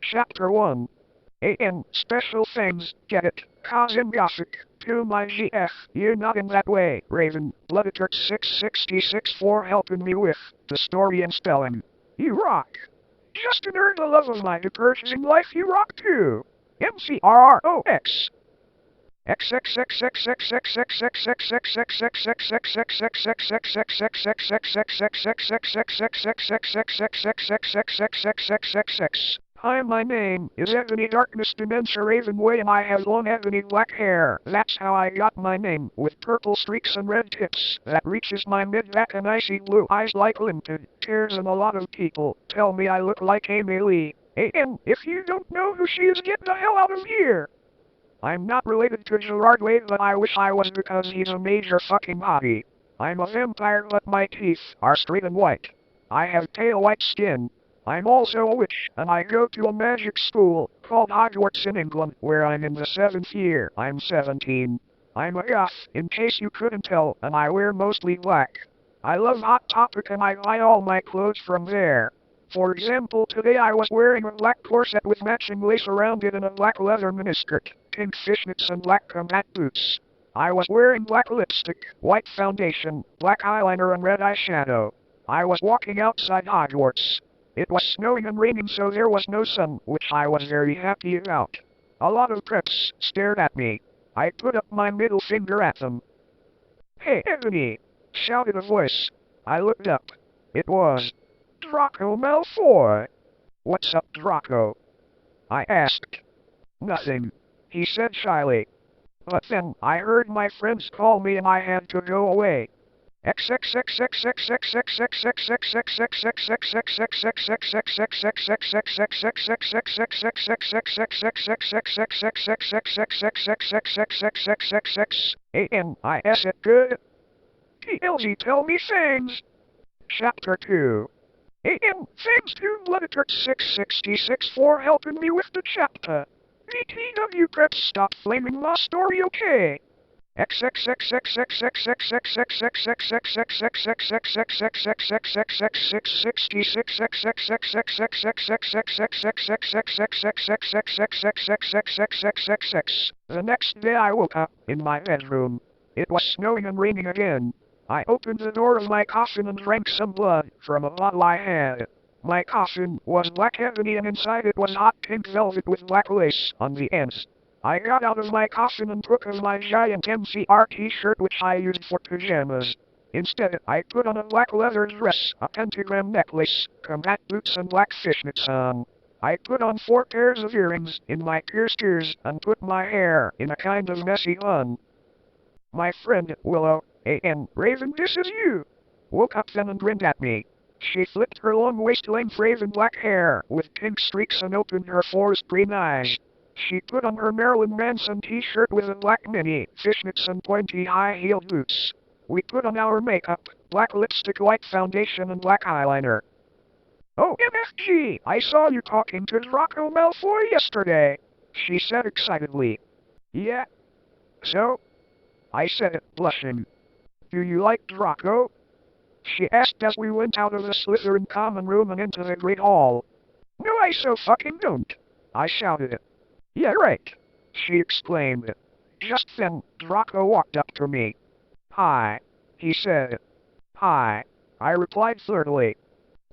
Chapter 1. Special things, get it, cause in Gothic, to my GF, you're not in that way, Raven, Blooditor 666 for helping me with the story and spelling. You rock. Just to earn the love of my purchasing life, you rock too. MCRROX. Hi, my name is Ebony Darkness Dementia Ravenway and I have long ebony black hair. That's how I got my name, with purple streaks and red tips that reaches my mid-back and icy blue eyes like limpid tears, and a lot of people tell me I look like Amy Lee. And if you don't know who she is, get the hell out of here. I'm not related to Gerard Way, but I wish I was because he's a major fucking hottie. I'm a vampire, but my teeth are straight and white. I have pale white skin. I'm also a witch, and I go to a magic school called Hogwarts in England, where I'm in the 7th year. I'm 17. I'm a goth, in case you couldn't tell, and I wear mostly black. I love Hot Topic and I buy all my clothes from there. For example, today I was wearing a black corset with matching lace around it and a black leather miniskirt, pink fishnets and black combat boots. I was wearing black lipstick, white foundation, black eyeliner and red eyeshadow. I was walking outside Hogwarts. It was snowing and raining, so there was no sun, which I was very happy about. A lot of preps stared at me. I put up my middle finger at them. "Hey, Ebony!" shouted a voice. I looked up. It was Draco Malfoy. "What's up, Draco?" I asked. "Nothing," he said shyly. But then I heard my friends call me and I had to go away. ANIS it good. TLG tell me things. Chapter 2. Thanks to Blooditor 666 for helping me with the chapter. VTW prep stop flaming my story, okay? The next day I woke up in my bedroom. It was snowing and raining again. I opened the door of my coffin and drank some blood from a bottle I had. My coffin was black ebony and inside it was hot pink velvet with black lace on the ends. I got out of my coffin and took off my giant MCR t-shirt which I used for pajamas. Instead, I put on a black leather dress, a pentagram necklace, combat boots and black fishnets on. I put on 4 pairs of earrings in my pierced ears and put my hair in a kind of messy bun. My friend, Willow, Raven, this is you, woke up then and grinned at me. She flipped her long waist-length raven black hair with pink streaks and opened her forest green eyes. She put on her Marilyn Manson t-shirt with a black mini, fishnets and pointy high-heeled boots. We put on our makeup, black lipstick, white foundation and black eyeliner. "Oh, MFG, I saw you talking to Draco Malfoy yesterday," she said excitedly. "Yeah. So?" I said, blushing. "Do you like Draco?" she asked as we went out of the Slytherin common room and into the Great Hall. "No, I so fucking don't," I shouted. "Yeah, right," she exclaimed. Just then, Draco walked up to me. "Hi," he said. "Hi," I replied flirtily.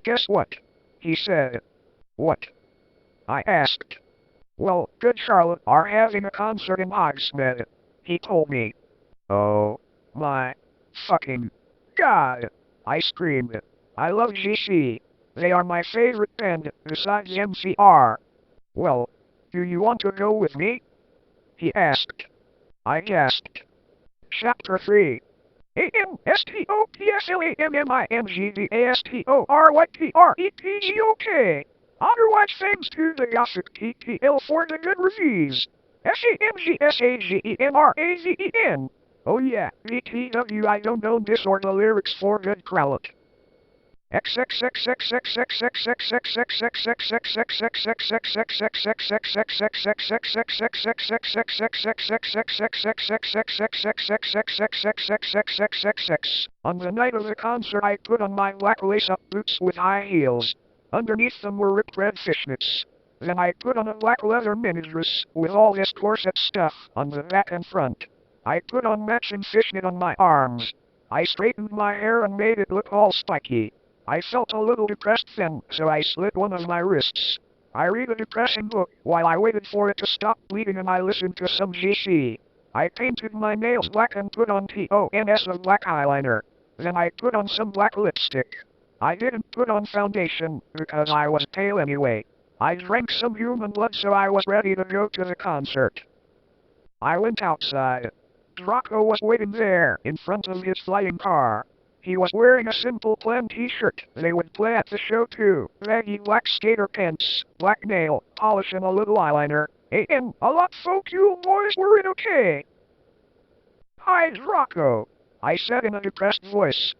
"Guess what?" he said. "What?" I asked. "Well, Good Charlotte are having a concert in Hogsmeade," he told me. "Oh my fucking God," I screamed. "I love GC. They are my favorite band, besides MCR. Well, do you want to go with me?" he asked. I gasped. Chapter 3. ANSTOPSLAMMINGDASTORYTREPG. Otherwise, thanks to the Gothic TTL for the good reviews. SAMGSAGENRAZEN. Oh yeah, VTW, I don't know this or the lyrics for Good Crowlet. On the night of the concert, I put on my black lace-up boots with high heels. Underneath them were ripped red fishnets. Then I put on a black leather mini-dress with all this corset stuff on the back and front. I put on matching fishnet on my arms. I straightened my hair and made it look all spiky. I felt a little depressed then, so I slit one of my wrists. I read a depressing book while I waited for it to stop bleeding and I listened to some GC. I painted my nails black and put on tons of black eyeliner. Then I put on some black lipstick. I didn't put on foundation because I was pale anyway. I drank some human blood so I was ready to go to the concert. I went outside. Draco was waiting there in front of his flying car. He was wearing a simple plain t-shirt they would play at the show too, baggy black skater pants, black nail polish and a little eyeliner. And a lot folk you boys were in okay. Hi Draco, I said in a depressed voice.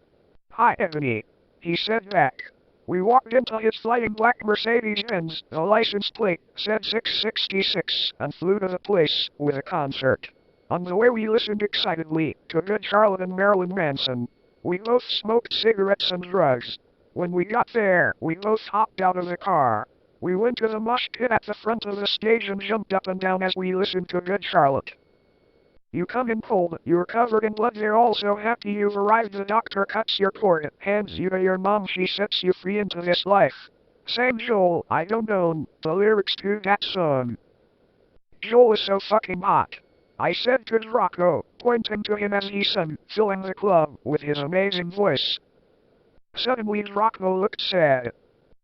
Hi Ebony, he said back. We walked into his flying black Mercedes-Benz, the license plate said 666, and flew to the place with a concert. On the way we listened excitedly to Good Charlotte and Marilyn Manson. We both smoked cigarettes and drugs. When we got there, we both hopped out of the car. We went to the mosh pit at the front of the stage and jumped up and down as we listened to Good Charlotte. You come in cold, you're covered in blood, they're all so happy you've arrived, the doctor cuts your cord, hands you to your mom, she sets you free into this life. Sang Joel, I don't know the lyrics to that song. Joel is so fucking hot. I said to Draco, pointing to him as he sang, filling the club with his amazing voice. Suddenly Draco looked sad.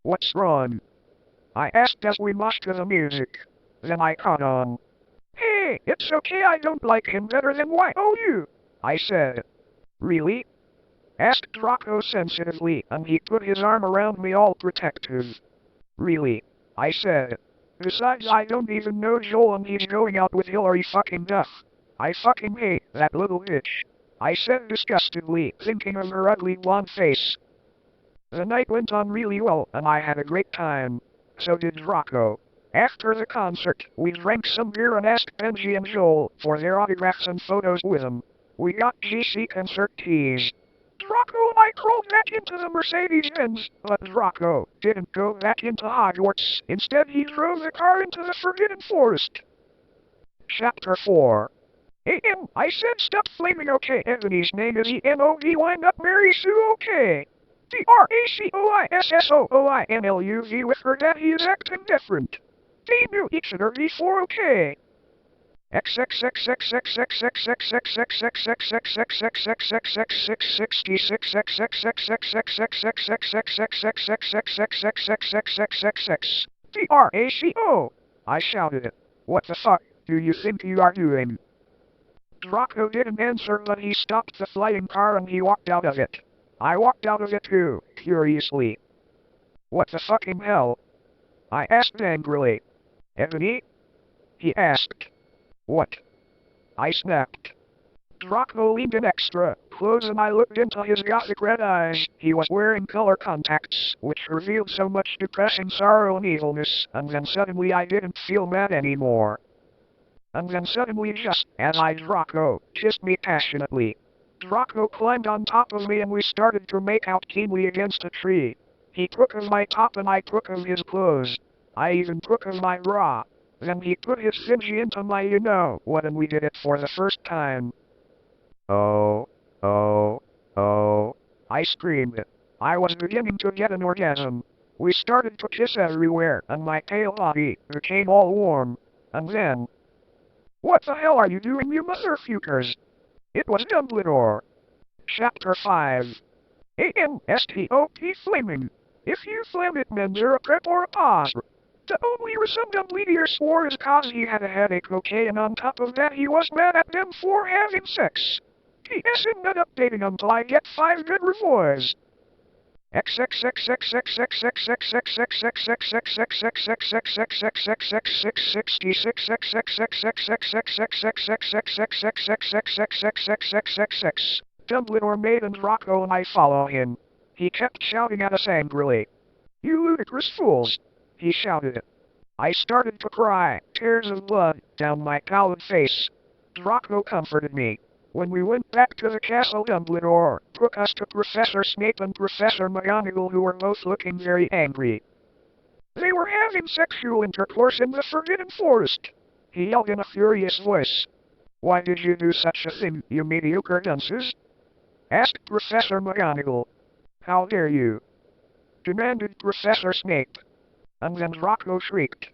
What's wrong? I asked as we moshed to the music. Then I caught on. Hey, it's okay, I don't like him better than YOU, I said. Really? Asked Draco sensitively, and he put his arm around me all protective. Really? I said. Besides, I don't even know Joel and he's going out with Hillary fucking Duff. I fucking hate that little bitch, I said disgustedly, thinking of her ugly blonde face. The night went on really well, and I had a great time. So did Draco. After the concert, we drank some beer and asked Benji and Joel for their autographs and photos with them. We got GC concert tees. Draco and I crawled back into the Mercedes-Benz, but Draco didn't go back into Hogwarts. Instead, he drove the car into the Forbidden Forest. Chapter 4. I said stop flaming okay. Ebony's name is ENOV, wind up Mary Sue okay. DRACOISSOOINLUV with her dad, he is acting different. They knew each other before okay. DRACO! I shouted. What the fuck do you think you are doing? Draco didn't answer, but he stopped the flying car and he walked out of it. I walked out of it too, curiously. What the fucking hell? I asked angrily. Ebony? He asked. What? I snapped. Draco leaned in extra close and I looked into his gothic red eyes. He was wearing color contacts, which revealed so much depressing sorrow and evilness, and then suddenly I didn't feel mad anymore. And then suddenly, just as Draco kissed me passionately. Draco climbed on top of me and we started to make out keenly against a tree. He took of my top and I took of his clothes. I even took of my bra. Then he put his Fingy into my you-know-what and we did it for the first time. Oh, I screamed. I was beginning to get an orgasm. We started to kiss everywhere and my pale body became all warm. And then... What the hell are you doing, you motherfuckers? It was Dumbledore. Chapter 5. ANSTOP flaming. If you flame it means you're a prep or a pause. The only reason Dumbledore swore is cause he had a headache, okay, and on top of that he was mad at them for having sex. He isn't not updating until I get 5 good revoys. Dumbledore made and Draco and I follow him. He kept shouting at us angrily. You ludicrous fools! He shouted. I started to cry, tears of blood down my pallid face. Draco comforted me. When we went back to the castle, Dumbledore took us to Professor Snape and Professor McGonagall, who were both looking very angry. They were having sexual intercourse in the forbidden forest. He yelled in a furious voice. Why did you do such a thing, you mediocre dunces? Asked Professor McGonagall. How dare you? Demanded Professor Snape. And then Draco shrieked.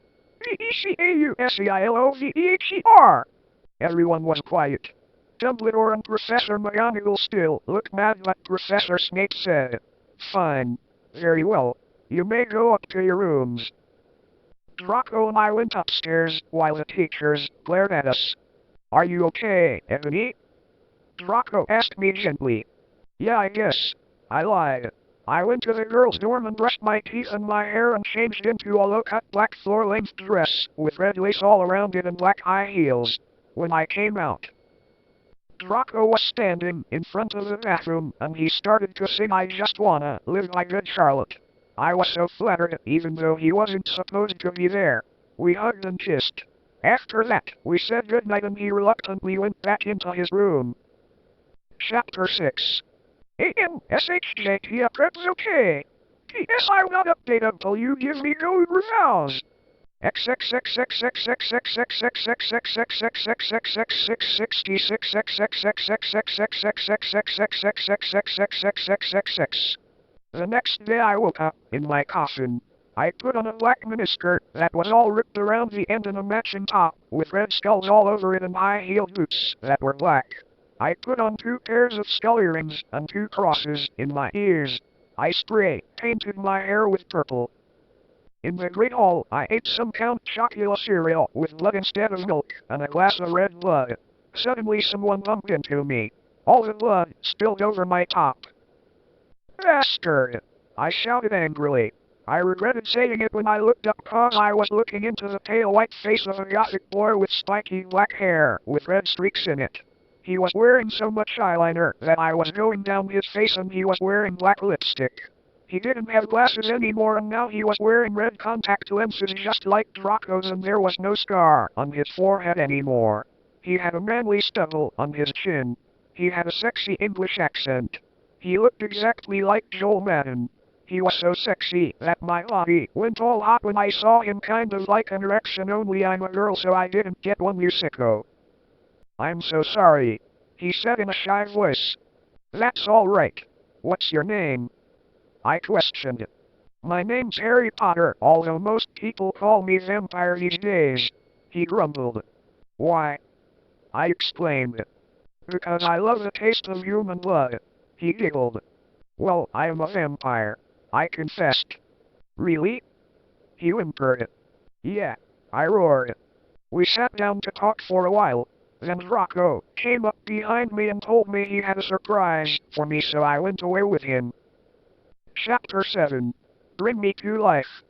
Decauseilother! Everyone was quiet. Dumbledore and Professor McGonagall still looked mad, but Professor Snape said, Fine. Very well. You may go up to your rooms. Draco and I went upstairs, while the teachers glared at us. Are you okay, Ebony? Draco asked me gently. Yeah, I guess. I lied. I went to the girls' dorm and brushed my teeth and my hair and changed into a low-cut black floor-length dress, with red lace all around it and black high heels. When I came out, Draco was standing in front of the bathroom, and he started to sing I Just Wanna Live by Good Charlotte. I was so flattered, even though he wasn't supposed to be there. We hugged and kissed. After that, we said goodnight and he reluctantly went back into his room. Chapter 6. A-N-S-H-J-T prep's okay. P.S. I will not update until you give me gold reviews. The next day I woke up in my coffin. I put on a black miniskirt that was all ripped around the end and a matching top with red skulls all over it and high-heeled boots that were black. I put on 2 pairs of skull earrings and 2 crosses in my ears. I spray painted my hair with purple. In the Great Hall, I ate some Count Chocula cereal with blood instead of milk and a glass of red blood. Suddenly someone bumped into me. All the blood spilled over my top. Bastard! I shouted angrily. I regretted saying it when I looked up cause I was looking into the pale white face of a gothic boy with spiky black hair with red streaks in it. He was wearing so much eyeliner that I was going down his face and he was wearing black lipstick. He didn't have glasses anymore and now he was wearing red contact lenses just like Draco's and there was no scar on his forehead anymore. He had a manly stubble on his chin. He had a sexy English accent. He looked exactly like Joel Madden. He was so sexy that my body went all hot when I saw him, kind of like an erection, only I'm a girl so I didn't get one, you sicko. I'm so sorry, he said in a shy voice. That's all right. What's your name? I questioned. My name's Harry Potter, although most people call me Vampire these days. He grumbled. Why? I explained. Because I love the taste of human blood. He giggled. Well, I am a vampire, I confessed. Really? He whimpered. Yeah, I roared. We sat down to talk for a while. Then Draco came up behind me and told me he had a surprise for me, so I went away with him. Chapter 7. Bring Me to Life.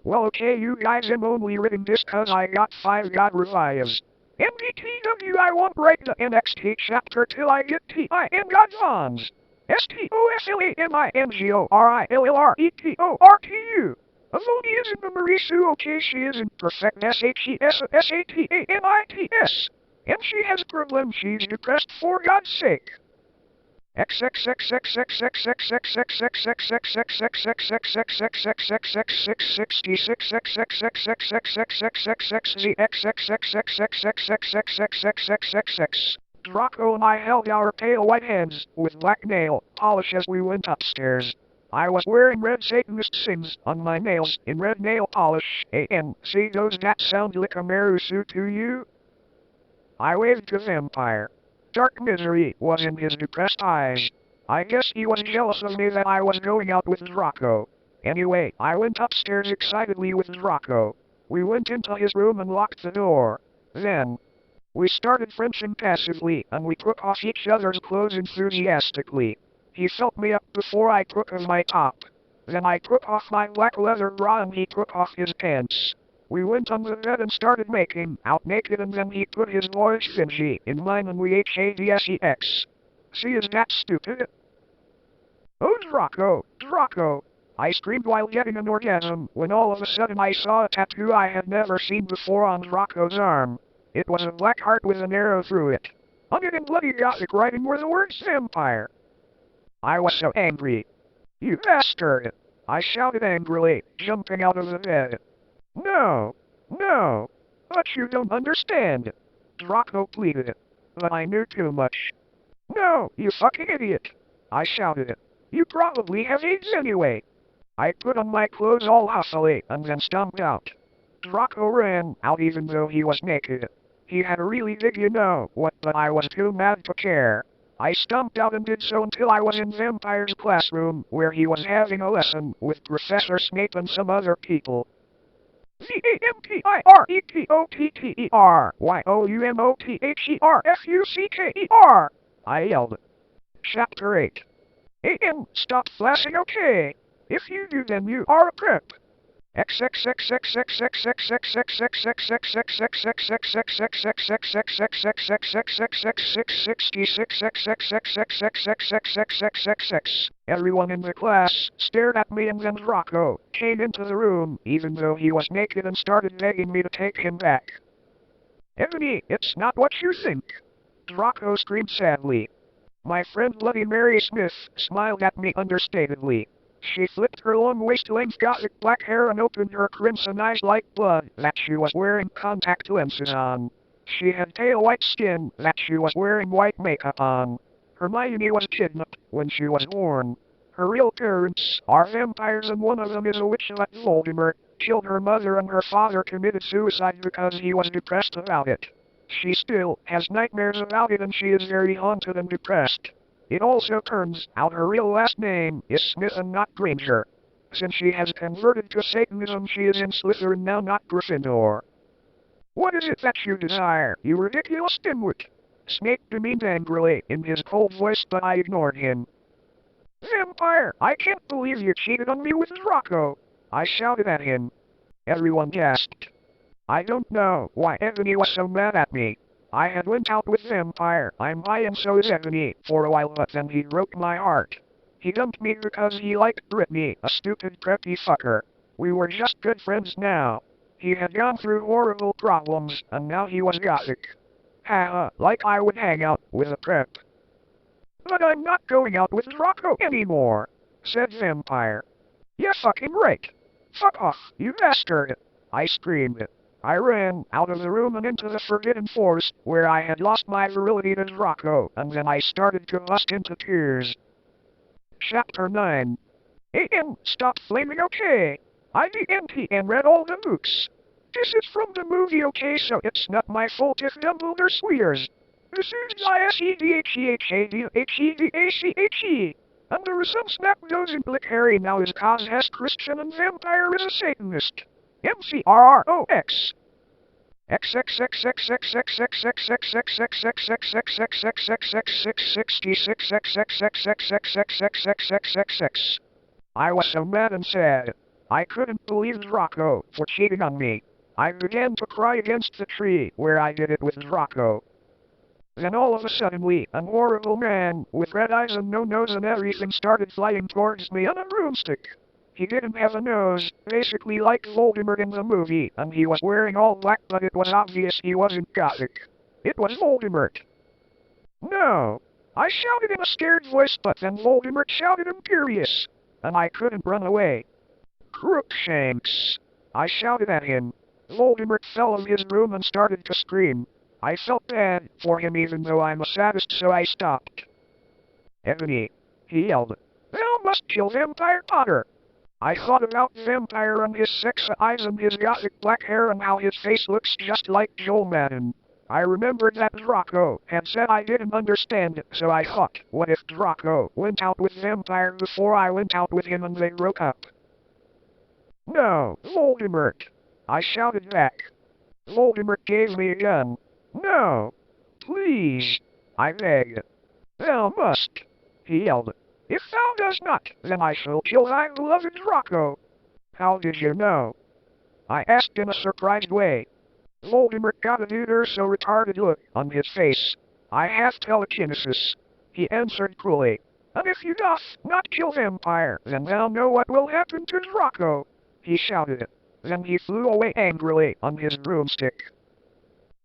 Well okay you guys, I'm only reading this cause I got 5 god revives. MDTW, I won't break the NXT chapter till I get TIN god bonds. STOFLAMINGORILLRETORTU. Avoni isn't a Marisu, okay, she isn't perfect SHESSATANITS. And she has problems, she's depressed for God's sake. Draco and I held our pale white hands with black nail polish as we went upstairs. I was wearing red Satanist sins on my nails in red nail polish. See, does that sound like a Marusu to you? I waved to Vampire. Dark misery was in his depressed eyes. I guess he was jealous of me that I was going out with Draco. Anyway, I went upstairs excitedly with Draco. We went into his room and locked the door. Then, we started Frenching passively, and we took off each other's clothes enthusiastically. He felt me up before I took off my top. Then I took off my black leather bra and he took off his pants. We went on the bed and started making out naked, and then he put his large fingy in mine and we HADSEX. See, is that stupid? Oh Draco, Draco! I screamed while getting an orgasm when all of a sudden I saw a tattoo I had never seen before on Draco's arm. It was a black heart with an arrow through it. On it in bloody Gothic writing were the words vampire. I was so angry. You bastard! I shouted angrily, jumping out of the bed. No! No! But you don't understand. Draco pleaded. But I knew too much. No, you fucking idiot! I shouted. You probably have AIDS anyway. I put on my clothes all huffily and then stomped out. Draco ran out even though he was naked. He had a really big you-know-what, but I was too mad to care. I stomped out and did so until I was in Vampire's classroom, where he was having a lesson with Professor Snape and some other people. VAMPIRETOTTERYOUMOTHERFUCKER! I yelled. Chapter 8. Stop flashing, okay? If you do, then you are a prep. Everyone in the class stared at me, and then Draco came into the room, even though he was naked, and started begging me to take him back. Ebony, it's not what you think. Draco screamed sadly. My friend Bloody Mary Smith smiled at me understatedly. She flipped her long waist-length gothic black hair and opened her crimson eyes like blood that she was wearing contact lenses on. She had pale white skin that she was wearing white makeup on. Hermione was kidnapped when she was born. Her real parents are vampires, and one of them is a witch that Voldemort killed her mother, and her father committed suicide because he was depressed about it. She still has nightmares about it, and she is very haunted and depressed. It also turns out her real last name is Smith and not Granger. Since she has converted to Satanism, she is in Slytherin now, not Gryffindor. What is it that you desire, you ridiculous dimwit? Snape demeaned angrily in his cold voice, but I ignored him. Vampire, I can't believe you cheated on me with Draco! I shouted at him. Everyone gasped. I don't know why Ebony was so mad at me. I had went out with Vampire, I'm bi and so is Ebony, for a while, but then he broke my heart. He dumped me because he liked Brittany, a stupid preppy fucker. We were just good friends now. He had gone through horrible problems, and now he was gothic. Haha, like I would hang out with a prep. But I'm not going out with Draco anymore, said Vampire. Yeah, fucking right. Fuck off, you bastard! I screamed. I ran out of the room and into the Forbidden Forest, where I had lost my virility to Draco, and then I started to bust into tears. Chapter 9. Stop flaming, okay? I DNT and read all the books. This is from the movie, okay, so it's not my fault if Dumbledore swears. This is ISEDHEADHEDACHE. And there is some snap nose in Blick Harry now is cause has Christian and Vampire is a Satanist. MCRROX. I was so mad and sad. I couldn't believe Draco for cheating on me. I began to cry against the tree where I did it with Draco. Then all of a sudden an horrible man with red eyes and no nose and everything started flying towards me on a broomstick. He didn't have a nose, basically like Voldemort in the movie, and he was wearing all black, but it was obvious he wasn't gothic. It was Voldemort. No! I shouted in a scared voice, but then Voldemort shouted imperious, and I couldn't run away. Crookshanks! I shouted at him. Voldemort fell of his broom and started to scream. I felt bad for him even though I'm a sadist, so I stopped. Ebony, he yelled. Thou must kill Vampire Potter! I thought about Vampire and his sexy eyes and his gothic black hair and how his face looks just like Joel Madden. I remembered that Draco had said I didn't understand it, so I thought, what if Draco went out with Vampire before I went out with him and they broke up? No, Voldemort! I shouted back. Voldemort gave me a gun. No! Please! I begged. Thou must! He yelled. If thou dost not, then I shall kill thy beloved Draco. How did you know? I asked in a surprised way. Voldemort got a dude so retarded look on his face. I have telekinesis. He answered cruelly. And if you doth not kill Vampire, then thou know what will happen to Draco. He shouted. Then he flew away angrily on his broomstick.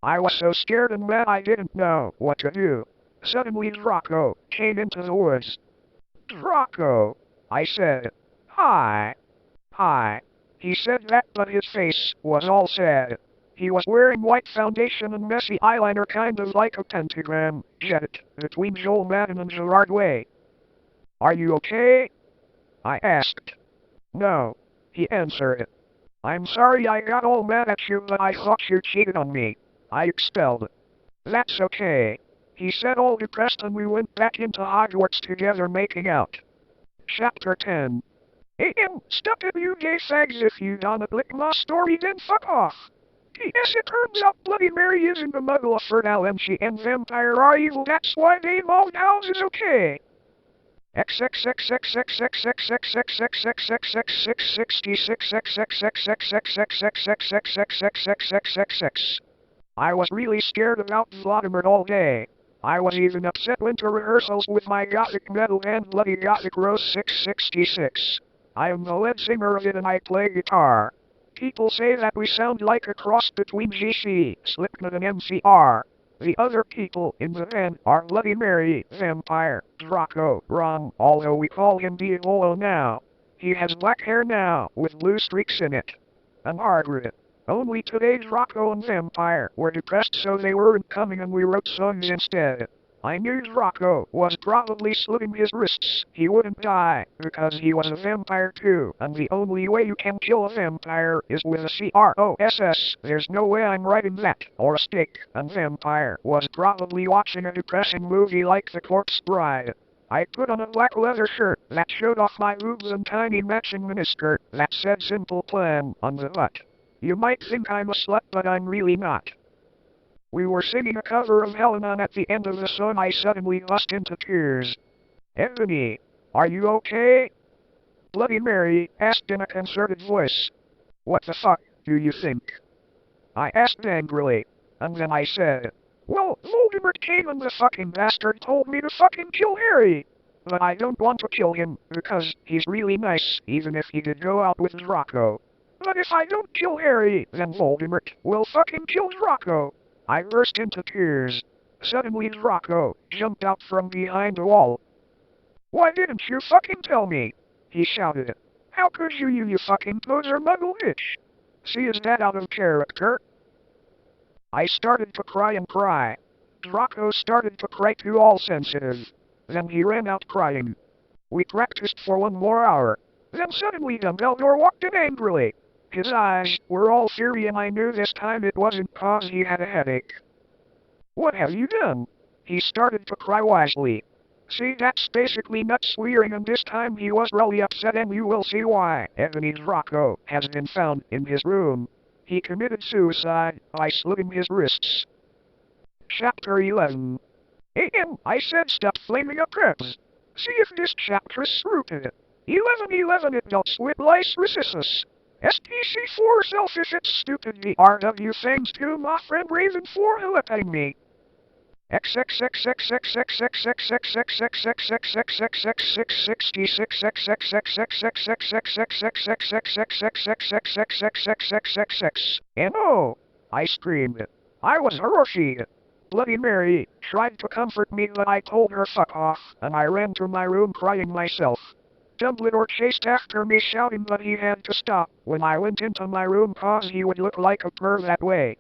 I was so scared and mad I didn't know what to do. Suddenly Draco came into the woods. Draco! I said. Hi. Hi. He said that, but his face was all sad. He was wearing white foundation and messy eyeliner, kind of like a pentagram jet between Joel Madden and Gerard Way. Are you okay? I asked. No, he answered. I'm sorry I got all mad at you, but I thought you cheated on me. I expelled. That's okay. He said, all depressed, and we went back into Hogwarts together making out. Chapter 10. Stop it, you gay fags. If you don't lick my story, then fuck off. P.S. It turns out Bloody Mary isn't a muggle for now, and she and vampire are evil. That's why they involved houses, okay? I was really scared about Vladimir all day. I was even upset went to rehearsals with my gothic metal band Bloody Gothic Rose 666. I am the lead singer of it and I play guitar. People say that we sound like a cross between GC, Slipknot and MCR. The other people in the band are Bloody Mary, Vampire, Draco, Ron, although we call him Diavolo now. He has black hair now, with blue streaks in it. And Margaret. Only today Draco and Vampire were depressed, so they weren't coming and we wrote songs instead. I knew Draco was probably slitting his wrists. He wouldn't die, because he was a vampire too, and the only way you can kill a vampire is with a CROSS. There's no way I'm writing that, or a stick, and Vampire was probably watching a depressing movie like The Corpse Bride. I put on a black leather shirt that showed off my boobs and tiny matching miniskirt that said Simple Plan on the butt. You might think I'm a slut, but I'm really not. We were singing a cover of Helena, and at the end of the song I suddenly bust into tears. Ebony, are you okay? Bloody Mary asked in a concerted voice. What the fuck do you think? I asked angrily, and then I said, well, Voldemort came and the fucking bastard told me to fucking kill Harry. But I don't want to kill him, because he's really nice, even if he did go out with Draco. But if I don't kill Harry, then Voldemort will fucking kill Draco. I burst into tears. Suddenly Draco jumped out from behind a wall. Why didn't you fucking tell me? He shouted. How could you fucking poser muggle bitch? See, is that out of character? I started to cry and cry. Draco started to cry too, all sensitive. Then he ran out crying. We practiced for 1 more hour. Then suddenly Dumbledore walked in angrily. His eyes were all fury, and I knew this time it wasn't cause he had a headache. What have you done? He started to cry wisely. See, that's basically nut swearing, and this time he was really upset, and you will see why. Ebony Draco has been found in his room. He committed suicide by slitting his wrists. Chapter 11. I said stop flaming up crabs. See if this chapter's rooted. 1111 adults with lice resistance. SPC4 selfish, it's stupid. The RW thanks to my friend Raven for helping me. And oh, I screamed. I was Hiroshi. Bloody Mary tried to comfort me, but I told her fuck off, and I ran to my room crying myself. Dumbledore chased after me shouting, but he had to stop when I went into my room cause he would look like a perv that way.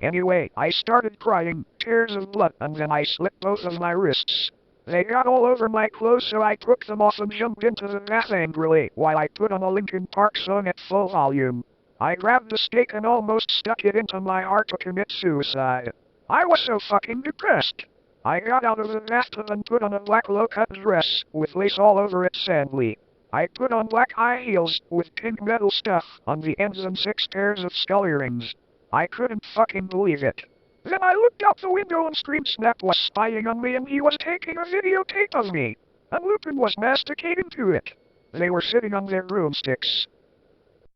Anyway, I started crying, tears of blood, and then I slit both of my wrists. They got all over my clothes, so I took them off and jumped into the bath angrily while I put on a Linkin Park song at full volume. I grabbed the stake and almost stuck it into my heart to commit suicide. I was so fucking depressed. I got out of the bathtub and put on a black low-cut dress with lace all over it sadly. I put on black high heels with pink metal stuff on the ends and 6 pairs of skull earrings. I couldn't fucking believe it. Then I looked out the window and screamed Snap was spying on me and he was taking a videotape of me. And Lupin was masticating to it. They were sitting on their broomsticks.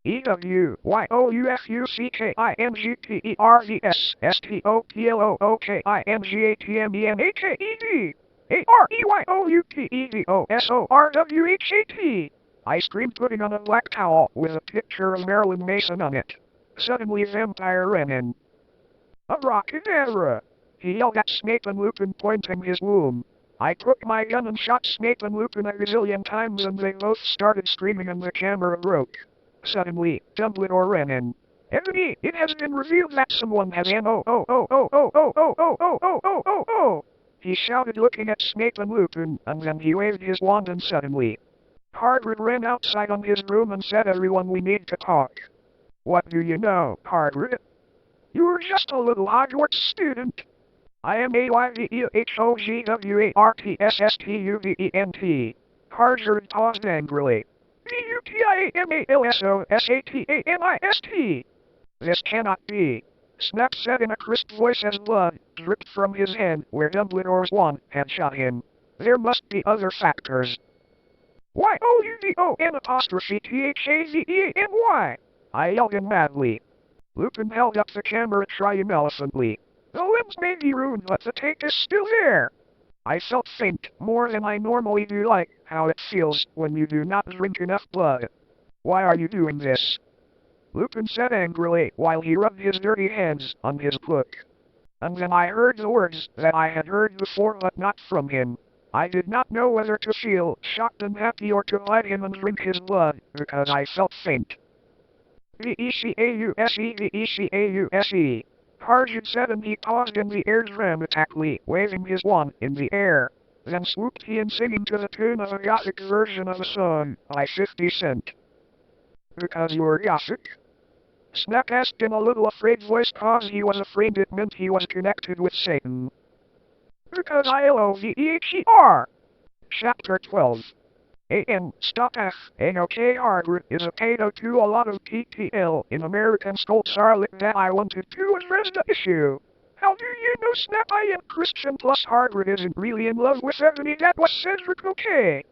EWYOUFUCKINGTERESTOPLOOKINGATEVOSORWHAT. I screamed, putting on a black towel with a picture of Marilyn Mason on it. Suddenly Vampire ran in. Abracadabra! He yelled at Snape and Lupin, pointing his womb. I took my gun and shot Snape and Lupin a gazillion times and they both started screaming and the camera broke. Suddenly, Dumbledore ran in. Ebony, it has been revealed that someone has He shouted looking at Snape and Lupin, and then he waved his wand and suddenly Hagrid ran outside on his broom and said, everyone, we need to talk. What do you know, Hagrid? You're just a little Hogwarts student. I am AYVEHOGWARTSSTUVENT. Hagrid paused angrily. BUTIMALSOSATANIST. This cannot be. Snap said in a crisp voice as blood dripped from his hand where Dumbledore's wand had shot him. There must be other factors. YOUDON apostrophe THAVENY. I yelled in madly. Lupin held up the camera triumphantly. The limbs may be ruined, but the tape is still there. I felt faint, more than I normally do, like how it feels when you do not drink enough blood. Why are you doing this? Lupin said angrily while he rubbed his dirty hands on his book. And then I heard the words that I had heard before but not from him. I did not know whether to feel shocked and happy or to fight him and drink his blood, because I felt faint. VECAUSE. Hagrid said and he paused in the air dramatically, waving his wand in the air. Then swooped he in singing to the tune of a gothic version of a song by 50 Cent. Because you're gothic? Snap asked in a little afraid voice cause he was afraid it meant he was connected with Satan. Because I love the EHER. Chapter 12. Stop F. OK Hagrid is a potato to a lot of PTL in American schools are like that I wanted to address the issue. How do you know Snap I am Christian plus Hagrid isn't really in love with Ebony that was Cedric okay?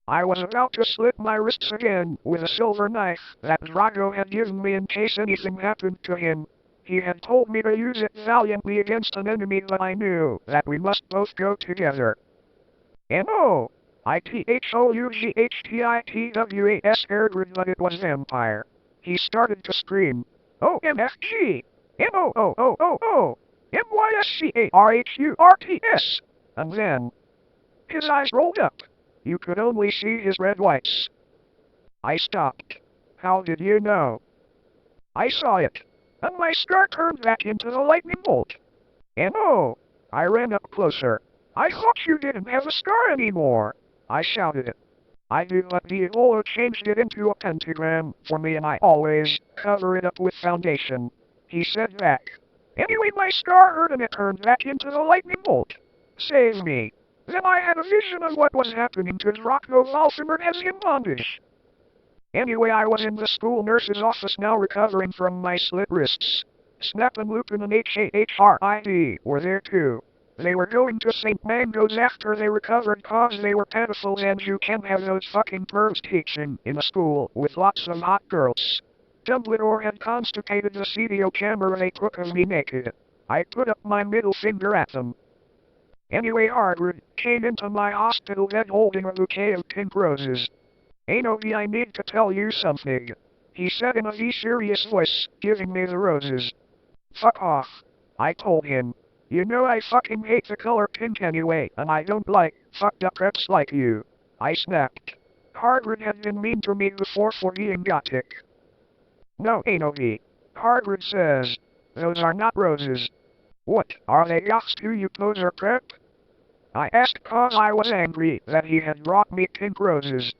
I was about to slit my wrists again with a silver knife that Drago had given me in case anything happened to him. He had told me to use it valiantly against an enemy, but I knew that we must both go together. ITHOUGHTITWAS Hagrid, but it was vampire. He started to scream. OMFG! MYSCARHURTS! And then his eyes rolled up. You could only see his red whites. I stopped. How did you know? I saw it. And my scar turned back into the lightning bolt. I ran up closer. I thought you didn't have a scar anymore. I shouted. I do, but the Ebola changed it into a pentagram for me and I always cover it up with foundation. He said back. Anyway, my scar hurt and it turned back into the lightning bolt. Save me. Then I had a vision of what was happening to Draco Voldemort as in bondage. Anyway, I was in the school nurse's office now recovering from my slit wrists. Snap and Lupin and HAHRID were there too. They were going to St. Mango's after they recovered cause they were pedophiles and you can't have those fucking pervs teaching in a school with lots of hot girls. Dumbledore had constipated the CDO camera they took of me naked. I put up my middle finger at them. Anyway, Hagrid came into my hospital bed holding a bouquet of pink roses. Anobi, I need to tell you something. He said in a serious voice, giving me the roses. Fuck off. I told him. You know I fucking hate the color pink anyway, and I don't like fucked up reps like you. I snapped. Hagrid had been mean to me before for being gothic. No, Anobi. Hagrid says. Those are not roses. What, are they goths to you poser prep? I asked cause I was angry that he had brought me pink roses.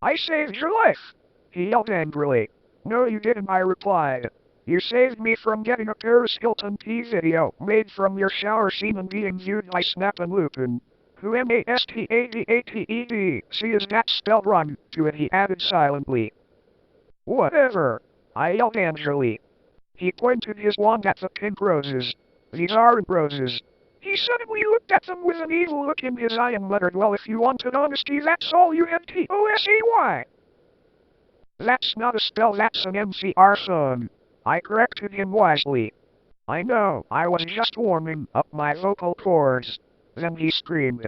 I saved your life! He yelled angrily. No you didn't, I replied. You saved me from getting a Paris Hilton P video made from your shower scene and being viewed by Snap and Lupin. Who MASTADATED, see is that spelled wrong to it, he added silently. Whatever, I yelled angrily. He pointed his wand at the pink roses. These aren't roses. He suddenly looked at them with an evil look in his eye and muttered, well, if you wanted honesty, that's all you had, TOSAY. That's not a spell, that's an MCR, son. I corrected him wisely. I know, I was just warming up my vocal cords. Then he screamed.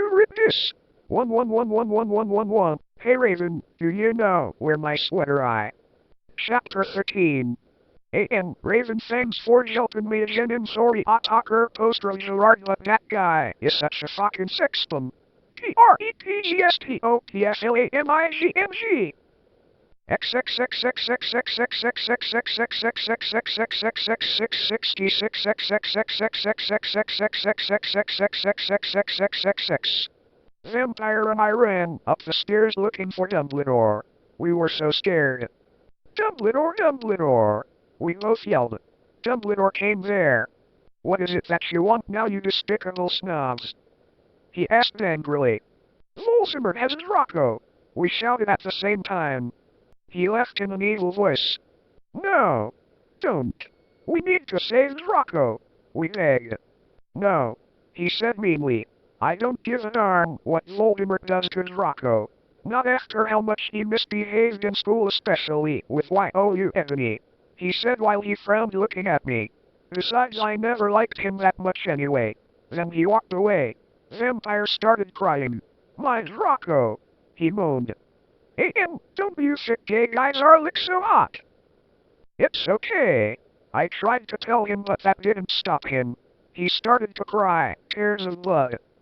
you read this? 11111111. Hey Raven, do you know where my sweater I? Chapter 13. A.N. Raven, thanks for helping me again. I'm sorry, Attacker Poster Gerard, but that guy is such a fucking sexton. P-R-E-P-G-S-T-O-P-S-L-A-M-I-G-N-G. Vampire and I ran up the stairs looking for Dumbledore. We were so scared. Dumbledore, Dumbledore! We both yelled. Dumbledore came there. What is it that you want now, you despicable snobs? He asked angrily. Voldemort has Draco! We shouted at the same time. He laughed in an evil voice. No! Don't! We need to save Draco! We begged. No, he said meanly. I don't give a darn what Voldemort does to Draco. Not after how much he misbehaved in school, especially with Y.O.U. Ebony. He said while he frowned looking at me. Besides, I never liked him that much anyway. Then he walked away. Vampire started crying. My Draco! He moaned. A.M., don't you think gay guys are like so hot? It's okay. I tried to tell him, but that didn't stop him. He started to cry, tears of blood.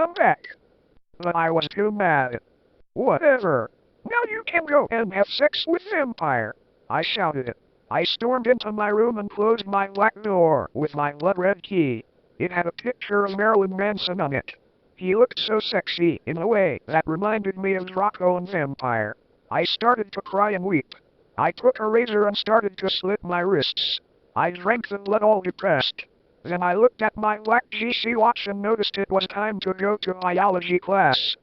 come back. But I was too mad. Whatever. Now you can go and have sex with vampire, I shouted. I stormed into my room and closed my black door with my blood-red key. It had a picture of Marilyn Manson on it. He looked so sexy in a way that reminded me of Draco and Vampire. I started to cry and weep. I took a razor and started to slit my wrists. I drank the blood all depressed. Then I looked at my black GC watch and noticed it was time to go to biology class.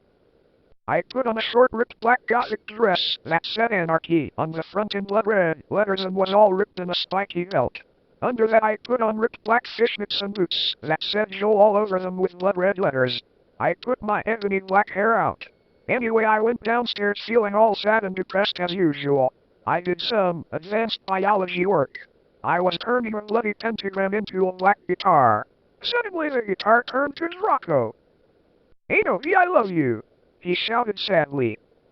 I put on a short ripped black gothic dress that said anarchy on the front in blood red letters and was all ripped in a spiky belt. Under that I put on ripped black fishnets and boots that said Joel all over them with blood red letters. I put my ebony black hair out. Anyway, I went downstairs feeling all sad and depressed as usual. I did some advanced biology work. I was turning a bloody pentagram into a black guitar. Suddenly the guitar turned to Draco. "Hey, no, I love you," he shouted sadly.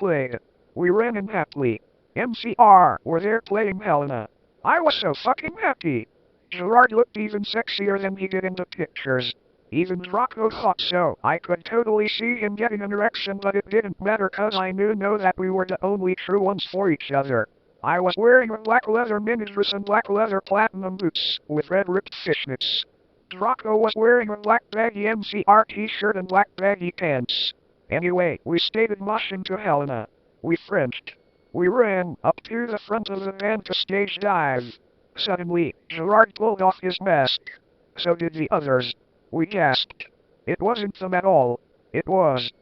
played. We ran in happily. MCR were there playing Helena. I was so fucking happy. Gerard looked even sexier than he did in the pictures. Even Rocco thought so. I could totally see him getting an erection, but it didn't matter cause I knew that we were the only true ones for each other. I was wearing a black leather mini dress and black leather platinum boots with red ripped fishnets. Rocco was wearing a black baggy MCR t-shirt and black baggy pants. Anyway, we stayed moshing to Helena. We Frenched. We ran up to the front of the van to stage dive. Suddenly, Gerard pulled off his mask. So did the others. We gasped. It wasn't them at all. It was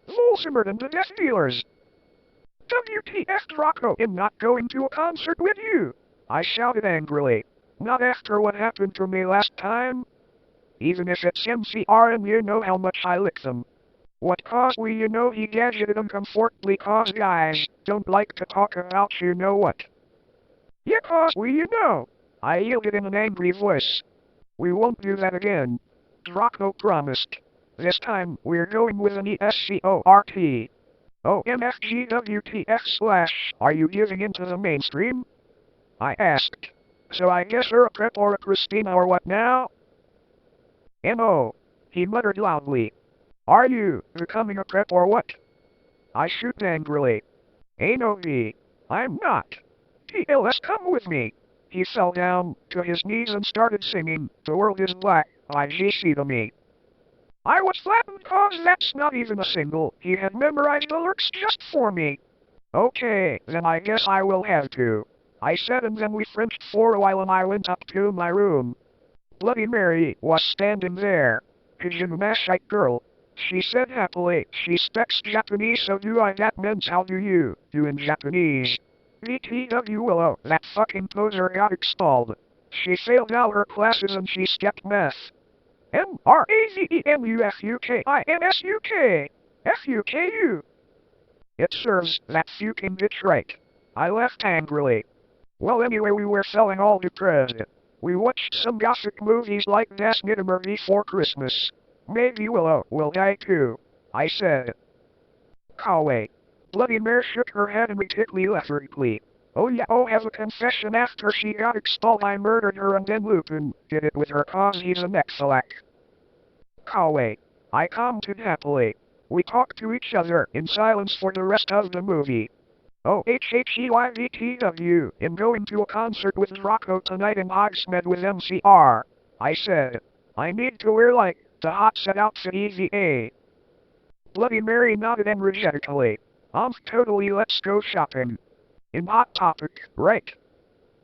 Volsimert and the Death Dealers. WTF, Rocco, I'm not going to a concert with you. I shouted angrily. Not after what happened to me last time. Even if it's MCR and you know how much I lick them. What cause we you know he gadgeted uncomfortably cause guys don't like to talk about you know what. Yeah cause we you know. I yielded in an angry voice. We won't do that again. Rocco promised. This time we're going with an ESCORT. OMFGWTF/ are you giving into the mainstream? I asked. So I guess you're a prep or a Christina or what now? No. He muttered loudly. Are you becoming a prep or what? I shoot angrily. No V. I'm not. TLS come with me. He fell down to his knees and started singing, The World is Black, by GC to me. I was flattened cause that's not even a single. He had memorized the lyrics just for me. Okay, then I guess I will have to. I said and then we Frenched for a while and I went up to my room. Bloody Mary was standing there. Pigeon Mashite girl. She said happily, she speaks Japanese so do I that means how do you do in Japanese. BTW Willow, that fucking poser got expelled. She failed all her classes and she skipped math. MRAZEMUFUKINSUK. FUKU. It serves that fucking bitch right. I left angrily. Well anyway we were feeling all depressed. We watched some gothic movies like Das Midsommar before Christmas. Maybe Willow will die too. I said. Coway. Bloody Mare shook her head immediately lethargically. Oh yeah, oh have a confession after she got expelled I murdered her and then Lupin did it with her cause he's a Nexalac. Coway. I commented happily. We talked to each other in silence for the rest of the movie. OHHEYVTW, I'm going to a concert with Rocco tonight in Hogsmeade with MCR. I said. I need to wear like the hot set outfit EVA. Bloody Mary nodded energetically. Totally let's go shopping. In Hot Topic, right?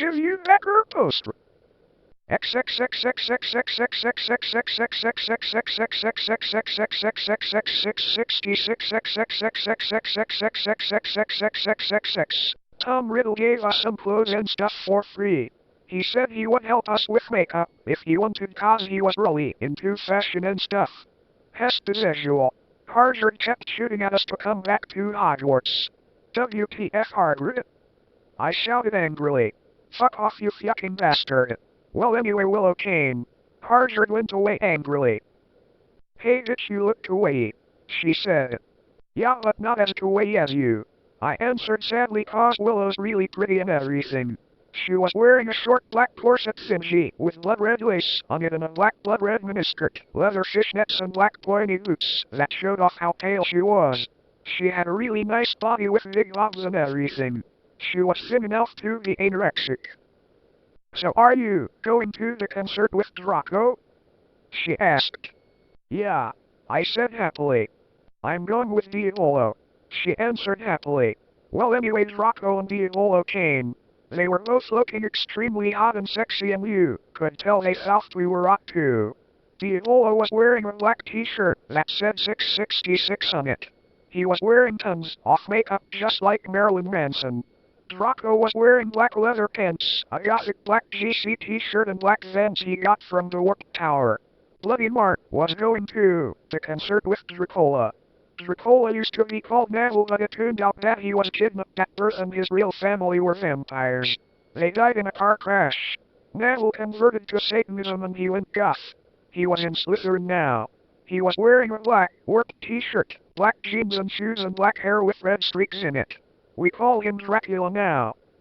give you that her poster. Tom Riddle gave us some clothes and stuff for free. He said he would help us with makeup if he wanted cause he was really into fashion and stuff. Just as usual, Harvard kept shooting at us to come back to Hogwarts. WTF Harvard? I shouted angrily. Fuck off you fucking bastard. Well anyway Willow came. Harvard went away angrily. Hey bitch you look kawaii, she said. Yeah but not as kawaii as you. I answered sadly cause Willow's really pretty and everything. She was wearing a short black corset thingy with blood red lace on it and a black blood red miniskirt, leather fishnets and black pointy boots that showed off how pale she was. She had a really nice body with big abs and everything. She was thin enough to be anorexic. So are you going to the concert with Draco? She asked. Yeah, I said happily. I'm going with Diavolo. She answered happily. Well anyway Draco and Diavolo came. They were both looking extremely hot and sexy and you could tell they thought we were hot too. Diavolo was wearing a black t-shirt that said 666 on it. He was wearing tons of makeup just like Marilyn Manson. Draco was wearing black leather pants, a gothic black GC t-shirt and black Vans he got from the Warp Tower. Bloody Mark was going to the concert with Dracola. Dracola used to be called Neville but it turned out that he was kidnapped at birth and his real family were vampires. They died in a car crash. Neville converted to Satanism and he went goth. He was in Slytherin now. He was wearing a black Warp t-shirt, black jeans and shoes and black hair with red streaks in it. We call him Dracula now.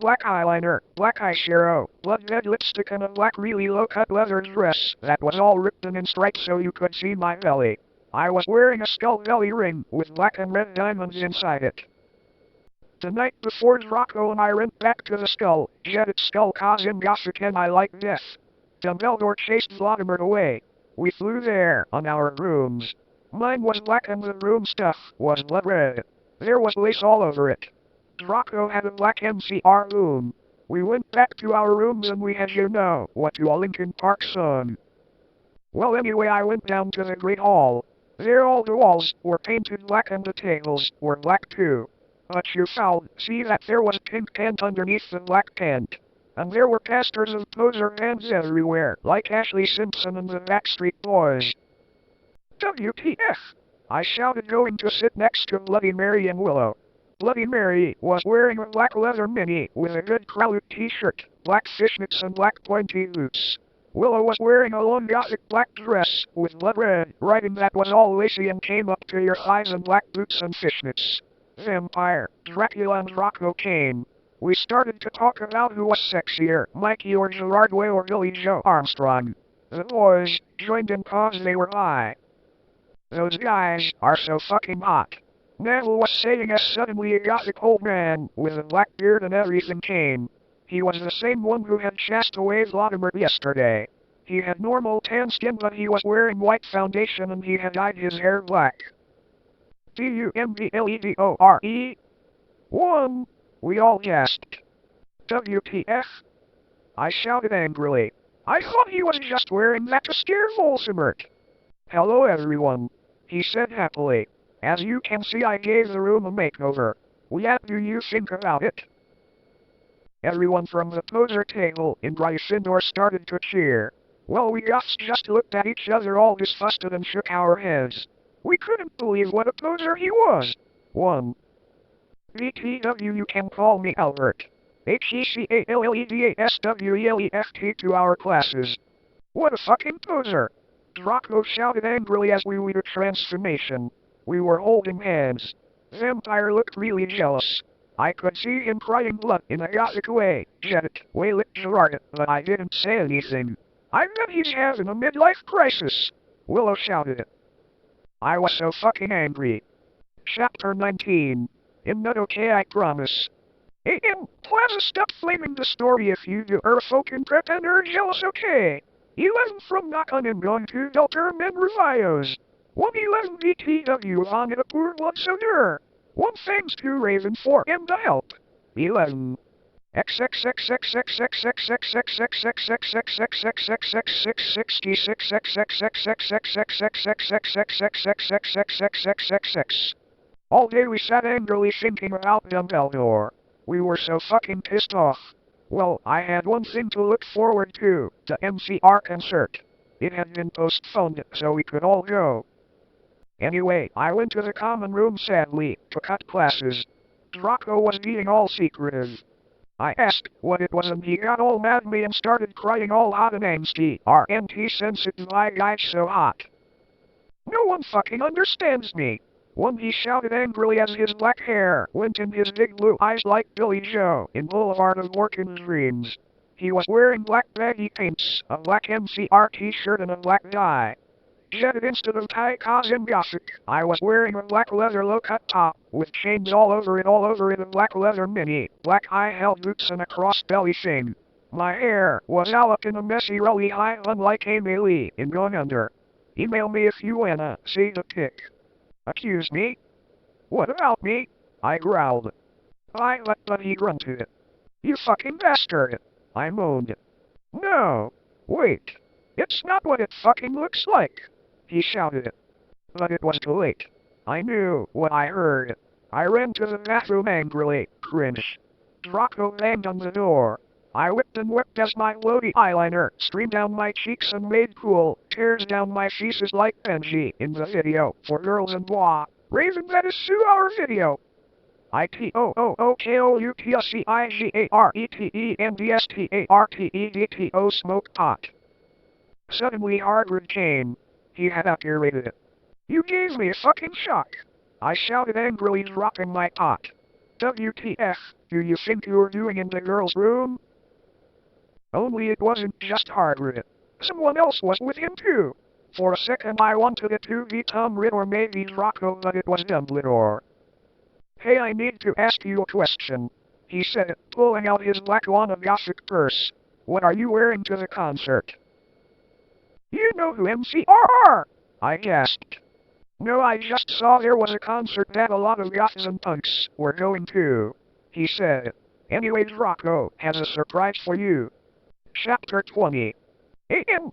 black eyeliner, black eyeshadow, blood red lipstick, and a black really low-cut leather dress that was all ripped and in stripes so you could see my belly. I was wearing a skull belly ring with black and red diamonds inside it. The night before, Draco and I went back to the skull, jetted skull cause in Gothic and I like death. Dumbledore chased Vladimir away. We flew there on our rooms. Mine was black and the room stuff was blood red. There was lace all over it. Draco had a black MCR room. We went back to our rooms and we had what to a Linkin Park song. Well, anyway, I went down to the Great Hall. There all the walls were painted black and the tables were black too. But you see that there was pink tent underneath the black tent. And there were posters of poser bands everywhere, like Ashley Simpson and the Backstreet Boys. WTF! I shouted, going to sit next to Bloody Mary and Willow. Bloody Mary was wearing a black leather mini with a good Krauth t-shirt, black fishnets and black pointy boots. Willow was wearing a long gothic black dress with blood red writing that was all lacy and came up to your thighs and black boots and fishnets. Vampire, Dracula and Draco came. We started to talk about who was sexier, Mikey or Gerard Way or Billy Joe Armstrong. The boys joined in cause they were bi. Those guys are so fucking hot. Neville was saying as suddenly a gothic old man with a black beard and everything came. He was the same one who had chased away Vladimir yesterday. He had normal tan skin but he was wearing white foundation and he had dyed his hair black. Dumbledore? 1. We all gasped. WTF? I shouted angrily. I thought he was just wearing that to scare Voldemort. Hello everyone, he said happily. As you can see, I gave the room a makeover. What do you think about it? Everyone from the poser table in Gryffindor started to cheer. Well, we just looked at each other all disgusted and shook our heads. We couldn't believe what a poser he was. 1. BTW, you can call me Albert. HECALLEDASWELEFT to our classes. What a fucking poser! Draco shouted angrily as we did a transformation. We were holding hands. Vampire looked really jealous. I could see him crying blood in a gothic way. Janet wailed Gerard, but I didn't say anything. I bet he's having a midlife crisis. Willow shouted. I was so fucking angry. Chapter 19. I'm not okay, I promise. Plaza, stop flaming the story if you do are fucking prep and are jealous, okay? 11 from Knock on and going to Delter and Revios. 111 BTW on a poor blood soda. 1 thanks to Raven for the help. 11. All day we sat angrily thinking about Dumbledore. We were so fucking pissed off. Well, I had one thing to look forward to, the MCR concert. It had been postponed so we could all go. Anyway, I went to the common room sadly, to cut classes. Draco was being all secretive. I asked what it was and he got all mad at me and started crying all hot and angsty. Aren't he sensitive? My guy's so hot. No one fucking understands me. One he shouted angrily as his black hair went in his big blue eyes like Billy Joe in Boulevard of Working Dreams. He was wearing black baggy pants, a black MCR t-shirt and a black tie. Jetted instead of tie cause in Gothic, I was wearing a black leather low-cut top, with chains all over it, a black leather mini, black high-held boots and a cross-belly thing. My hair was all up in a messy rolly high unlike Amy Lee in Going Under. Email me if you wanna see the pic. Accuse me? What about me? I growled. But he grunted. You fucking bastard! I moaned. No! Wait! It's not what it fucking looks like! He shouted. But it was too late. I knew what I heard. I ran to the bathroom angrily, cringe. Draco banged on the door. I whipped and whipped as my floaty eyeliner streamed down my cheeks and made cool tears down my faces like Benji in the video for Girls and Bois. Raven, that is 2-hour video. ITOOOKLUTCIGARETENDSTARTEDTO smoke pot. Suddenly Hardwood came. He had accurated it. You gave me a fucking shock. I shouted angrily, dropping my pot. WTF, do you think you were doing in the girl's room? Only it wasn't just Hardwood. Someone else was with him too. For a second I wanted it to be Tom Riddle or maybe Draco, but it was Dumbledore. Hey, I need to ask you a question, he said, pulling out his black Gothic purse. What are you wearing to the concert? You know who MCR are? I gasped. No, I just saw there was a concert that a lot of goths and punks were going to, he said. Anyway, Draco has a surprise for you. Chapter 20.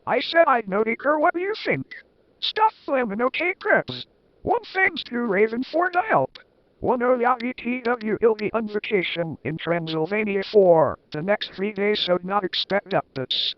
I said I'd know Dicker, what do you think? Stuff lemon, okay, Krebs. One thanks to Raven for the help. One OYAVTW will be on vacation in Transylvania for the next 3 days, so not expect updates.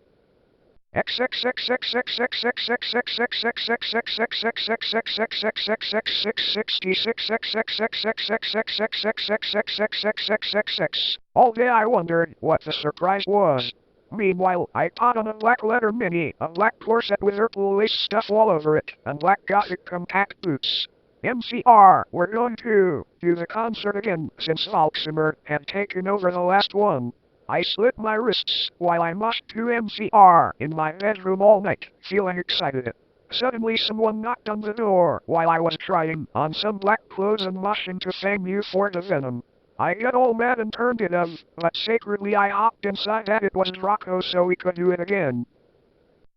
All day I wondered what the surprise was. Meanwhile, I put on a black leather mini, a black corset with purple lace stuff all over it, and black Gothic compact boots. MCR, we're going to do the concert again since Alzheimer had taken over the last one. I slit my wrists while I moshed to MCR in my bedroom all night, feeling excited. Suddenly someone knocked on the door while I was trying on some black clothes and moshing to thank you for the venom. I got all mad and turned it off, but sacredly I hopped inside that it was Draco so we could do it again.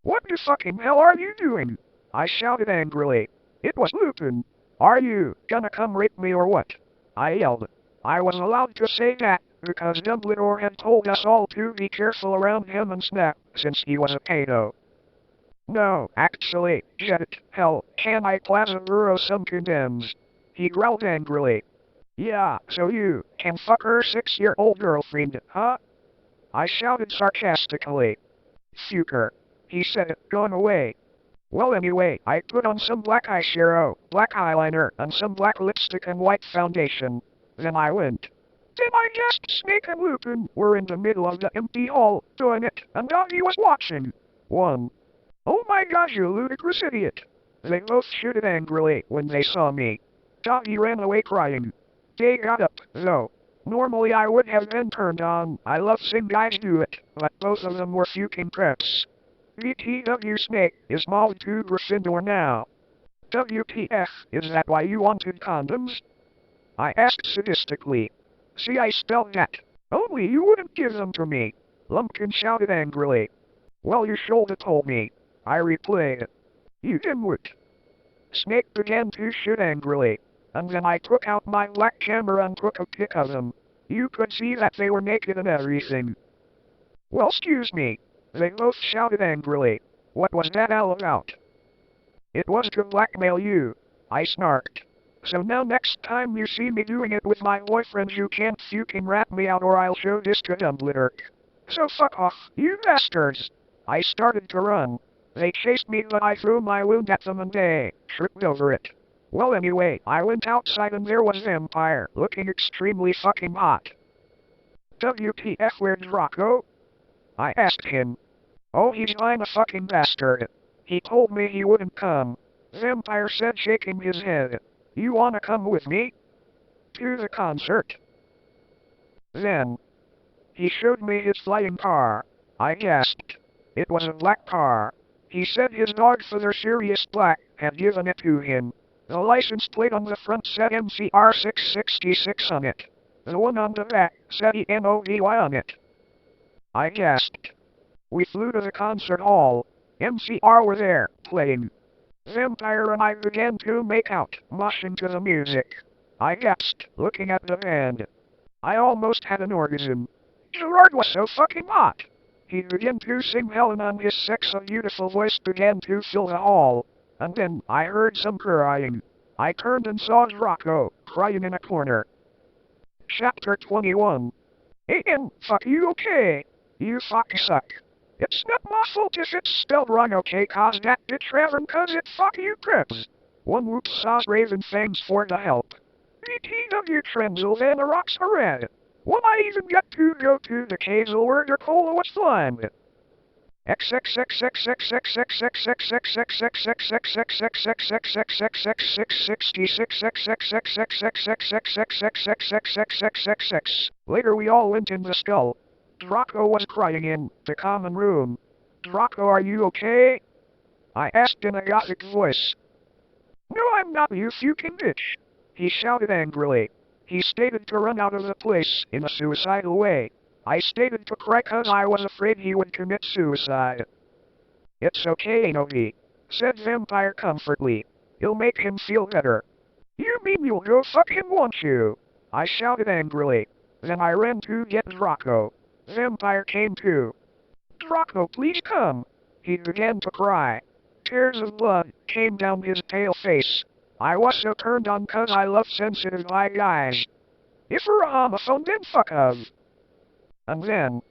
What the fucking hell are you doing? I shouted angrily. It was Lupin. Are you gonna come rape me or what? I yelled. I was allowed to say that because Dumbledore had told us all to be careful around him and Snap since he was a pedo. No, actually, Jet, hell, can I plaza burrow some condemns? He growled angrily. Yeah, so you can fuck her 6-year-old girlfriend, huh? I shouted sarcastically. Fucker. He said, going away. Well anyway, I put on some black eyeshadow, black eyeliner, and some black lipstick and white foundation. Then I went. Then I guessed Snake and Lupin were in the middle of the empty hall, doing it, and Doggy was watching. 1. Oh my gosh, you ludicrous idiot. They both shouted angrily when they saw me. Doggy ran away crying. They got up, though. Normally I would have been turned on, I love seeing guys do it, but both of them were fucking preps. BTW Snake is mauled to Gryffindor now. WTF, is that why you wanted condoms? I asked sadistically. See, I spelled that. Only you wouldn't give them to me. Lumpkin shouted angrily. Well, you should have told me. I replied. You dimwit. Snake began to shoot angrily, and then I took out my black camera and took a pic of him. You could see that they were naked and everything. Well, excuse me. They both shouted angrily. What was that all about? It was to blackmail you. I snarked. So now next time you see me doing it with my boyfriend you can't fucking rat me out or I'll show this to Dumbledore. So fuck off, you bastards. I started to run. They chased me but I threw my wound at them and they tripped over it. Well anyway, I went outside and there was Vampire, looking extremely fucking hot. WTF, where's Rocco? I asked him. Oh, he's lying a fucking bastard. He told me he wouldn't come. Vampire said, shaking his head. You wanna come with me? To the concert? Then, he showed me his flying car. I gasped. It was a black car. He said his Godfather Sirius Black had given it to him. The license plate on the front said MCR 666 on it. The one on the back said ENOVY on it. I gasped. We flew to the concert hall. MCR were there, playing. Vampire and I began to make out, moshing to the music. I gasped, looking at the band. I almost had an orgasm. Gerard was so fucking hot. He began to sing Helen and his sexy beautiful voice began to fill the hall. And then I heard some crying. I turned and saw Rocco, crying in a corner. Chapter 21. Ian, fuck you, okay? You fuck suck. It's not my fault if it's spelled wrong, okay, cause that bitch Reverend cause it fuck you crips. One whoop sauce Raven thanks for the help. BTW Tremble and the rocks are red. When I even get to go to the castle where the cola was flying. Later we all went in the skull. Draco was crying in the common room. Draco, are you okay? I asked in a gothic voice. No, I'm not, you fucking bitch. He shouted angrily. He stated to run out of the place in a suicidal way. I stated to cry cause I was afraid he would commit suicide. It's okay, Novi, said Vampire comfortably. It'll make him feel better. You mean you'll go fuck him, won't you? I shouted angrily. Then I ran to get Draco. Vampire came too. Draco, please come. He began to cry. Tears of blood came down his pale face. I was so turned on cause I love sensitive black guys. If you're a homophone, then fuck off. And then,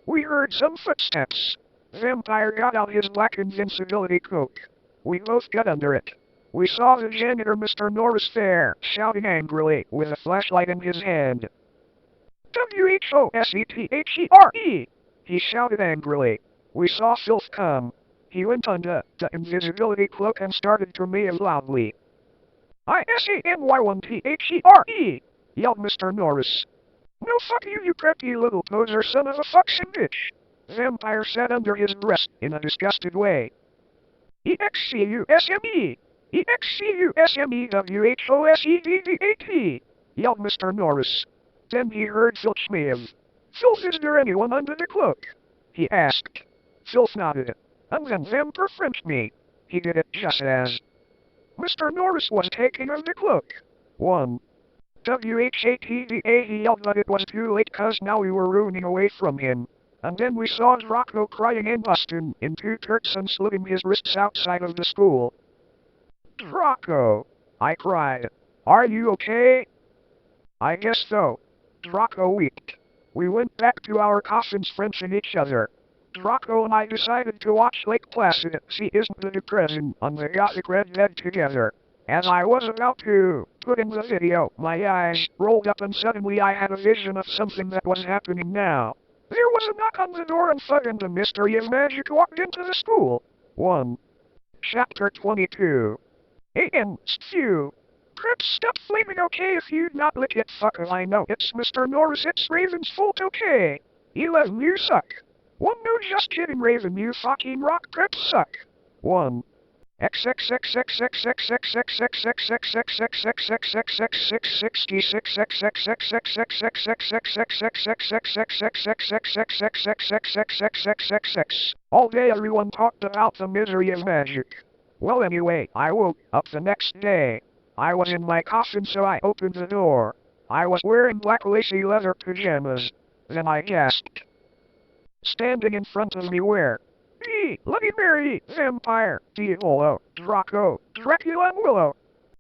we heard some footsteps. Vampire got out his black invincibility cloak. We both got under it. We saw the janitor Mr. Norris there, shouting angrily, with a flashlight in his hand. WHOSETHERE! He shouted angrily. We saw Filth come. He went under the invisibility cloak and started to meow loudly. ISANY1THERE! Yelled Mr. Norris. No fuck you, you crappy little poser son of a fucking bitch! Vampire said under his breath in a disgusted way. EXCUSME! EXCUSMEWHOSEDDAT! Yelled Mr. Norris. Then he heard Filth meow. Filth, is there anyone under the cloak? He asked. Filth nodded. And then Vampire Frenched me. He did it just as Mr. Norris was taking of the cloak. 1. WHATVA, he yelled, but it was too late cause now we were running away from him. And then we saw Rocco crying in Boston in 2 turks and slitting his wrists outside of the school. Rocco, I cried. Are you okay? I guess so. Rocco wept. We went back to our coffins Frenching each other. Rocco and I decided to watch Lake Placid, see Isn't the Depression on the Gothic Red Bed together. As I was about to put in the video, my eyes rolled up and suddenly I had a vision of something that was happening now. There was a knock on the door and Fud and the Mystery of Magic walked into the school. 1. Chapter 22. A.N. Stew. Crips, stop flaming, okay? If you'd not lit it, fucker, I know it's Mr. Norris, it's Raven's fault, okay? 11, you suck. 1, no, just kidding, Raven, you fucking rock, Crips suck. 1. All day everyone talked about the misery of magic. Well anyway, I woke up the next day. I was in my coffin so I opened the door. I was wearing black lacy leather pajamas. Then I gasped. Standing in front of me were Bloody Mary, Vampire, Diavolo, Draco, Dracula, and Willow.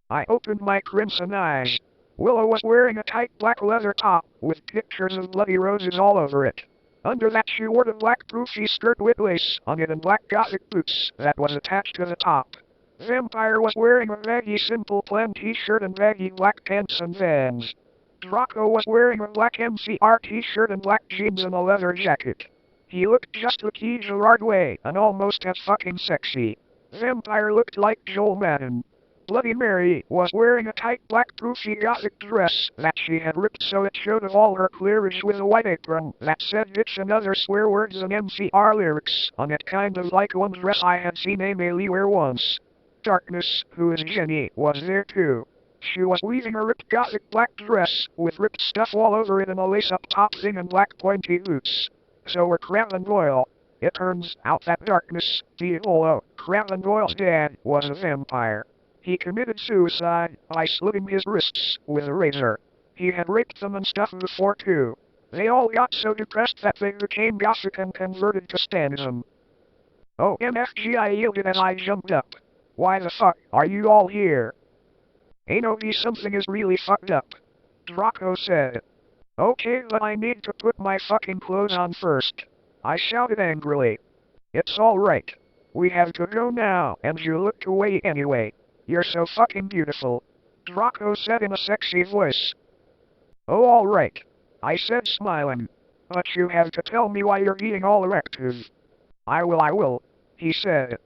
I opened my crimson eyes. Willow was wearing a tight black leather top with pictures of bloody roses all over it. Under that she wore the black poofy skirt with lace on it and black gothic boots that was attached to the top. Vampire was wearing a baggy simple plain t-shirt and baggy black pants and Vans. Draco was wearing a black MCR t-shirt and black jeans and a leather jacket. He looked just like Key Gerard way and almost as fucking sexy. Vampire looked like Joel Madden. Bloody Mary was wearing a tight black poofy gothic dress that she had ripped so it showed all her cleavage with a white apron that said bitch and other swear words and MCR lyrics on it, kind of like one dress I had seen Amy Lee wear once. Darkness, who is Jenny, was there too. She was weaving a ripped gothic black dress with ripped stuff all over it and a lace-up top thing and black pointy boots. So were Crab and Doyle. It turns out that Darkness, Diavolo, Crab and Doyle's dad, was a vampire. He committed suicide by slitting his wrists with a razor. He had raped them and stuff before too. They all got so depressed that they became gothic and converted to Stanism. OMFG, I yielded as I jumped up. Why the fuck are you all here? Anobi, something is really fucked up. Draco said. Okay, but I need to put my fucking clothes on first. I shouted angrily. It's alright. We have to go now, and you look away anyway. You're so fucking beautiful. Draco said in a sexy voice. Oh, alright. I said, smiling. But you have to tell me why you're being all erective. I will, he said.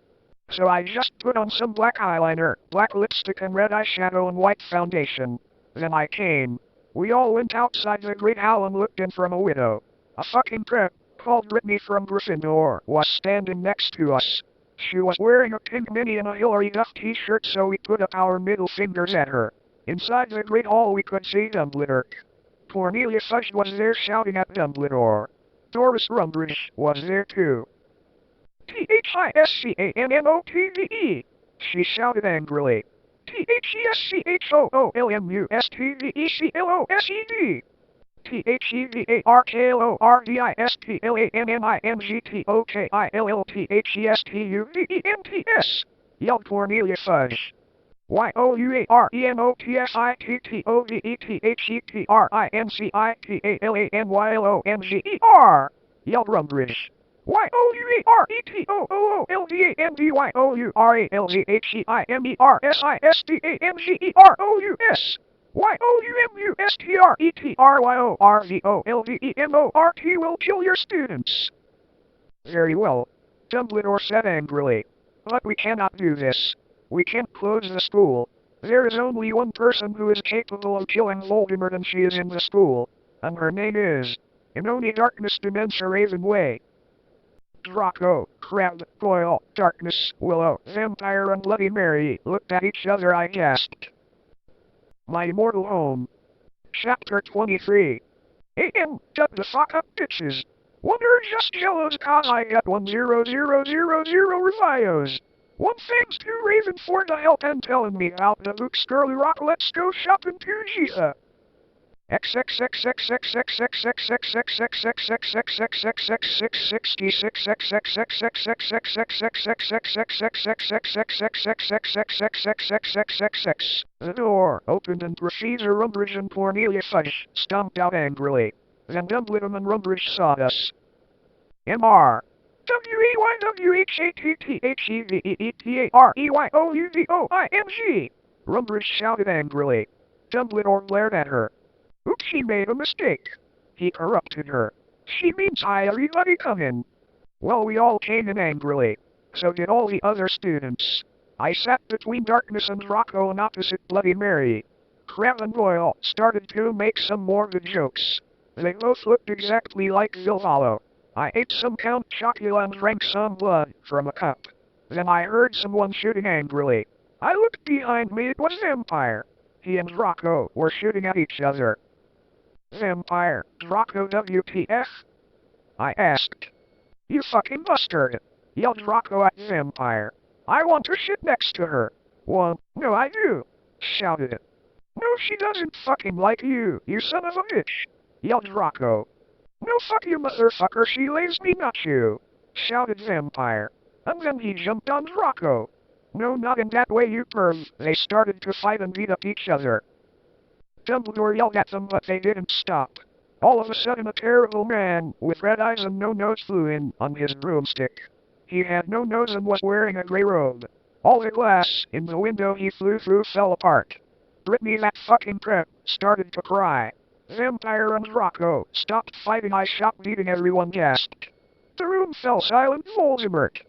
So I just put on some black eyeliner, black lipstick and red eyeshadow and white foundation. Then I came. We all went outside the great hall and looked in from a window. A fucking prep, called Brittany from Gryffindor, was standing next to us. She was wearing a pink mini and a Hilary Duff t-shirt, so we put up our middle fingers at her. Inside the great hall we could see Dumbledore. Cornelia Fudge was there shouting at Dumbledore. Doris Rumbridge was there too. T-H-I-S-C-A-N-N-O-T-V-E! She shouted angrily. T-H-E-S-C-H-O-O-L-M-U-S-T-V-E-C-L-O-S-E-D! T-H-E-V-A-R-K-L-O-R-D-I-S-P-L-A-N-N-I-N-G-T-O-V-E-N-T-S! Yelled Cornelia Fudge. Y-O-U-A-R-E-N-O-T-H-E-T-R-I-N-C-I-P-A-L-A-N-Y-L-O-N-G-E-R! Yelled Rumbridge. Y-O-U-A-R-E-T-O-O-L-D-A-H-E-I-M-E-R-S-I-S-T-A-N-G-E-R-O-U-S! Y-O-U-M-U-S-T-R-E-T-O-R-V-O-L-D-E-N-O-R-T will kill your students. Very well. Dumbledore said angrily. But we cannot do this. We can't close the school. There is only one person who is capable of killing Voldemort and she is in the school. And her name is Inoni Darkness Dementia Ravenway. Draco, Crab, Goyle, Darkness, Willow, Vampire and Bloody Mary looked at each other. I gasped. My Immortal Home. Chapter 23. A.M. Shut the fuck up, bitches. Wonder just jealous cause I got 10000 revios. One thanks to Raven for the help and telling me about the books. Girly Rock, let's go shopping to Giza. The door opened and Professor Rumbridge and Cornelia Fudge stomped out angrily. Then Dumbledore and Rumbridge saw us. M.R. W-E-Y-W-H-A-T-T-H-E-V-E-T-A-R-E-Y-O-U-V-O-I-N-G! Rumbridge shouted angrily. Dumbledore glared at her. Oops, she made a mistake. He corrupted her. She means hi everybody come in. Well, we all came in angrily. So did all the other students. I sat between Darkness and Draco and opposite Bloody Mary. Crab and Goyle started to make some morbid jokes. They both looked exactly like Vilvalo. I ate some Count Chocula and drank some blood from a cup. Then I heard someone shooting angrily. I looked behind me, it was Vampire. He and Draco were shooting at each other. Vampire, Draco WTF? I asked. You fucking bastard! Yelled Draco at Vampire. I want to shit next to her. Well, no I do! Shouted it. No, she doesn't fucking like you, you son of a bitch, yelled Rocco. No, fuck you, motherfucker, she lays me not you, shouted Vampire. And then he jumped on Rocco. No, not in that way, you perv. They started to fight and beat up each other. Dumbledore yelled at them, but they didn't stop. All of a sudden, a terrible man with red eyes and no nose flew in on his broomstick. He had no nose and was wearing a gray robe. All the glass in the window he flew through fell apart. Brittany, that fucking prep, started to cry. Vampire and Rocco stopped fighting. I shot beating. Everyone gasped. The room fell silent. Voldemort.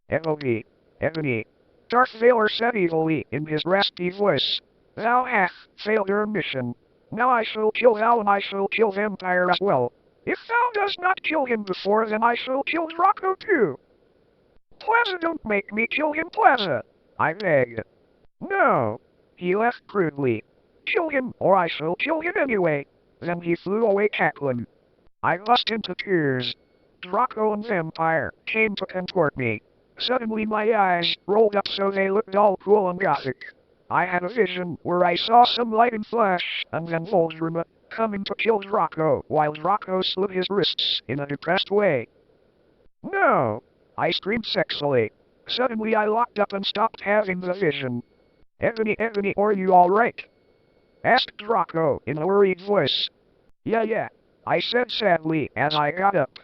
Ebony. Ebony. Darth Vader said evilly in his raspy voice. Thou hast failed your mission. Now I shall kill thou, and I shall kill Vampire as well. If thou dost not kill him before, then I shall kill Rocco too. Plaza, don't make me kill him, Plaza, I begged. No, he laughed crudely. Kill him, or I shall kill him anyway. Then he flew away cackling. I burst into tears. Rocco and Vampire came to contort me. Suddenly my eyes rolled up so they looked all cool and gothic. I had a vision where I saw some lightning flash, and then Voldemort coming to kill Rocco, while Rocco slit his wrists in a depressed way. No! I screamed sexily. Suddenly I locked up and stopped having the vision. Ebony, Ebony, are you alright? Asked Rocco in a worried voice. Yeah, I said sadly as I got up.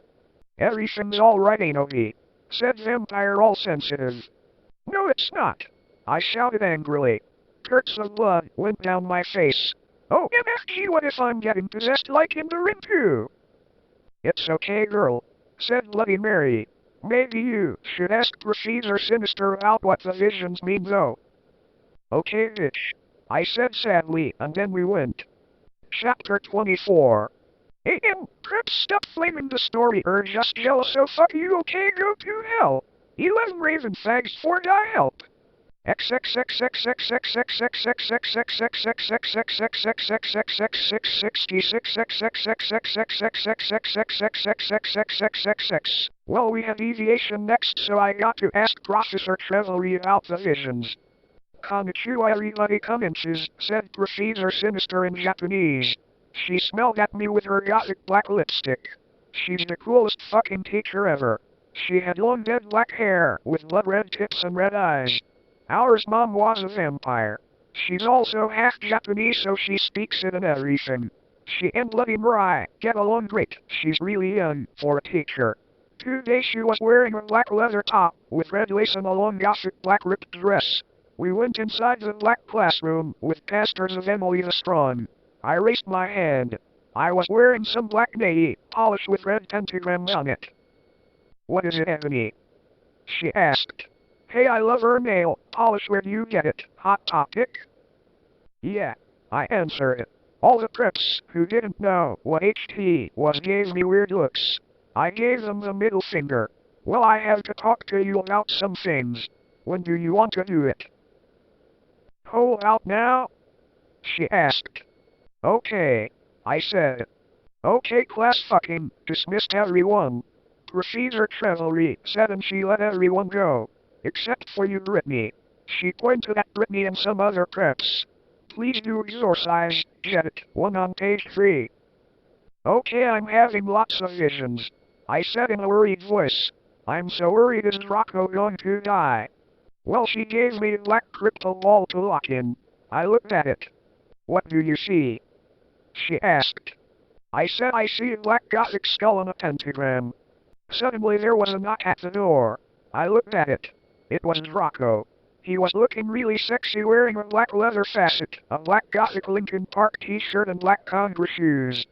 Everything's alright, ain't he? Said Vampire, all sensitive. No, it's not, I shouted angrily. Spurts of blood went down my face. Oh, MFG, what if I'm getting possessed like in the Ring too? It's okay, girl, said Bloody Mary. Maybe you should ask Professor Sinister about what the visions mean though. Okay, bitch, I said sadly, and then we went. Chapter 24. Preps, stop flaming the story, or just jealous, so fuck you, okay, go to hell. 11 Raven fags for die help. Well, we have deviation next, so I got to ask Professor Trevelry about the visions. Konnichiwa, everybody, come inches, said Professor Sinister in Japanese. She smelled at me with her gothic black lipstick. She's the coolest fucking teacher ever. She had long dead black hair with blood red tips and red eyes. Ours mom was a vampire. She's also half Japanese, so she speaks it and everything. She and Bloody Mary get along great. She's really young for a teacher. Today she was wearing a black leather top with red lace and a long gothic black ripped dress. We went inside the black classroom with pastors of Emily the Strong. I raised my hand. I was wearing some black nail polish with red pentagrams on it. What is it, Ebony? She asked. Hey, I love her nail polish. Where do you get it? Hot topic? Yeah, I answered. All the preps who didn't know what HT was gave me weird looks. I gave them the middle finger. Well, I have to talk to you about some things. When do you want to do it? Hold out now? She asked. Okay, I said. Okay, class, fucking dismissed everyone. Professor Trevelry said, and she let everyone go. Except for you, Brittany. She pointed at Brittany and some other preps. Please do exorcise Jet 1 on page 3. Okay, I'm having lots of visions, I said in a worried voice. I'm so worried, is Rocco going to die? Well, she gave me a black crystal ball to lock in. I looked at it. What do you see? She asked. I said, I see a black gothic skull and a pentagram. Suddenly there was a knock at the door. I looked at it. It was Rocco. He was looking really sexy, wearing a black leather facet, a black gothic Linkin Park t-shirt and black Converse shoes.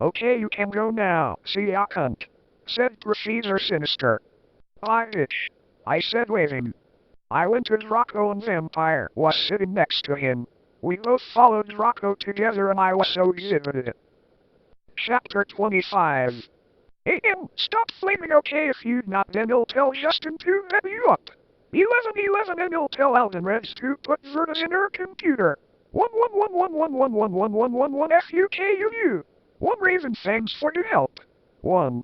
Okay, you can go now, see ya, cunt, said Professor Sinister. Bye, bitch, I said, waving. I went to Rocco, and Vampire was sitting next to him. We both followed Rocco together, and I was so exhibited. Chapter 25. Stop flaming, okay? If you'd not, then you'll tell Justin to let you up. 1111, and you'll tell Alvin Reds to put Vertus in her computer. 1111111111 FUKUU. 1 Raven, thanks for your help. 1.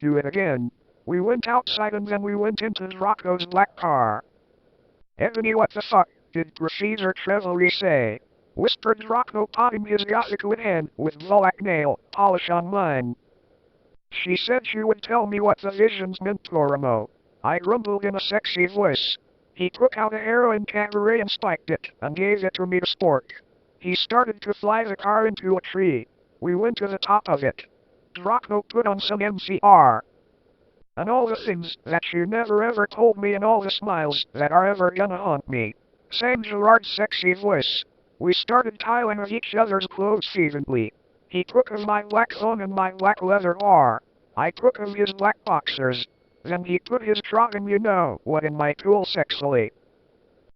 Do it again. We went outside and then we went into Rocco's black car. Ebony, what the fuck did Professor Trevelry say? Whispered Rocco, potting his gothic hand with Volak nail polish on mine. She said she would tell me what the visions meant, Torimo. I grumbled in a sexy voice. He took out a heroin cabaret and spiked it, and gave it to me to sport. He started to fly the car into a tree. We went to the top of it. Rocco put on some MCR. And all the things that you never ever told me and all the smiles that are ever gonna haunt me. Sang Gerard's sexy voice. We started tiling of each other's clothes fervently. He took of my black thong and my black leather bar. I took of his black boxers. Then he put his trotting you know what in my tool sexily.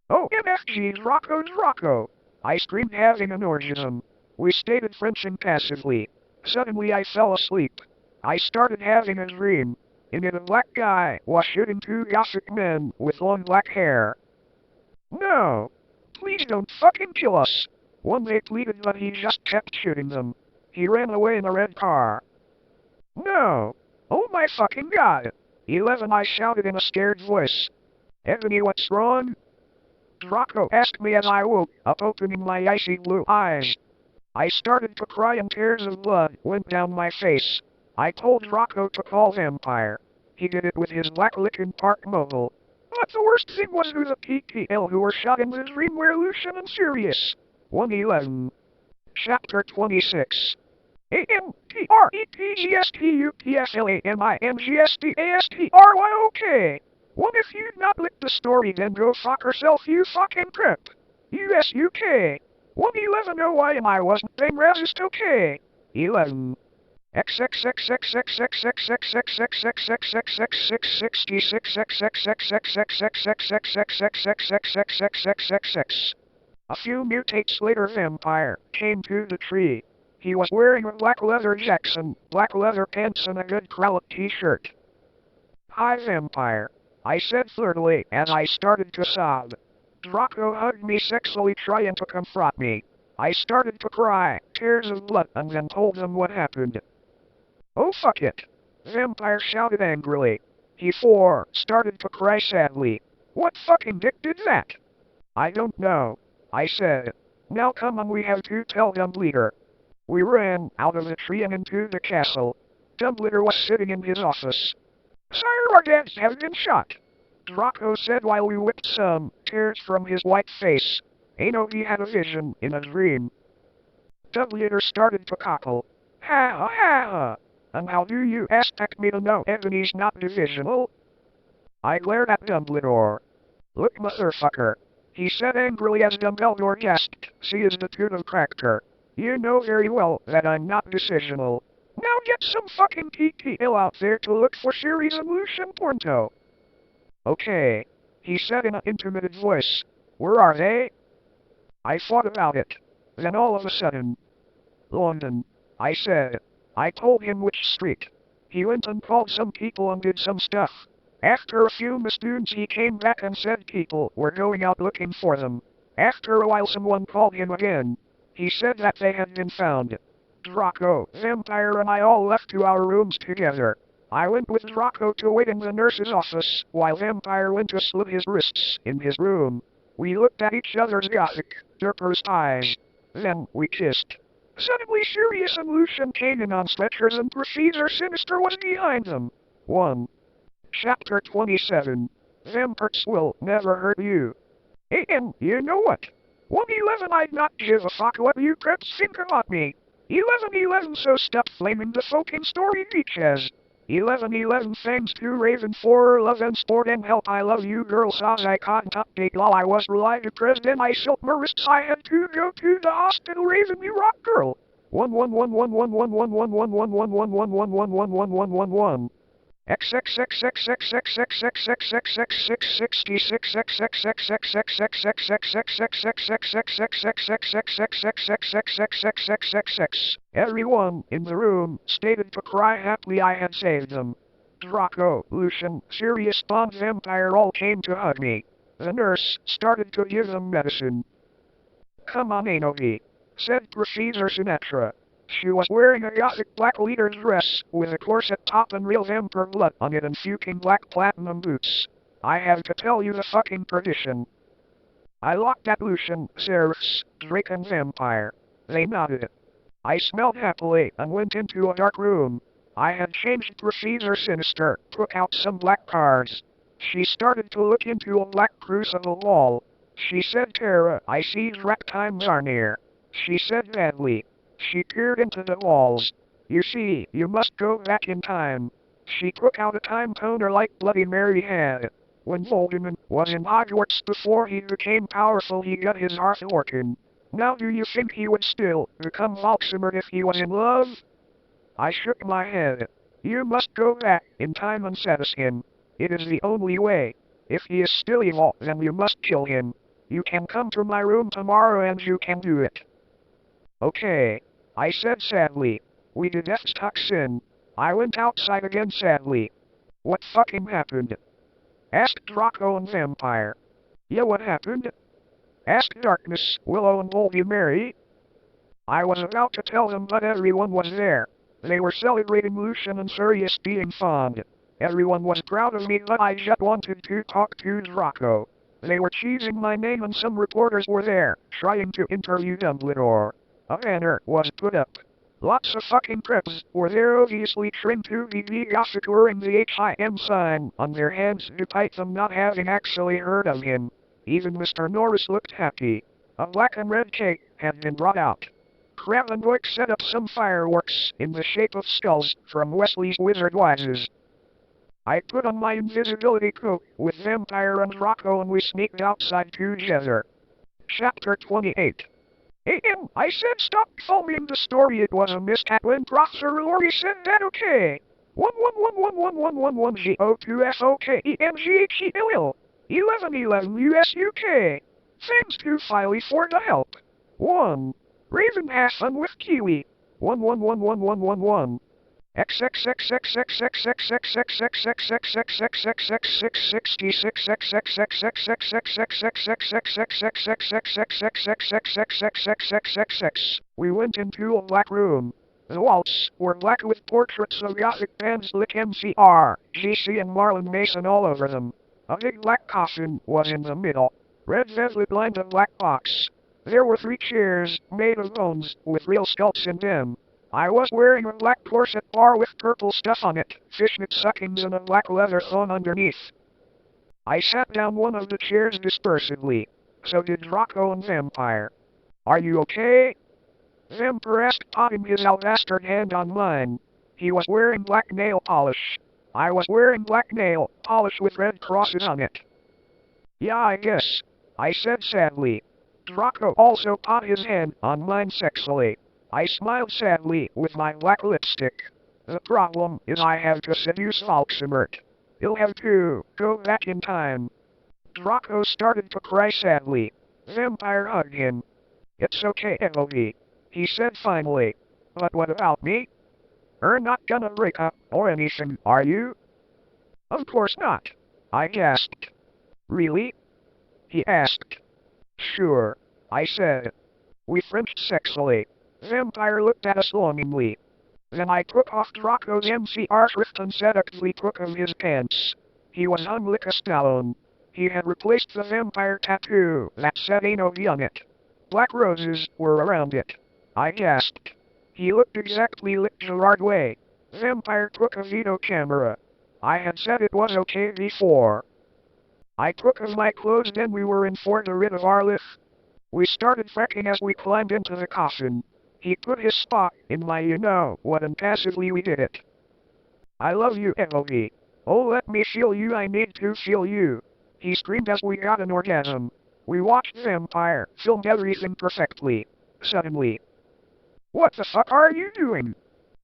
Oh, MFG's Rocco's Rocco! I screamed, having an orgasm. We stayed Frenching passively. Suddenly I fell asleep. I started having a dream. In it a black guy was shooting two gothic men with long black hair. No! Please don't fucking kill us! One they pleaded, but he just kept shooting them. He ran away in a red car. No! Oh my fucking god! 11, I shouted in a scared voice. Ebony, what's wrong? Rocco asked me as I woke up, opening my icy blue eyes. I started to cry and tears of blood went down my face. I told Rocco to call Vampire. He did it with his black Lincoln Park Mobile. But the worst thing was who the PTL who were shot in the dream were Lucian and Sirius. 111. Chapter 26. AMPRETGSTUPFLAMINGSTASTRYOK. What if you'd not licked the story, then go fuck herself, you fucking crip. USUK. 111. Oh, why am I wasn't being racist, okay. 11. A few mutates later, Vampire came to the tree. He was wearing a black leather Jackson, black leather pants, and a good cravat t-shirt. Hi, Vampire, I said flirtily, and I started to sob. Rocco hugged me sexually, trying to comfort me. I started to cry, tears of blood, and then told them what happened. Oh, fuck it! Vampire shouted angrily. He started to cry sadly. What fucking dick did that? I don't know, I said. Now come on, we have to tell Dumbledore. We ran out of the tree and into the castle. Dumbledore was sitting in his office. Sire, our dads have been shot, Rocco said while we whipped some tears from his white face. I know he had a vision in a dream. Dumbledore started to cackle. Ha ha ha ha! And how do you expect me to know Ebony's not divisional? I glared at Dumbledore. Look, motherfucker, he said angrily as Dumbledore gasped. She is the tune of Cracker. You know very well that I'm not decisional. Now get some fucking PTL out there to look for Sherry's Evolution Porto. Okay, he said in an intimate voice. Where are they? I thought about it. Then all of a sudden. London, I said. I told him which street. He went and called some people and did some stuff. After a few misdoings he came back and said people were going out looking for them. After a while someone called him again. He said that they had been found. Rocco, Vampire, and I all left to our rooms together. I went with Rocco to wait in the nurse's office, while Vampire went to slit his wrists in his room. We looked at each other's gothic, derpers eyes. Then we kissed. Suddenly Sirius and Lucian came in on stretchers and Professor Sinister was behind them. 1. Chapter 27. Vampires will never hurt you. And you know what? 111, I'd not give a fuck what you creps think about me. 1111, so stop flaming the fucking story beaches. 1111, thanks to Raven for love and sport and help. I love you girls as I can't update while I was really depressed and I felt my wrists. I had to go to the hospital. Raven, you rock girl. 111111111111111111111 Everyone in the room stated to cry happily I had saved them. Draco, Lucian, Sirius Bond Vampire all came to hug me. The nurse started to give them medicine. Come on, Anovi, said Professor Sinatra. She was wearing a gothic black leather dress with a corset top and real vampire blood on it and fucking black platinum boots. I have to tell you the fucking perdition. I looked at Lucian, Ceres, Drake and Vampire. They nodded. I smelled happily and went into a dark room. I had changed Professor Sinister, took out some black cards. She started to look into a black crucible wall. She said, Tara, I see rat times are near. She said badly. She peered into the walls. You see, you must go back in time. She took out a time toner like Bloody Mary had. When Voldemort was in Hogwarts before he became powerful, he got his heart working. Now do you think he would still become Voldemort if he was in love? I shook my head. You must go back in time and seduce him. It is the only way. If he is still evil, then you must kill him. You can come to my room tomorrow and you can do it. Okay, I said sadly. We did Toxin. I went outside again sadly. What fucking happened? Asked Draco and Vampire. Yeah, what happened? Asked Darkness, Willow and Bloody Mary. I was about to tell them, but everyone was there. They were celebrating Lucian and Sirius being fond. Everyone was proud of me, but I just wanted to talk to Draco. They were cheesing my name and some reporters were there, trying to interview Dumbledore. A banner was put up. Lots of fucking preps were there, obviously trained to be Gothic, wearing the HIM sign on their hands despite them not having actually heard of him. Even Mr. Norris looked happy. A black and red cake had been brought out. Crab and Boyk set up some fireworks in the shape of skulls from Wesley's Wizard Wises. I put on my invisibility coat with Vampire and Draco and we sneaked outside together. Chapter 28. I said stop filming the story. It was a mishap when Professor Lori said that. Okay. 11111111G02FOKENGHELL 1111 US UK. Thanks to Filey for the help. 1. Raven has fun with Kiwi. 11111111. We went into a black room. The walls were black with portraits of Gothic bands like MCR, GC and Marlon Mason all over them. A big black coffin was in the middle. Red velvet lined a black box. There were 3 chairs, made of bones, with real skulls in them. I was wearing a black corset bar with purple stuff on it, fishnet stockings and a black leather thong underneath. I sat down one of the chairs dispersively. So did Draco and Vampire. Are you okay? Vampire asked, putting his alabaster hand on mine. He was wearing black nail polish. I was wearing black nail polish with red crosses on it. Yeah, I guess, I said sadly. Draco also put his hand on mine sexily. I smiled sadly with my black lipstick. The problem is I have to seduce Voldemort. He'll have to go back in time. Draco started to cry sadly. Vampire hugged him. It's okay, Emily, he said finally. But what about me? You're not gonna break up or anything, are you? Of course not, I gasped. Really? He asked. Sure, I said. We Frenched sexily. Vampire looked at us longingly. Then I took off Draco's MCR shirt and seductively took off his pants. He was hung like a stone. He had replaced the vampire tattoo that said Anovi on it. Black roses were around it. I gasped. He looked exactly like Gerard Way. Vampire took a video camera. I had said it was okay before. I took off my clothes, then we were in for the rid of our lift. We started fracking as we climbed into the coffin. He put his spot in my you-know-what and passively we did it. I love you, Emily. Oh, let me feel you, I need to feel you. He screamed as we got an orgasm. We watched Vampire film everything perfectly. Suddenly. What the fuck are you doing?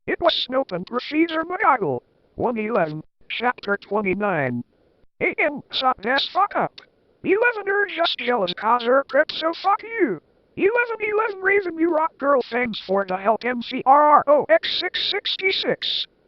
It was Snope and Professor McGonagall. 111, Chapter 29. Suck this fuck up. 11 are just jealous cause her prep, so fuck you. 1111 Raven, you rock girl, thanks for the help MCRROX666.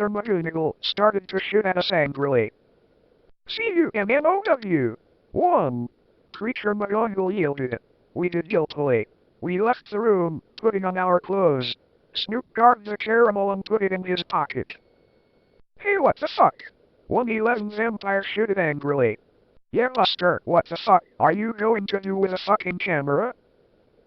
Professor McGonagall started to shoot at us angrily. C-U-M-N-O-W. 1. Creature McGonagall yielded. We did guiltily. We left the room, putting on our clothes. Snoop grabbed the caramel and put it in his pocket. Hey, what the fuck? 111 Vampire shooted angrily. Yeah, Buster, what the fuck are you going to do with a fucking camera?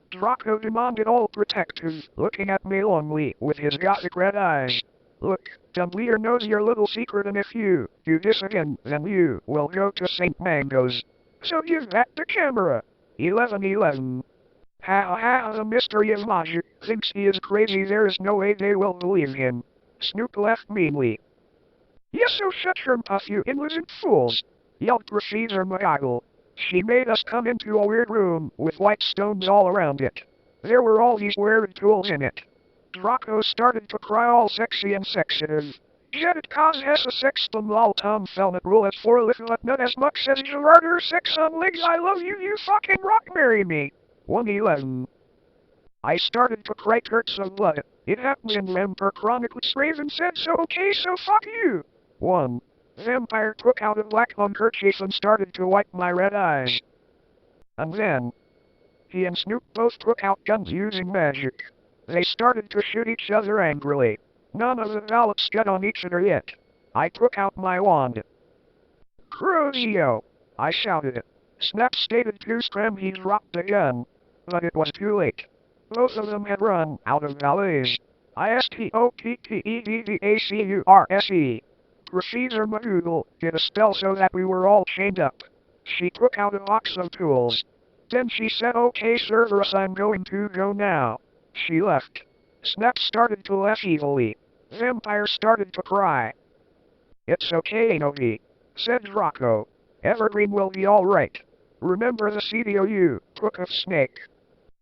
Draco demanded, all protective, looking at me longly with his gothic red eyes. Look, Dumbledore knows your little secret, and if you do this again, then you will go to St. Mango's. So give back the camera. 1111. Ha ha, the mystery of magic thinks he is crazy. There is no way they will believe him. Snoop laughed meanly. Yes, so shut your mouth, you innocent fools, yelled Professor McGonagall. She made us come into a weird room with white stones all around it. There were all these weird tools in it. Draco started to cry, all sexy and sexative. Yet it causes a sextum lol. Tom Felnet rule at 4 little at not as much as Gerarder sex on legs. I love you, you fucking rock, marry me. 111. I started to cry curts of blood. It happens in Vampire Chronicles. Raven said so. Okay, so fuck you. 1. Vampire took out a black handkerchief and started to wipe my red eyes. And then, he and Snoop both took out guns using magic. They started to shoot each other angrily. None of the valets got on each other yet. I took out my wand. Cruzio! I shouted. Snap stated to scram. He dropped the gun. But it was too late. Both of them had run out of valets. I-S-T-O-P-P-E-D-D-A-C-U-R-S-E. Professor McGonagall did a spell so that we were all chained up. She took out a box of tools. Then she said, okay, Cerberus, I'm going to go now. She left. Snap started to laugh evilly. Vampire started to cry. It's okay, Novi, said Draco. Evergreen will be alright. Remember the CDOU took of Snake.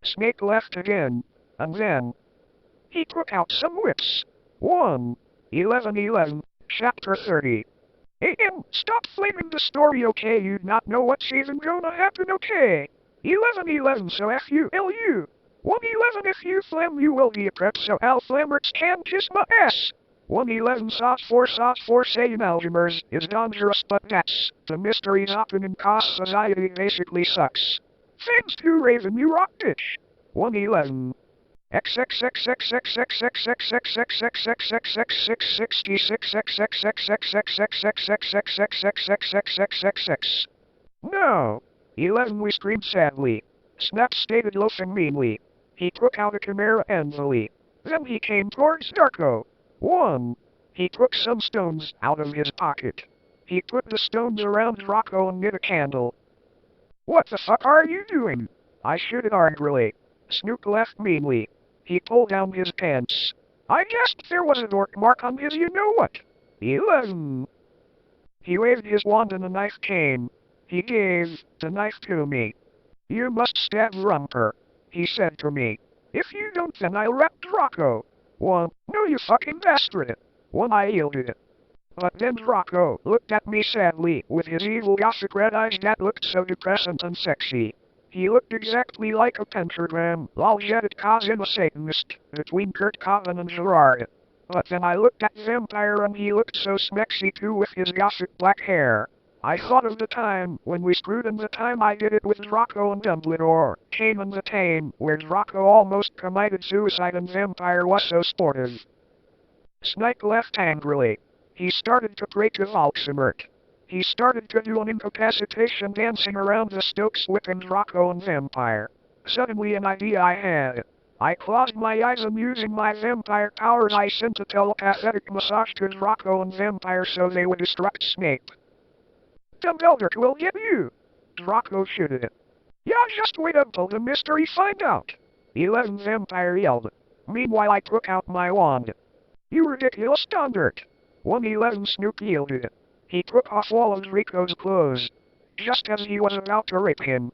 Snake left again, and then he took out some whips. 1. 1111. Chapter 30. A.M. Stop flaming the story, okay? You not know what's even gonna happen, okay? 1111, so F-U-L-U. 111, if you flam, you will be a prep, so Alflammerts can kiss my ass. 111 sauce 4 saying algebras is dangerous, but that's the mysteries often in cause society basically sucks. Thanks to Raven, you rock, bitch. 111. No! 11, we screamed sadly. Snap stated, loafing meanly. He took out a chimera angrily. Then he came towards Draco. 1. He took some stones out of his pocket. He put the stones around Draco and lit a candle. What the fuck are you doing? I shouted angrily. Snoop laughed meanly. He pulled down his pants. I guessed there was an orc mark on his you-know-what. 11. He waved his wand and a knife came. He gave the knife to me. You must stab Rumper, he said to me. If you don't, then I'll wrap Draco. 1. No, you fucking bastard. 1. I yielded. But then Draco looked at me sadly with his evil gothic red eyes that looked so depressant and sexy. He looked exactly like a pentagram, loljetted cousin a Satanist, between Kurt Coven and Gerard. But then I looked at Vampire and he looked so smexy too with his gothic black hair. I thought of the time when we screwed and the time I did it with Draco and Dumbledore, Kane and the Tame, where Draco almost committed suicide and Vampire was so sportive. Snipe left angrily. He started to pray to Voldemort. He started to do an incapacitation dancing around the Stokes whipping Draco and Vampire. Suddenly an idea I had. I closed my eyes and using my vampire powers I sent a telepathic massage to Draco and Vampire so they would distract Snape. Dumbledore will get you! Draco shouted. Yeah, just wait until the mystery find out. 11 Vampire yelled. Meanwhile I took out my wand. You ridiculous Dumbledore! 111 Snoop yielded. He took off all of Draco's clothes, just as he was about to rape him.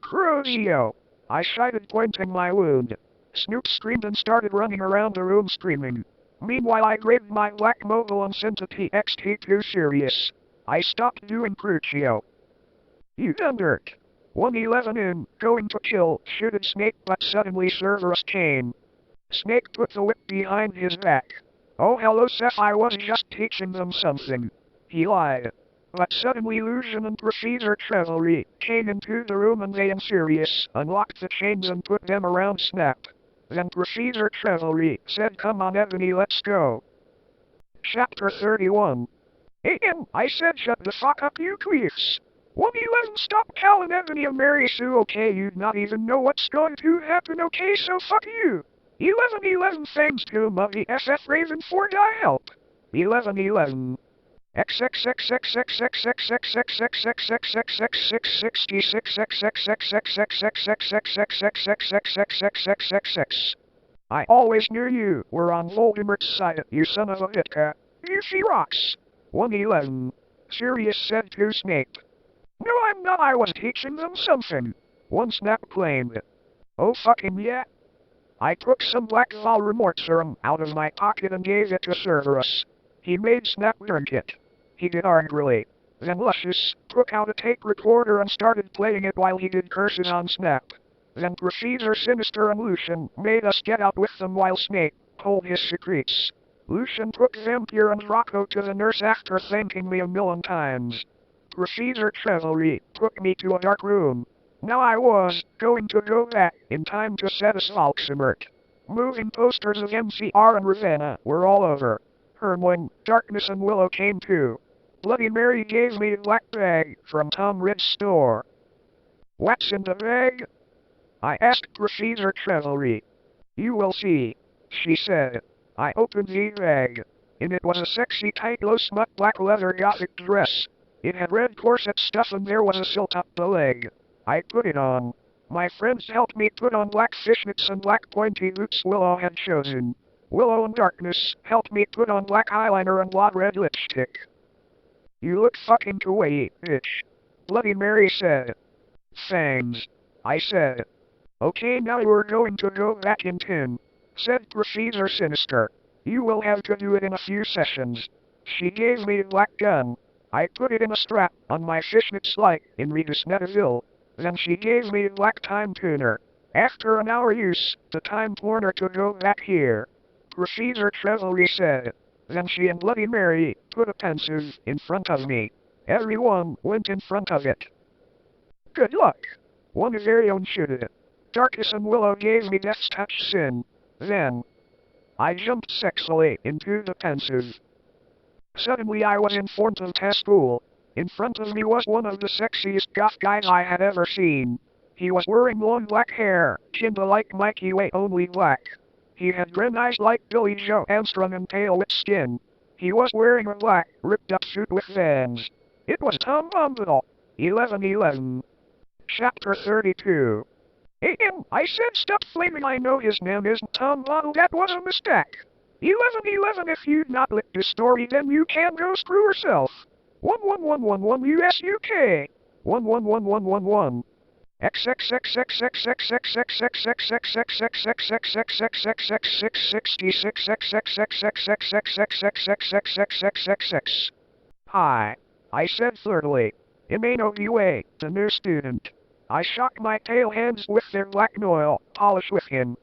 Cruzio! I shouted, pointing my wound. Snoop screamed and started running around the room screaming. Meanwhile, I grabbed my black mobile and sent a TXT to Sirius. I stopped doing Crucio. You done dirt. 111 in, going to kill, shooted Snake, but suddenly Cerberus came. Snake put the whip behind his back. Oh hello Seth, I was just teaching them something. He lied. But suddenly Lucian and Procedure Trevelry came into the room and they and Sirius unlocked the chains and put them around Snap. Then Procedure Trevelry said, "Come on Ebony, let's go." Chapter 31. AM, I said shut the fuck up you queefs. 111 stop calling Ebony a Mary Sue, okay? You not even know what's going to happen, okay? So fuck you. 1111 thanks to Mummy FF Raven for die help. 1111. I always knew you were on Voldemort's side, you son of a Vitka. You she rocks. 111. Sirius said to Snape. No, I'm not. I was teaching them something. One Snap claimed. Oh fucking yeah. I took some black Voldemort serum out of my pocket and gave it to Cerberus. He made Snap drink it. He did angrily. Then Lucius took out a tape recorder and started playing it while he did curses on Snap. Then Procedure Sinister and Lucian made us get out with them while Snape told his secrets. Lucian took Vampire and Rocco to the nurse after thanking me a million times. Procedure Trevelry took me to a dark room. Now I was going to go back in time to set us Volksumert. Moving posters of MCR and Ravenna were all over. Hermione, Darkness and Willow came too. Bloody Mary gave me a black bag from Tom Ridd's store. What's in the bag? I asked Procedure Trevelry. You will see, she said. I opened the bag. In it was a sexy tight low smut black leather gothic dress. It had red corset stuff and there was a silk up the leg. I put it on. My friends helped me put on black fishnets and black pointy boots Willow had chosen. Willow and Darkness helped me put on black eyeliner and blood red lipstick. You look fucking kawaii, bitch. Bloody Mary said. Thanks. I said. Okay, now we're going to go back in 10. Said Procedure Sinister. You will have to do it in a few sessions. She gave me a black gun. I put it in a strap on my fishnet slide in Regis Netherville. Then she gave me a black time tuner. After an hour use, the time pointer to go back here. Procedure Trevelry said. Then she and Bloody Mary put a pensive in front of me. Everyone went in front of it. Good luck. One very own shooted. Darkness and Willow gave me Death's Touch Sin. Then I jumped sexily into the pensive. Suddenly I was in front of test school. In front of me was one of the sexiest goth guys I had ever seen. He was wearing long black hair, kinda like Mikey Way, only black. He had green eyes like Billy Joe Armstrong and pale with skin. He was wearing a black, ripped-up suit with Vans. It was Tom Bombadil. 1111. Chapter 32. AM, I said stop flaming. I know his name isn't Tom Bombadil. That was a mistake. 1111, if you'd not lit this story, then you can go screw yourself. 11111 US UK. 111111. Hi, I said flirtily. Immortal, the new student. I shook my pale hands with their black nail polish with him.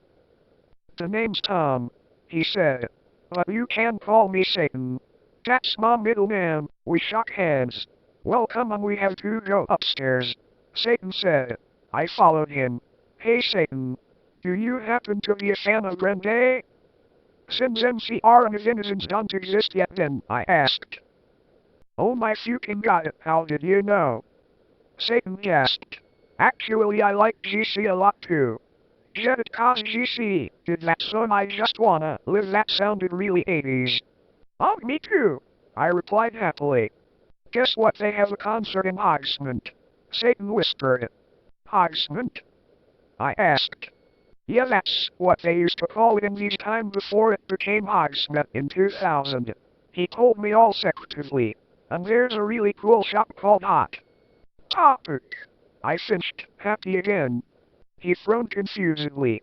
The name's Tom, he said. But you can call me Satan. That's my middle name. We shook hands. Well, come on, we have to go upstairs. Satan said. I followed him. Hey Satan, do you happen to be a fan of Grande? Since MCR and Venizons don't exist yet then, I asked. Oh my fucking god, how did you know? Satan gasped. Actually I like GC a lot too. Get it cause GC did that song I Just Wanna Live that sounded really 80s. Oh, me too, I replied happily. Guess what, they have a concert in Hogsmeade. Satan whispered. Hogsmeade? I asked. Yeah, that's what they used to call it in these time before it became Hogsmeade in 2000. He told me all secretively. And there's a really cool shop called Hot Topic. I finished, happy again. He frowned confusedly.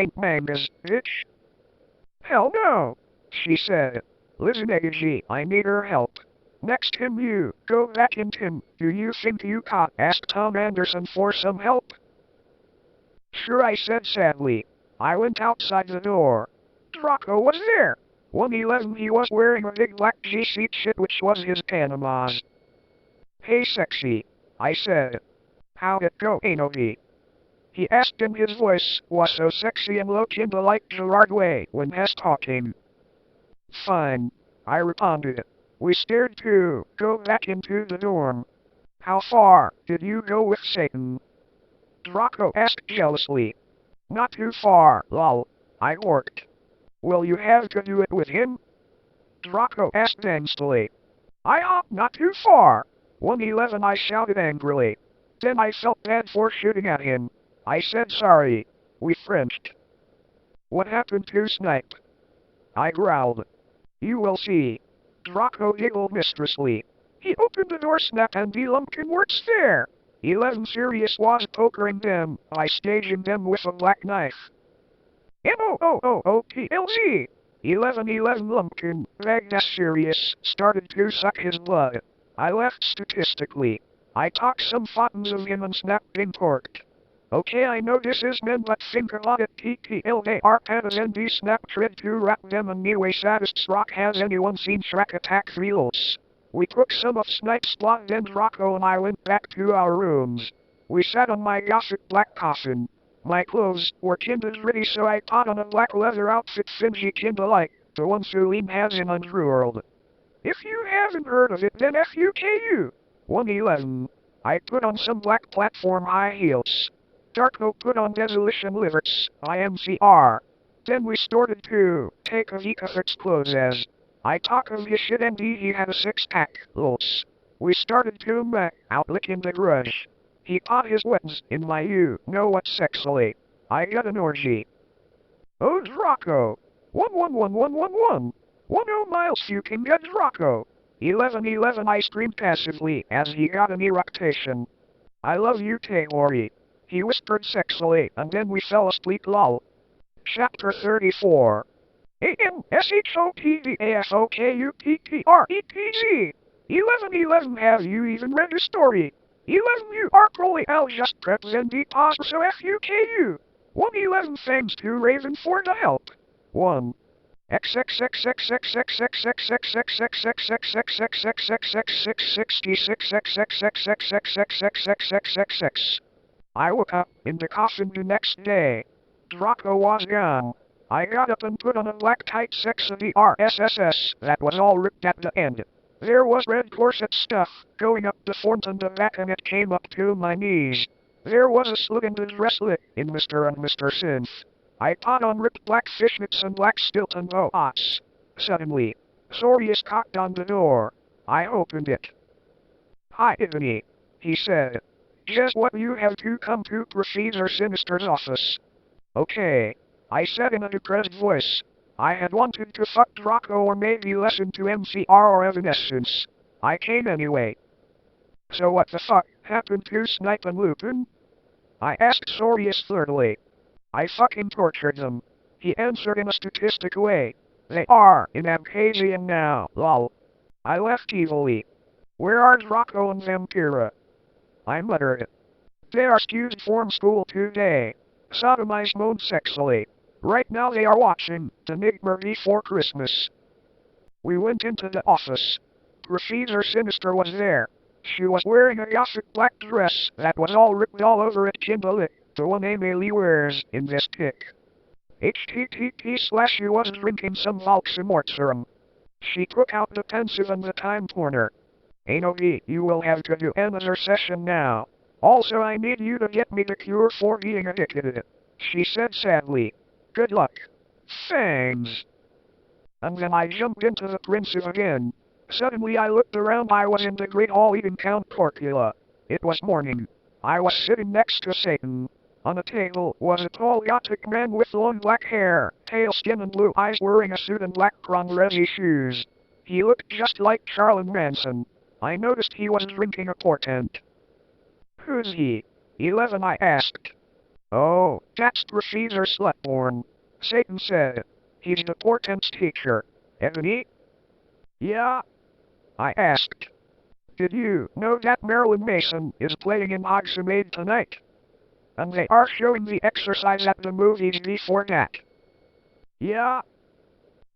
faint mangas, bitch. Hell no, she said. Listen, AG, I need her help. Next time you go back in Tim, do you think you could ask Tom Anderson for some help? Sure, I said sadly. I went outside the door. Draco was there. 111, he was wearing a big black G-suit shit which was his Panama's. Hey sexy, I said. How'd it go, Anobi? He asked and his voice was so sexy and low kinda like Gerard Way when he's talking. Fine, I responded. We stared to go back into the dorm. How far did you go with Satan? Draco asked jealously. Not too far, lol. I worked. Will you have to do it with him? Draco asked angstily. Not too far. 111, I shouted angrily. Then I felt bad for shooting at him. I said sorry. We Frenched. What happened to Snipe? I growled. You will see. Draco giggled mistressly. He opened the door snap and the lumpkin works there. 11 Sirius was pokering them by staging them with a black knife. M-O-O-O-O-P-L-Z. 11 Lumpkin, Magnus Sirius, started to suck his blood. I laughed statistically. I talked some photos of him and snapped in pork. Okay, I know this is men, but think about it. PPLAR has ND snap tried to wrap them and new way saddest rock. Has anyone seen Shrek Attack 3 Lulz? We took some of Snipe's blood, then Rocco and I went back to our rooms. We sat on my gossip black coffin. My clothes were kinda dirty, so I put on a black leather outfit Fingy kinda like the one Suleim has in Underworld. If you haven't heard of it, then FUKU. 111. I put on some black platform high heels. Darko put on Desolation Livers, IMCR. Then we started to take of each other's clothes as I talk of his shit and he had a six-pack, lols. We started to make out licking the grudge. He caught his weapons in my you-know-what sexily. I got an orgy. Oh, Rocco. 111111. 10 miles you can get Rocco. 1111 I screamed passively as he got an eructation. I love you, Taori. He whispered sexily, and then we fell asleep lol. Chapter 34. AMSHOTVAFOKUPTREPZ. 1111 have you even read the story? 11 you are probably I'll just prep and depause so FUKU. 111 thanks to Raven for the help. 1. I woke up in the coffin the next day. Draco was gone. I got up and put on a black tight sexy RSSS that was all ripped at the end. There was red corset stuff going up the front and the back and it came up to my knees. There was a slug in the dress lit in Mr. and Mr. Synth. I put on ripped black fishnets and black Stilton boats. Suddenly, Sorius knocked on the door. I opened it. Hi, Ivany, he said. Just what you have to come to Professor Sinister's office. Okay, I said in a depressed voice. I had wanted to fuck Draco or maybe listen to MCR or Evanescence. I came anyway. So what the fuck happened to Snipe and Lupin? I asked Sorius flirtily. I fucking tortured them. He answered in a statistic way. They are in Abkhazian now, lol. I left evilly. Where are Draco and Vampira? I muttered. They are skewed from school today. Sodomized moaned sexily. Right now they are watching The Nightmare Before Christmas. We went into the office. Professor Sinister was there. She was wearing a gothic black dress that was all ripped all over it kindle the one Emily wears in this pic. HTTP/she was drinking some Volximortserum. She took out the pensive and the time corner. Anobi, you will have to do another session now. Also I need you to get me the cure for being addicted. She said sadly. Good luck. Thanks. And then I jumped into the pensive again. Suddenly I looked around. I was in the great hall eating Count Porcula. It was morning. I was sitting next to Satan. On a table was a tall gothic man with long black hair, pale skin and blue eyes wearing a suit and black Conresi shoes. He looked just like Charles Manson. I noticed he was drinking a portent. Who's he? 11 I asked. Oh, that's Professor Slutborn. Satan said. He's the portent's teacher. Ebony? Yeah? I asked. Did you know that Marilyn Mason is playing in Hogsmeade tonight? And they are showing the exercise at the movies before that. Yeah?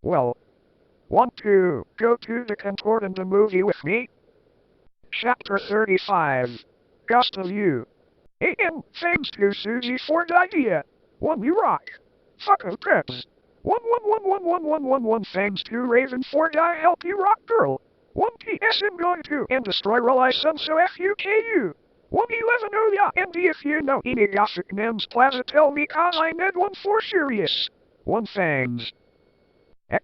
Well, want to go to the Concord and the movie with me? Chapter 35. Ghost of You. AM, thanks to Susie for the idea. One you rock. Fuck of preps. 11111111 thanks to Raven for the I help you rock girl. 1 PS I'm going to and destroy Rely Sun so FUKU. 111 oh yeah, and if you know any Gothic names Plaza tell me cause I need one for serious. 1 thanks. I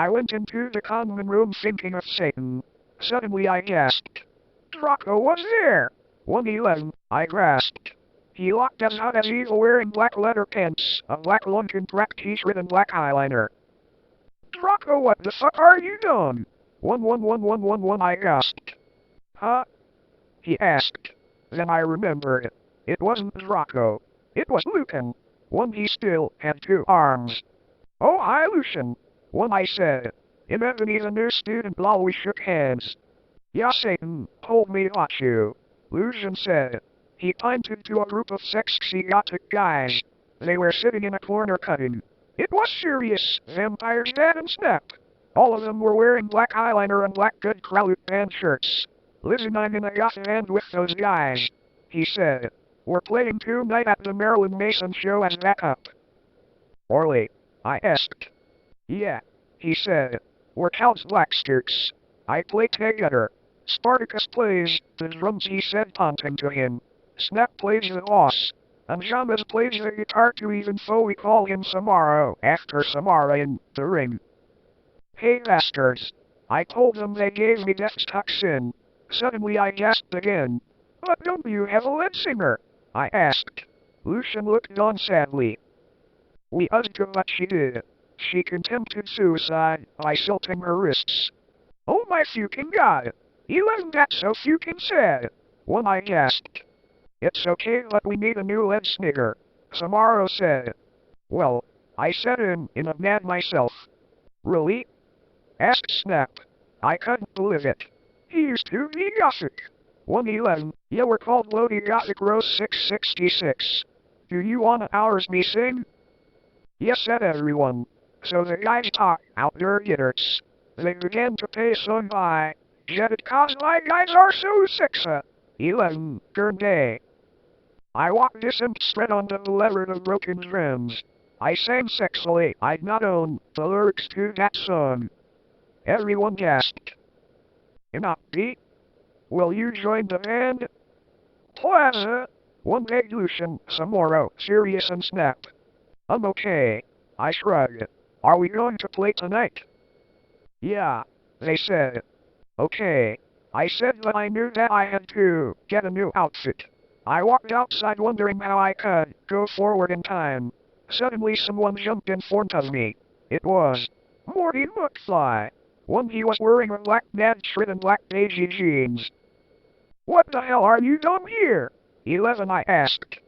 went into the common room thinking of Satan. Suddenly I gasped. Draco was there. 111, I grasped. He looked as hot as evil wearing black leather pants, a black Lunkin Pratt t-shirt and black eyeliner. Draco, what the fuck are you doing? 111111 I gasped. Huh? He asked. Then I remembered. It wasn't Draco. It was Lucan. One he still had 2 arms. Oh hi Lucian. One I said. In Ebony the new student lol we shook hands. Yeah Satan told me to watch you. Lucian said. He pointed to a group of sexy gothic guys. They were sitting in a corner cutting. It was serious, vampires dad and snap. All of them were wearing black eyeliner and black good cralut band shirts. Listen, I'm in a yacht and with those guys, he said. We're playing tonight at the Marilyn Mason show as backup. Orly, I asked. Yeah, he said. We're Cal's Blackskirts. I play together. Spartacus plays the drums, he said, taunting to him. Snap plays the boss. And Jamas plays the guitar too, even though we call him Samaro after Samara in the ring. Hey bastards. I told them they gave me Death's Toxin. Suddenly I gasped again. But don't you have a lead singer? I asked. Lucian looked on sadly. We asked her what she did. She attempted suicide by slitting her wrists. Oh my fucking god! 11, that's so fucking sad. One I gasped. It's okay, but we need a new lead snigger, Samaro said. Well, I said in a mad myself. Really? Asked Snap. I couldn't believe it. He used to be Gothic. 111, yeah, we're called Lodi Gothic Rose 666. Do you wanna ours me sing? Yes, said everyone. So the guys talk out their guitars. They began to play a song by Jet it cause my guys are so sexy. 11, turn day. I walked this imp straight onto the lever of broken drums. I sang sexily, I'd not own the lyrics to that song. Everyone gasped. Enough, Pete. Will you join the band? Plaza. One begged Lucian, Samoro, Sirius and Snap. I'm okay. I shrugged. Are we going to play tonight? Yeah, they said. Okay. I said that I knew that I had to get a new outfit. I walked outside wondering how I could go forward in time. Suddenly someone jumped in front of me. It was Morty McFly. One, he was wearing a black mad shirt and black beige jeans. What the hell are you doing here? 11, I asked.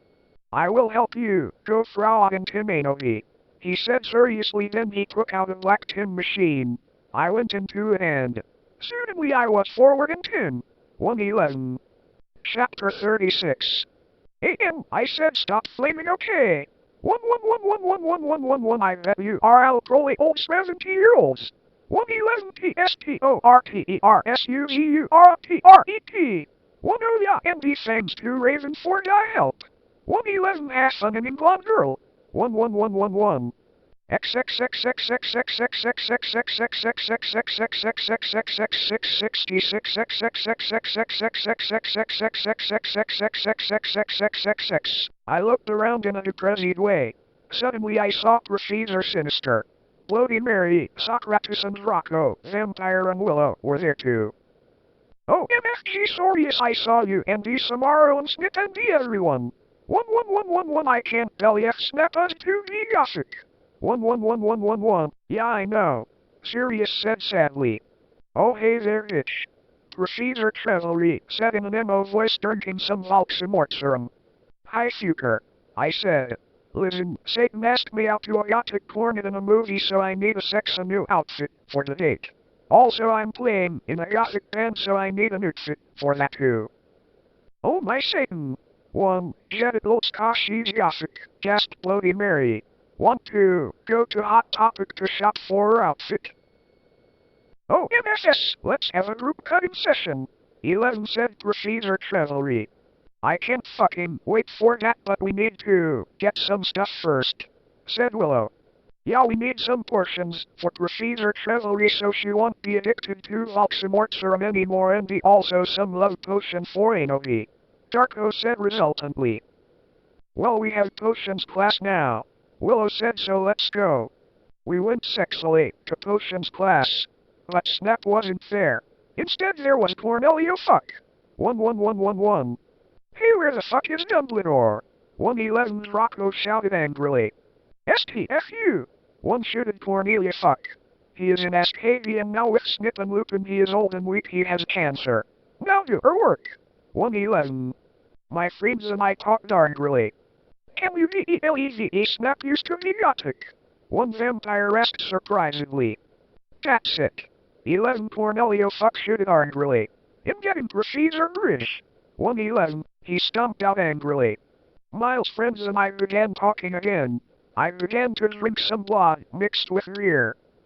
I will help you, go Frau and Timanovi. He said seriously, then he took out a black tin machine. I went into it and suddenly I was forward in tin. 111. Chapter 36. AM, I said stop flaming, okay. 111111111, I bet you are all probably old 70-year-olds. 111 TSTORTERSUGURTRET. 1 oh yeah, and these thanks to Raven for thy help. 111 has an blonde girl. 11111. I looked around in a depressed way. Suddenly I saw Professor Sinister. Bloody Mary, Socrates and Rocco, Vampire and Willow were there too. Oh, MFG Sorius, I saw you, and D Samaro and Snip and D everyone. 11111, I can't tell if Snap us to be Gothic. 11111, yeah, I know. Sirius said sadly. Oh, hey there, bitch. Professor Trevelry said in an emo voice drinking some Valksamortserum. Hi, Fuker. I said. Listen, Satan asked me out to a Gothic cornet in a movie, so I need a sex new outfit for the date. Also, I'm playing in a Gothic band, so I need an outfit for that too. Oh my Satan. 1. Jet it looks she's Gothic, gasped Bloody Mary. 1, 2, go to Hot Topic to shop for her outfit. Oh, MSS, let's have a group cutting session. 11, said Professor Trevelry. I can't fucking wait for that, but we need to get some stuff first, said Willow. Yeah, we need some portions for Professor Trevelry so she won't be addicted to Valksamortserum anymore, and also some love potion for Anovi. Darko said resultantly. Well, we have potions class now. Willow said, so let's go. We went sexily to potions class. But Snap wasn't there. Instead there was Cornelio Fuck. 11111. Hey, where the fuck is Dumbledore? 111 Rocco shouted angrily. STFU. One shooted Cornelia Fuck. He is in Ascavian now with Snip and Lupin. He is old and weak. He has cancer. Now do her work. 111. My friends and I talked angrily. MUVELEVE Snap used to be Gothic. One vampire asked surprisingly. That's it. 11 Cornelio Fuck shooted angrily. I'm getting Professor Grish. 111, he stomped out angrily. Miles' friends and I began talking again. I began to drink some blood mixed with beer.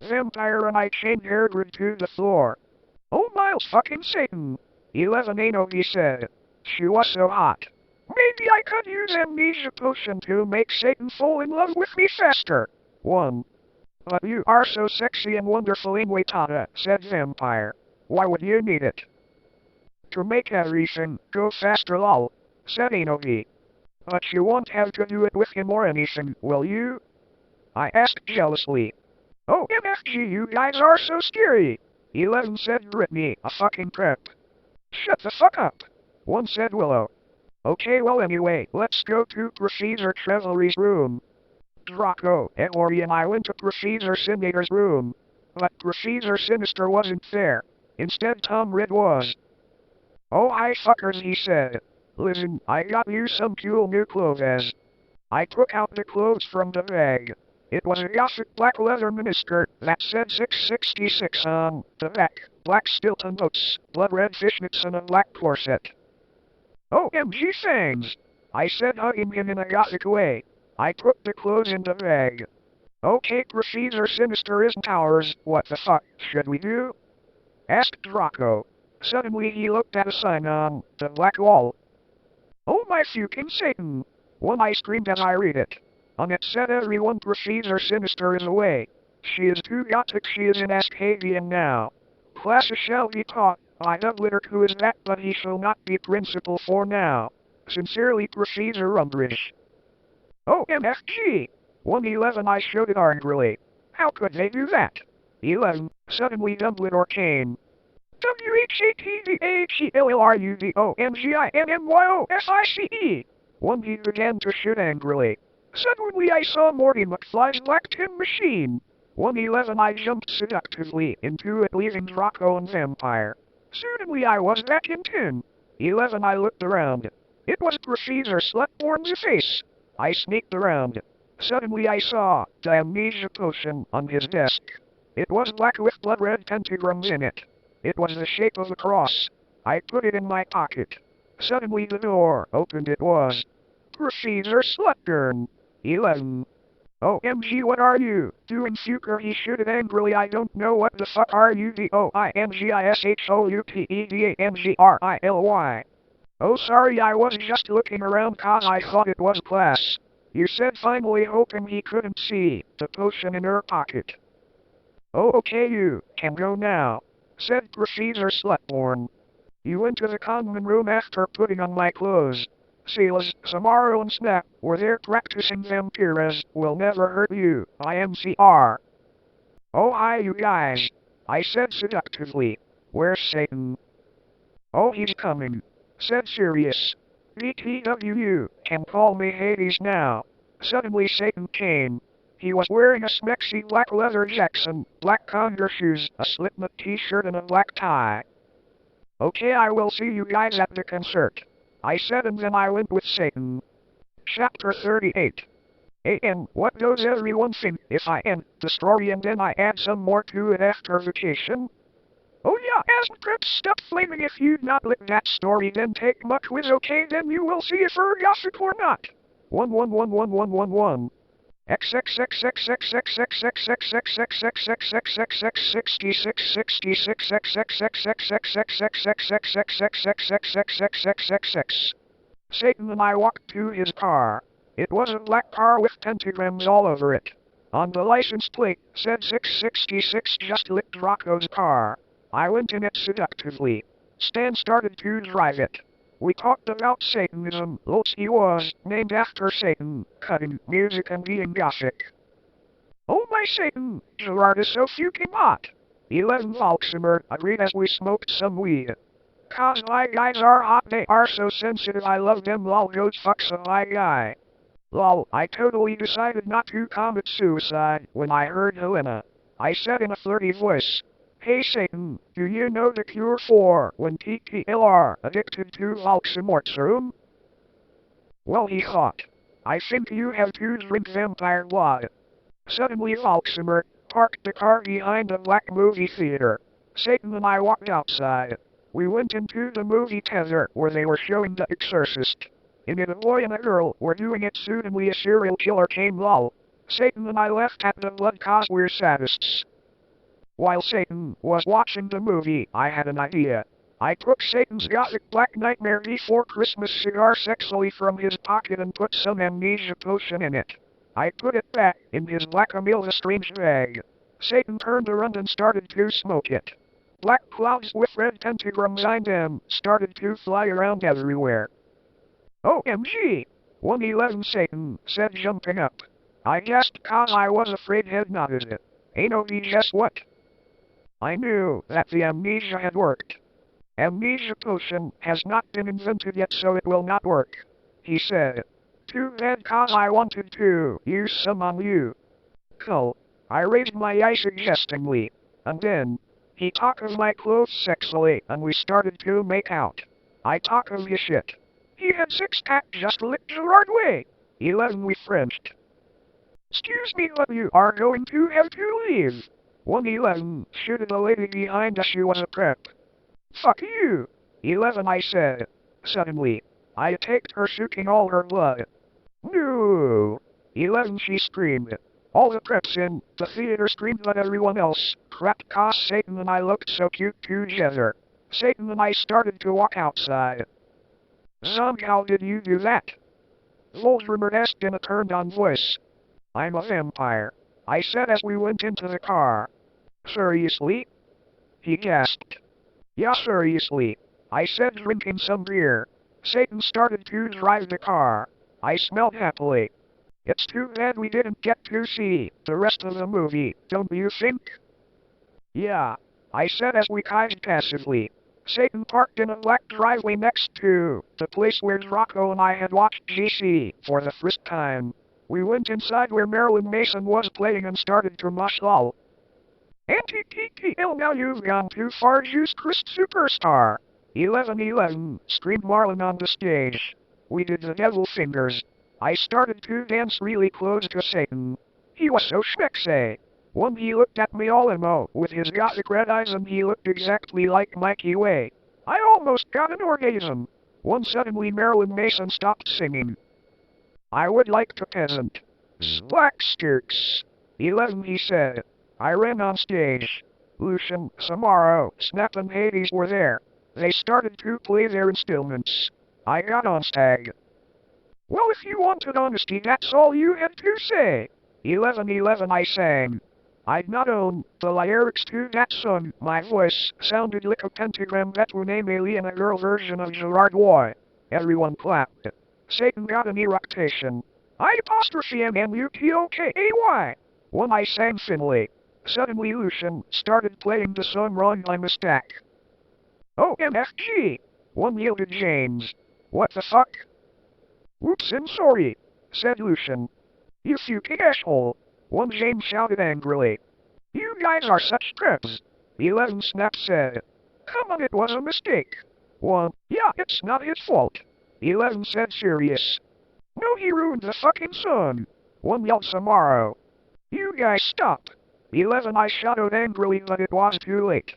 Vampire and I chained Herdred to the floor. Oh, Miles fucking Satan. 11 Ano, he said. She was so hot. Maybe I could use amnesia potion to make Satan fall in love with me faster. 1. But you are so sexy and wonderful Inwetata, said Vampire. Why would you need it? To make everything go faster lol, said Inogi. But you won't have to do it with him or anything, will you? I asked jealously. Oh, MFG, you guys are so scary. 11 said Brittany, a fucking prep. Shut the fuck up. 1 said Willow. Okay, well anyway, let's go to Professor Trevelry's room. Draco, Emory and I went to Professor Sinister's room. But Professor Sinister wasn't there. Instead Tom Ridd was. Oh hi fuckers, he said. Listen, I got you some cool new clothes. I took out the clothes from the bag. It was a gothic black leather miniskirt that said 666 on the back, black Stilton boots, blood red fishnets and a black corset. OMG thanks, I said, hugging him in a gothic way. I put the clothes in the bag. Okay, Professor Sinister isn't ours, what the fuck should we do? Asked Draco. Suddenly he looked at a sign on the black wall. Oh my fucking Satan! 1 I screamed as I read it. On it said everyone Professor Sinister is away. She is too gothic, she is in Ascadian now. Classes shall be taught by Doubleter, who is that, but he shall not be principal for now. Sincerely, Professor Rumbridge. Oh MFG! 111 I shouted angrily. How could they do that? 11, suddenly Dumbledore came. WHATVHELLRUDOMGINMYOSICE. 1 he began to shoot angrily. Suddenly I saw Morty McFly's black tin machine. 111 I jumped seductively into it, leaving Draco and Vampire. Suddenly I was back in tin. 11 I looked around. It was Professor Slutborn's face. I sneaked around. Suddenly I saw the amnesia potion on his desk. It was black with blood red pentagrams in it. It was the shape of a cross. I put it in my pocket. Suddenly the door opened. It was Professor Slutburn. 11. OMG, what are you doing, Fuker? He shouted angrily. I don't know what the fuck are you, DOINGISHOUTEDANGRILY. Oh sorry, I was just looking around cause I thought it was class. You said, finally, hoping he couldn't see the potion in her pocket. Oh okay, you can go now, said Professor Slutborn. You went to the common room after putting on my clothes. Silas, Samaro and Snap were there practicing vampires will never hurt you, IMCR. Oh hi you guys, I said seductively. Where's Satan? Oh he's coming, said Sirius. BTWU can call me Hades now. Suddenly Satan came. He was wearing a smexy black leather Jackson, black Converse shoes, a slipknot t-shirt and a black tie. Okay, I will see you guys at the concert, I said, and then I went with Satan. Chapter 38. What does everyone think if I end the story and then I add some more to it after vacation? Oh yeah, ask Crip, stop flaming. If you'd not lick that story, then take my quiz, okay? Then you will see if we're gossip or not. 11111111. X X X X X X X X X X X X X X X X 6666 X X X X X X X X X X X X X X X X X X. Satan and I walked to his car. It was a black car with pentagrams all over it. On the license plate said 666, just licked Rocco's car. I went in it seductively. Stan started to drive it. We talked about Satanism. He was named after Satan, cutting music and being gothic. Oh my Satan, Gerard is so fucking hot. 11 Volksimer agreed as we smoked some weed. Cause my guys are hot, they are so sensitive, I love them, lol, goes fucks a my guy. Lol, I totally decided not to commit suicide when I heard Helena. I said in a flirty voice, hey Satan, do you know the cure for when people are addicted to Volksimmortsrum? Well, he thought, I think you have to drink vampire blood. Suddenly Volksimer parked the car behind a black movie theater. Satan and I walked outside. We went into the movie theater where they were showing The Exorcist. In it a boy and a girl were doing it. Suddenly a serial killer came, lol. Satan and I left at the blood cause we're sadists. While Satan was watching the movie, I had an idea. I took Satan's gothic Black Nightmare Before Christmas cigar sexually from his pocket and put some amnesia potion in it. I put it back in his Black Amelia strange bag. Satan turned around and started to smoke it. Black clouds with red pentagrams on them started to fly around everywhere. OMG! 111 Satan said, jumping up. I guessed cause I was afraid, head nodded. Ain't no guess what? I knew that the amnesia had worked. Amnesia potion has not been invented yet, so it will not work, he said. Too bad, cause I wanted to use some on you. Cool. I raised my eye suggestingly, and then he talked of my clothes sexually, and we started to make out. I talked of his shit. He had six-pack, just licked Gerard way. 11 we Frenched. Excuse me, but you are going to have to leave. 111 shooted a lady behind us, she was a prep. Fuck you. 11 I said. Suddenly, I attacked her, sucking all her blood. No. 11 she screamed. All the preps in the theater screamed, but everyone else crapped cause Satan and I looked so cute together. Satan and I started to walk outside. Zom, how did you do that? Voldemort asked in a turned-on voice. I'm a vampire, I said as we went into the car. Seriously? He gasped. Yeah, seriously, I said, drinking some beer. Satan started to drive the car. I smelled happily. It's too bad we didn't get to see the rest of the movie, don't you think? Yeah, I said as we kived passively. Satan parked in a black driveway next to the place where Rocco and I had watched GC for the first time. We went inside where Marilyn Mason was playing and started to mosh lol. Anti-TTL, now you've gone too far, Juice Christ Superstar. 1111, screamed Marlon on the stage. We did the devil fingers. I started to dance really close to Satan. He was so schmexy. One, he looked at me all emo with his gothic red eyes, and he looked exactly like Mikey Way. I almost got an orgasm. One, suddenly Marilyn Mason stopped singing. I would like to peasant. Black stirks. 11 he said. I ran on stage. Lucian, Samaro, Snap and Hades were there. They started to play their instruments. I got on stage. Well, if you wanted honesty, that's all you had to say. 1111 I sang. I'd not own the lyrics to that song. My voice sounded like a pentagram that would name alien, a girl version of Gerard Way. Everyone clapped. Satan got an eructation. I''MUTOKAY. When I sang thinly. Suddenly Lucian started playing the song wrong by mistake. OMFG. One yielded James. What the fuck? Oops, I'm sorry, said Lucian. You fucking asshole. One James shouted angrily. You guys are such preps. 11 Snap said. Come on, it was a mistake. One, yeah, it's not his fault. 11 said serious. No, he ruined the fucking song. One yelled Samaro. You guys stop. 11 I shouted angrily, but it was too late.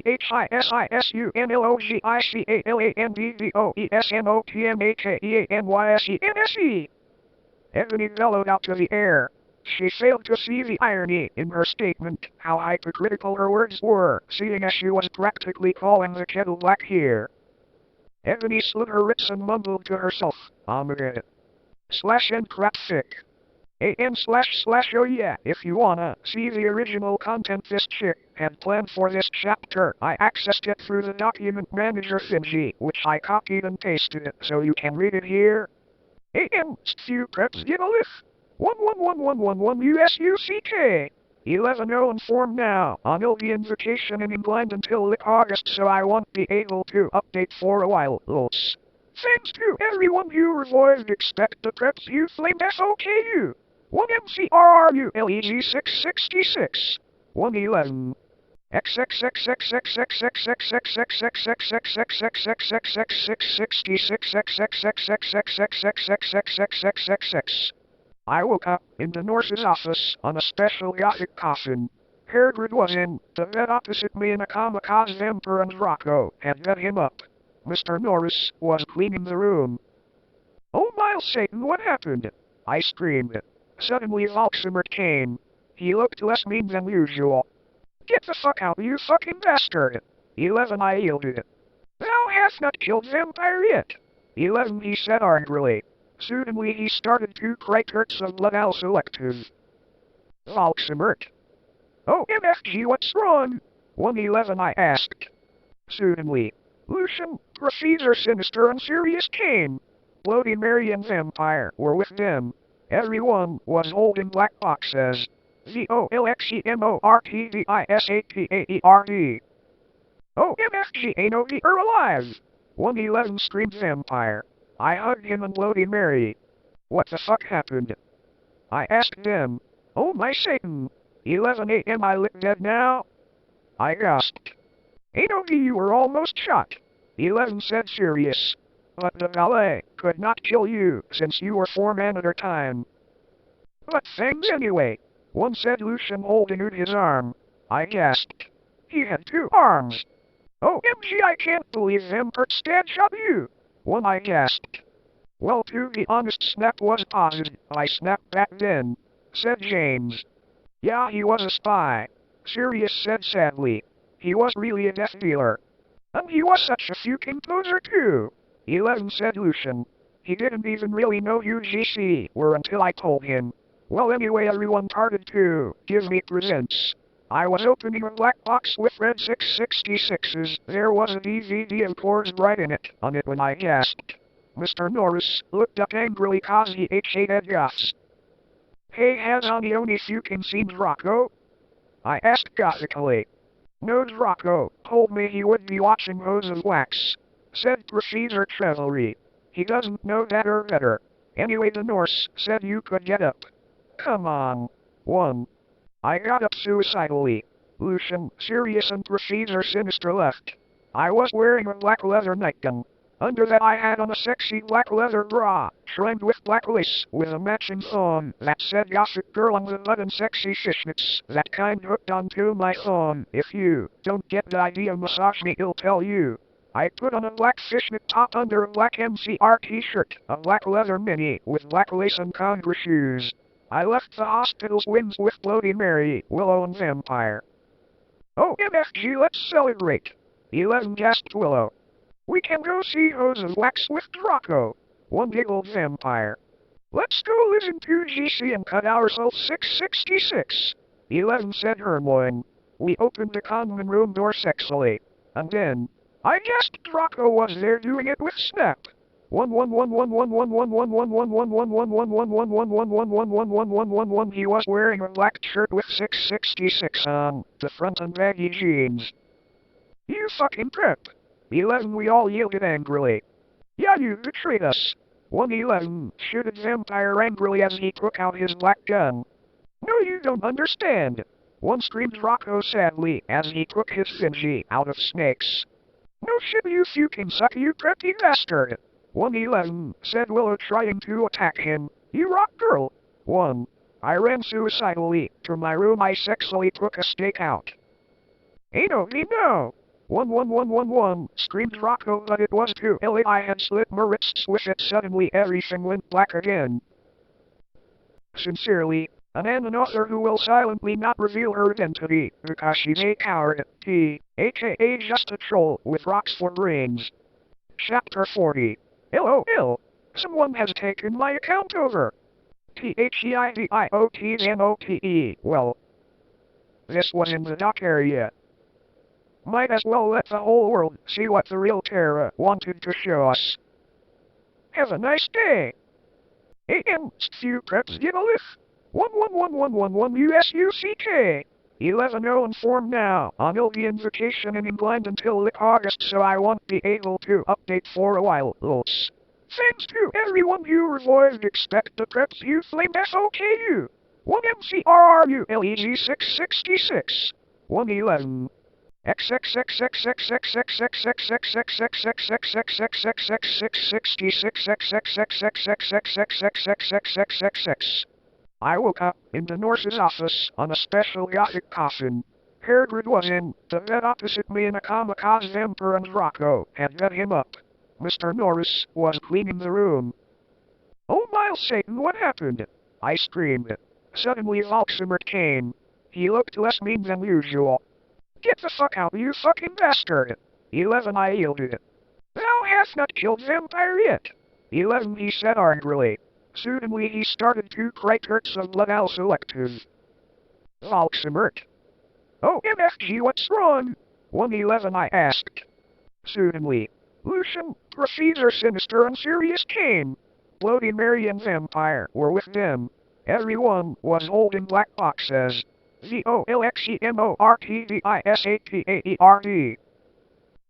PHISISUNLOGICALANDVOESNOTMAKEENYSE. Ebony bellowed out to the air. She failed to see the irony in her statement, how hypocritical her words were, seeing as she was practically calling the kettle black here. Ebony slit her lips and mumbled to herself, slash and crap thick. // oh yeah, if you wanna see the original content this chick had planned for this chapter, I accessed it through the document manager thingy, which I copied and pasted it so you can read it here. Few preps give a lift. 111111 USUCK. 11:0 informed now. I'll be in vacation in England until late August, so I won't be able to update for a while. Lots. Thanks to everyone who revoiced expect the preps you flamed SOKU. 1 MCRRULEG 666. 111. I woke up in the nurse's office on a special yacht coffin. Hergrid was in the bed opposite me, and a kamikaze Emperor and Rocco had led him up. Mr. Norris was cleaning the room. "Oh, Miles Satan, what happened?" I screamed. Suddenly Volksimert came. He looked less mean than usual. "Get the fuck out, you fucking bastard!" 11, I yielded. "Thou hast not killed vampire yet." 11, he said angrily. Suddenly he started to cry hurts of blood al selective. Volksimert. "Oh, MFG, what's wrong?" 111, I asked. Suddenly, Lucian, Professor Sinister and Sirius came. Bloody Mary and Vampire were with them. Everyone was holding black boxes. VOLXEMORTDISAPAERD. "Oh, MFG, ain't no you're alive!" 111 screamed Vampire. I hugged him and Bloody Mary. "What the fuck happened?" I asked them. "Oh my Satan! 11 AM, I look dead now?" I gasped. "Ain't no you were almost shot," 11 said Sirius. "But the valet could not kill you since you were 4 men at a time." "But thanks anyway," one said, Lucian holding out his arm. I gasped. "He had 2 arms." "OMG, I can't believe Vampire Stan shot you," one I gasped. "Well, to be honest, Snap was positive I snapped back then," said James. "Yeah, he was a spy," Sirius said sadly. "He was really a death dealer. And he was such a fucking poser too," 11 said Lucian. "He didn't even really know who GC were until I told him. Well, anyway, everyone started to give me presents. I was opening a black box with red 666s. There was a DVD of Coors right in it, on it when I gasped. Mr. Norris looked up angrily cause he hated gaffs. "Hey, has only fucking seen Rocco?" I asked gothically. "Knows Rocco told me he would be watching Rose of Wax," said Professor Trevelry. "He doesn't know that or better. Anyway, the Norse said you could get up." "Come on." 1. I got up suicidally. Lucian, Sirius and Professor Sinister left. I was wearing a black leather nightgown. Under that I had on a sexy black leather bra, trimmed with black lace, with a matching thong that said Gossip Girl on the button, sexy fishnets, that kind hooked onto my thong. If you don't get the idea, massage me, he'll tell you. I put on a black fishnet top under a black MCR t-shirt, a black leather mini with black lace and Congra shoes. I left the hospital's wings with Bloody Mary, Willow and Vampire. "Oh, MFG, let's celebrate," 11 gasped Willow. "We can go see Rose of Wax with Rocco," one giggled Vampire. "Let's go listen to GC and cut ourselves 666, 11 said Hermione. We opened the common room door sexily. And then, I guessed Rocco was there doing it with Snap. 1. He was wearing a black shirt with 666 on the front and baggy jeans. "You fucking prep." 11, we all yielded angrily. "Yeah, you betrayed us." 111 shooted Vampire angrily as he took out his black gun. "No, you don't understand," one screamed Rocco sadly as he took his thingy out of snakes. "No shit, you fucking suck, you preppy bastard," 111 said Willow, trying to attack him. "You rock, girl." 1. I ran suicidally to my room. I sexily took a stake out. "Ain't no me, no," 11111, screamed Rocco, but it was too late. I had slit my wrists with it. Suddenly everything went black again. Sincerely, an author who will silently not reveal her identity, because she's a coward, aka just a troll with rocks for brains. Chapter 40. LOL. Someone has taken my account over. THEIDIOTNOTE. Well, this was in the dock area. Might as well let the whole world see what the real Terra wanted to show us. Have a nice day. AM, few preps give a lift. 111111 USUCK. 11:0 informed now. I'll be in vacation in England until late August, so I won't be able to update for a while. Lots. Thanks to everyone who revived. Expect the preps you flame SOKU. 1MCRRULEG 666. 111. I woke up in the nurse's office on a special yacht coffin. Herdred was in the bed opposite me in a kamikaze emperor and Rocco had vet him up. Mr. Norris was cleaning the room. Oh my Satan, what happened? I screamed. Suddenly Volksimert came. He looked less mean than usual. Get the fuck out, you fucking bastard! 11 I yielded. Thou hast not killed vampire yet. 11 he said angrily. Suddenly he started to cry hurts of blood al selective. Volksimert. Oh MFG, what's wrong? 111 I asked. Suddenly, Lucian, Professor Sinister and Sirius came. Bloody Mary and Vampire were with them. Everyone was holding black boxes. VOLXEMORTVISATAERD.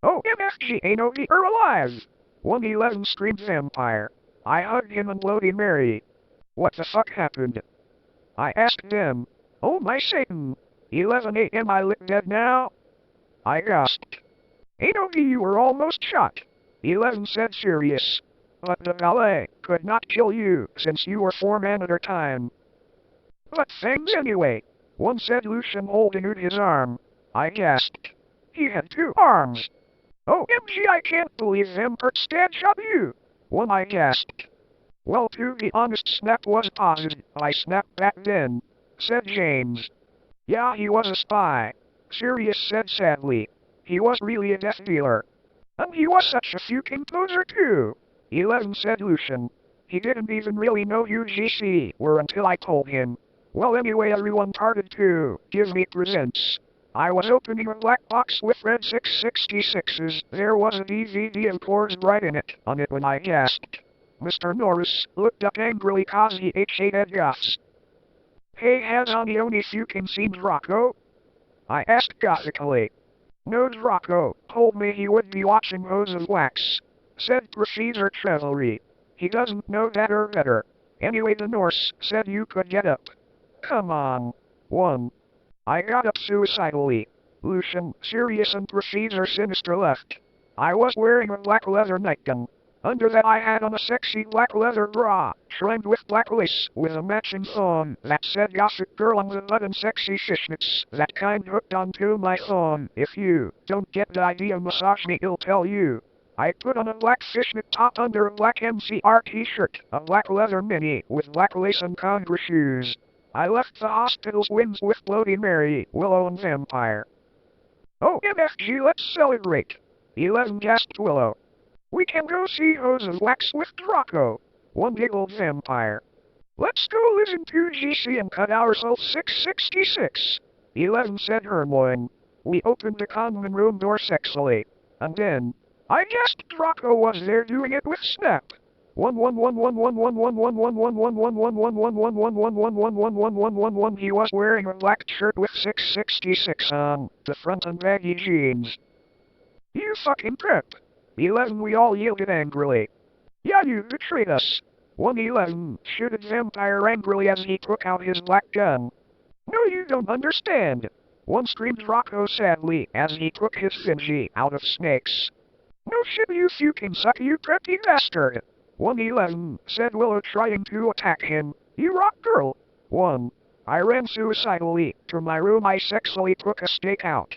Oh MFG, ain't no are alive! 111 screamed Vampire. I hugged him and Bloody Mary. What the fuck happened? I asked them. Oh my Satan! 11 AM I lit dead now? I gasped. Ain't no you were almost shot. 11 said serious. But the valet could not kill you since you were 4 men at a time. But things anyway. One said Lucian holding out his arm. I gasped. He had 2 arms. OMG, I can't believe Vampire Stan shot you. One I gasped. Well, to be honest, Snap was positive. I snapped back then, said James. Yeah, he was a spy. Sirius said sadly. He was really a death dealer. And he was such a fucking poser too. 11 said Lucian. He didn't even really know who GC were until I told him. Well anyway, everyone started to give me presents. I was opening a black box with red 666s. There was a DVD of Coors right in it, on it when I gasped. Mr. Norris looked up angrily cause he hated guffs. Hey, has the only fucking seen Rocco? I asked gothically. Knows Rocco told me he would be watching Hose of Wax, said Professor Trevelry. He doesn't know that or better. Anyway, the Norse said you could get up. Come on. 1. I got up suicidally. Lucian, Sirius and Professor Sinister left. I was wearing a black leather nightgown. Under that I had on a sexy black leather bra, trimmed with black lace, with a matching thong that said Gossip Girl on the button, sexy fishnets, that kind hooked onto my thong. If you don't get the idea, massage me, it'll tell you. I put on a black fishnet top under a black MCR t-shirt, a black leather mini, with black lace and Congra shoes. I left the hospital's wings with Bloody Mary, Willow and Vampire. Oh MFG, let's celebrate. 11 gasped Willow. We can go see Hose of Wax with Rocco. 1 giggled Vampire. Let's go listen to GC and cut ourselves 666. 11 said Hermione. We opened the common room door sexily. And then, I guessed Rocco was there doing it with Snap. 1. He was wearing a black shirt with 666 on the front and baggy jeans. You fucking prep. 11 we all yielded angrily. Yeah, you betrayed us. 111 shooted Vampire angrily as he took out his black gun. No, you don't understand. 1 screamed Rocco sadly as he took his Fingy out of snakes. No shit, you fucking suck, you preppy bastard. 111 said Willow trying to attack him. You rock girl. 1. I ran suicidally to my room. I sexily took a stake out.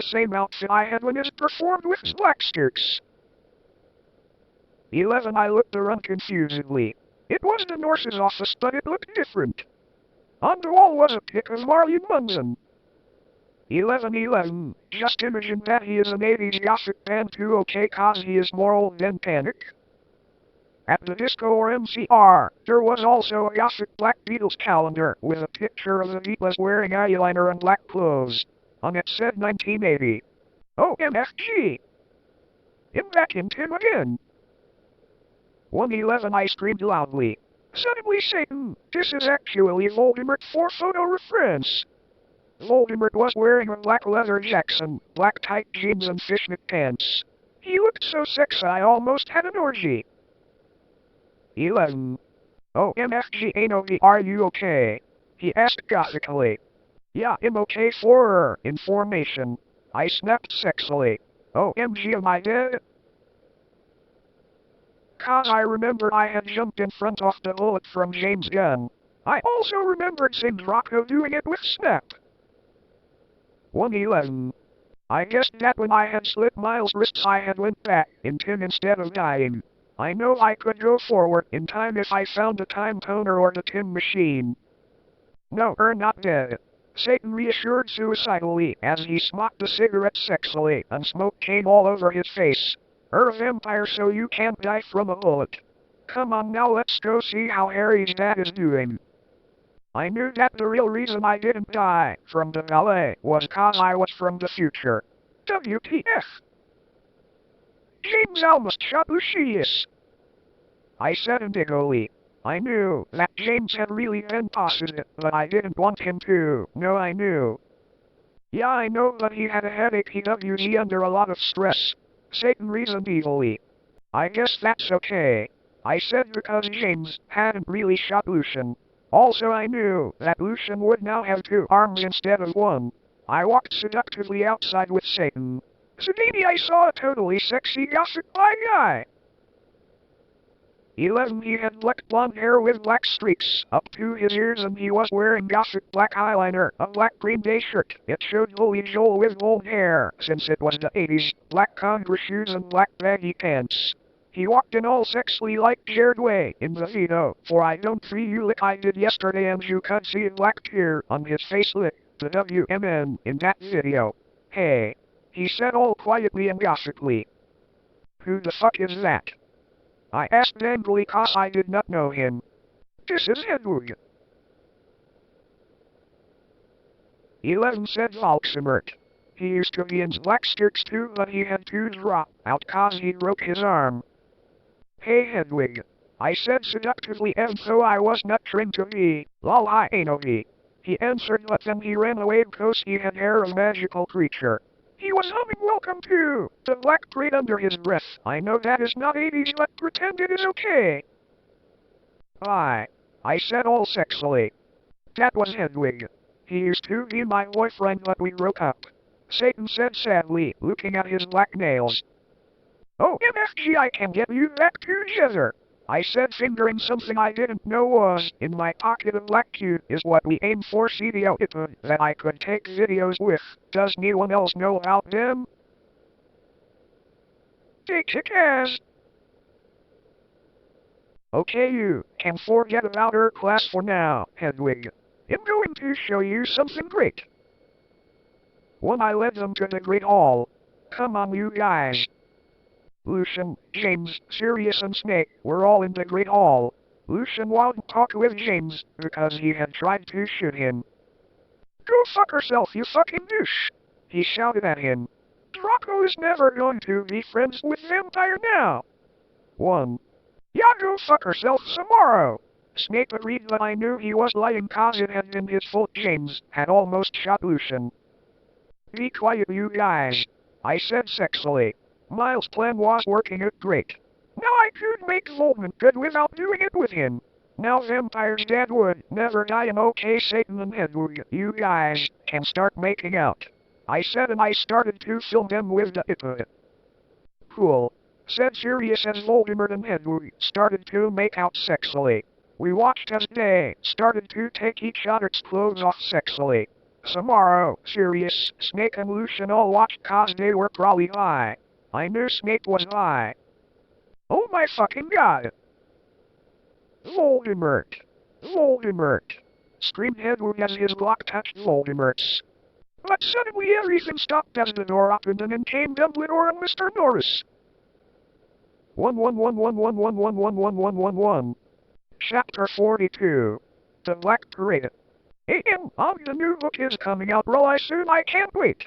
the same outfit I had when it performed with Blacksters. 11. I looked around confusedly. It was the nurse's office, but it looked different. On the wall was a pic of Marilyn Manson. 11. Just imagine that he is an 80s gothic band too, okay, cause he is more old than Panic. At the disco or MCR, there was also a gothic Black Beatles calendar with a picture of the Beatles wearing eyeliner and black clothes. On it said 1980. OMFG! I'm back in Tim again. 111. I screamed loudly. Suddenly, Satan, this is actually Voldemort for photo reference. Voldemort was wearing a black leather jacket, black tight jeans and fishnet pants. He looked so sexy I almost had an orgy. 11. OMFG Anovi, are you okay? He asked gothically. Yeah, I'm okay for information. I snapped sexily. OMG, am I dead? Cause I remember I had jumped in front of the bullet from James Gunn. I also remembered Sid Rocco doing it with Snap. 111. I guessed that when I had slit Miles' wrists I had went back in time instead of dying. I know I could go forward in time if I found a time toner or the tin machine. No, you're not dead. Satan reassured suicidally as he smoked a cigarette sexily and smoke came all over his face. You're a vampire so you can't die from a bullet. Come on now, let's go see how Harry's dad is doing. I knew that the real reason I didn't die from the ballet was cause I was from the future. WTF? James almost shot Lucius. I said indiggoly. I knew that James had really been positive, but I didn't want him to. No, I knew. Yeah, I know that he had a headache. He was under a lot of stress. Satan reasoned evilly. I guess that's okay. I said because James hadn't really shot Lucian. Also, I knew that Lucian would now have 2 arms instead of 1. I walked seductively outside with Satan. Suddenly I saw a totally sexy gothic black guy. 11. He had black blonde hair with black streaks up to his ears and he was wearing gothic black eyeliner, a black Green Day shirt. It showed Holy Joel with gold hair, since it was the 80s, black Converse shoes and black baggy pants. He walked in all sexily like Jared Way in the video, for I don't free you like I did yesterday and you could see a black tear on his face lick, the WMN, in that video. Hey, he said all quietly and gothically. Who the fuck is that? I asked angrily cause I did not know him. This is Edward. 11 said Volksmert. He used to be in Blacksters too, but he had to drop out cause he broke his arm. Hey Hedwig, I said seductively as though I was not trying to be. Lol, I ain't no he. He answered but then he ran away cause he had hair of magical creature. He was humming welcome to the Black Parade under his breath. I know that is not 80s, but pretend it is okay. I said all sexily. That was Hedwig. He used to be my boyfriend but we broke up. Satan said sadly, looking at his black nails. Oh MFG, I can get you back together. I said, fingering something I didn't know was in my pocket. A black cube is what we aim for. See the output that I could take videos with. Does anyone else know about them? Take it as. Okay, you can forget about our class for now, Hedwig. I'm going to show you something great. When I led them to the Great Hall. Come on, you guys. Lucian, James, Sirius and Snake were all in the Great Hall. Lucian wouldn't talk with James because he had tried to shoot him. Go fuck yourself, you fucking douche! He shouted at him. Draco is never going to be friends with Vampire now. 1. Yeah, go fuck yourself tomorrow. Snake agreed, but I knew he was lying cause it had been his fault. James had almost shot Lucian. Be quiet, you guys, I said sexily. Miles' plan was working out great. Now I could make Voltman good without doing it with him. Now Vampire's dad would never die, and okay, Satan and Hedwig, you guys can start making out. I said, and I started to film them with the iPod. Cool, said Sirius as Voldemort and Hedwig started to make out sexily. We watched as they started to take each other's clothes off sexily. Tomorrow, Sirius, Snake and Lucian all watched cause they were probably high. I knew Snake was high. Oh my fucking god! Voldemort! Voldemort! Screamed Hedwig as his Glock touched Voldemort's. But suddenly everything stopped as the door opened and in came Dumbledore and Mr. Norris. 11111111111. Chapter 42. The Black Parade. The new book is coming out real soon, I can't wait.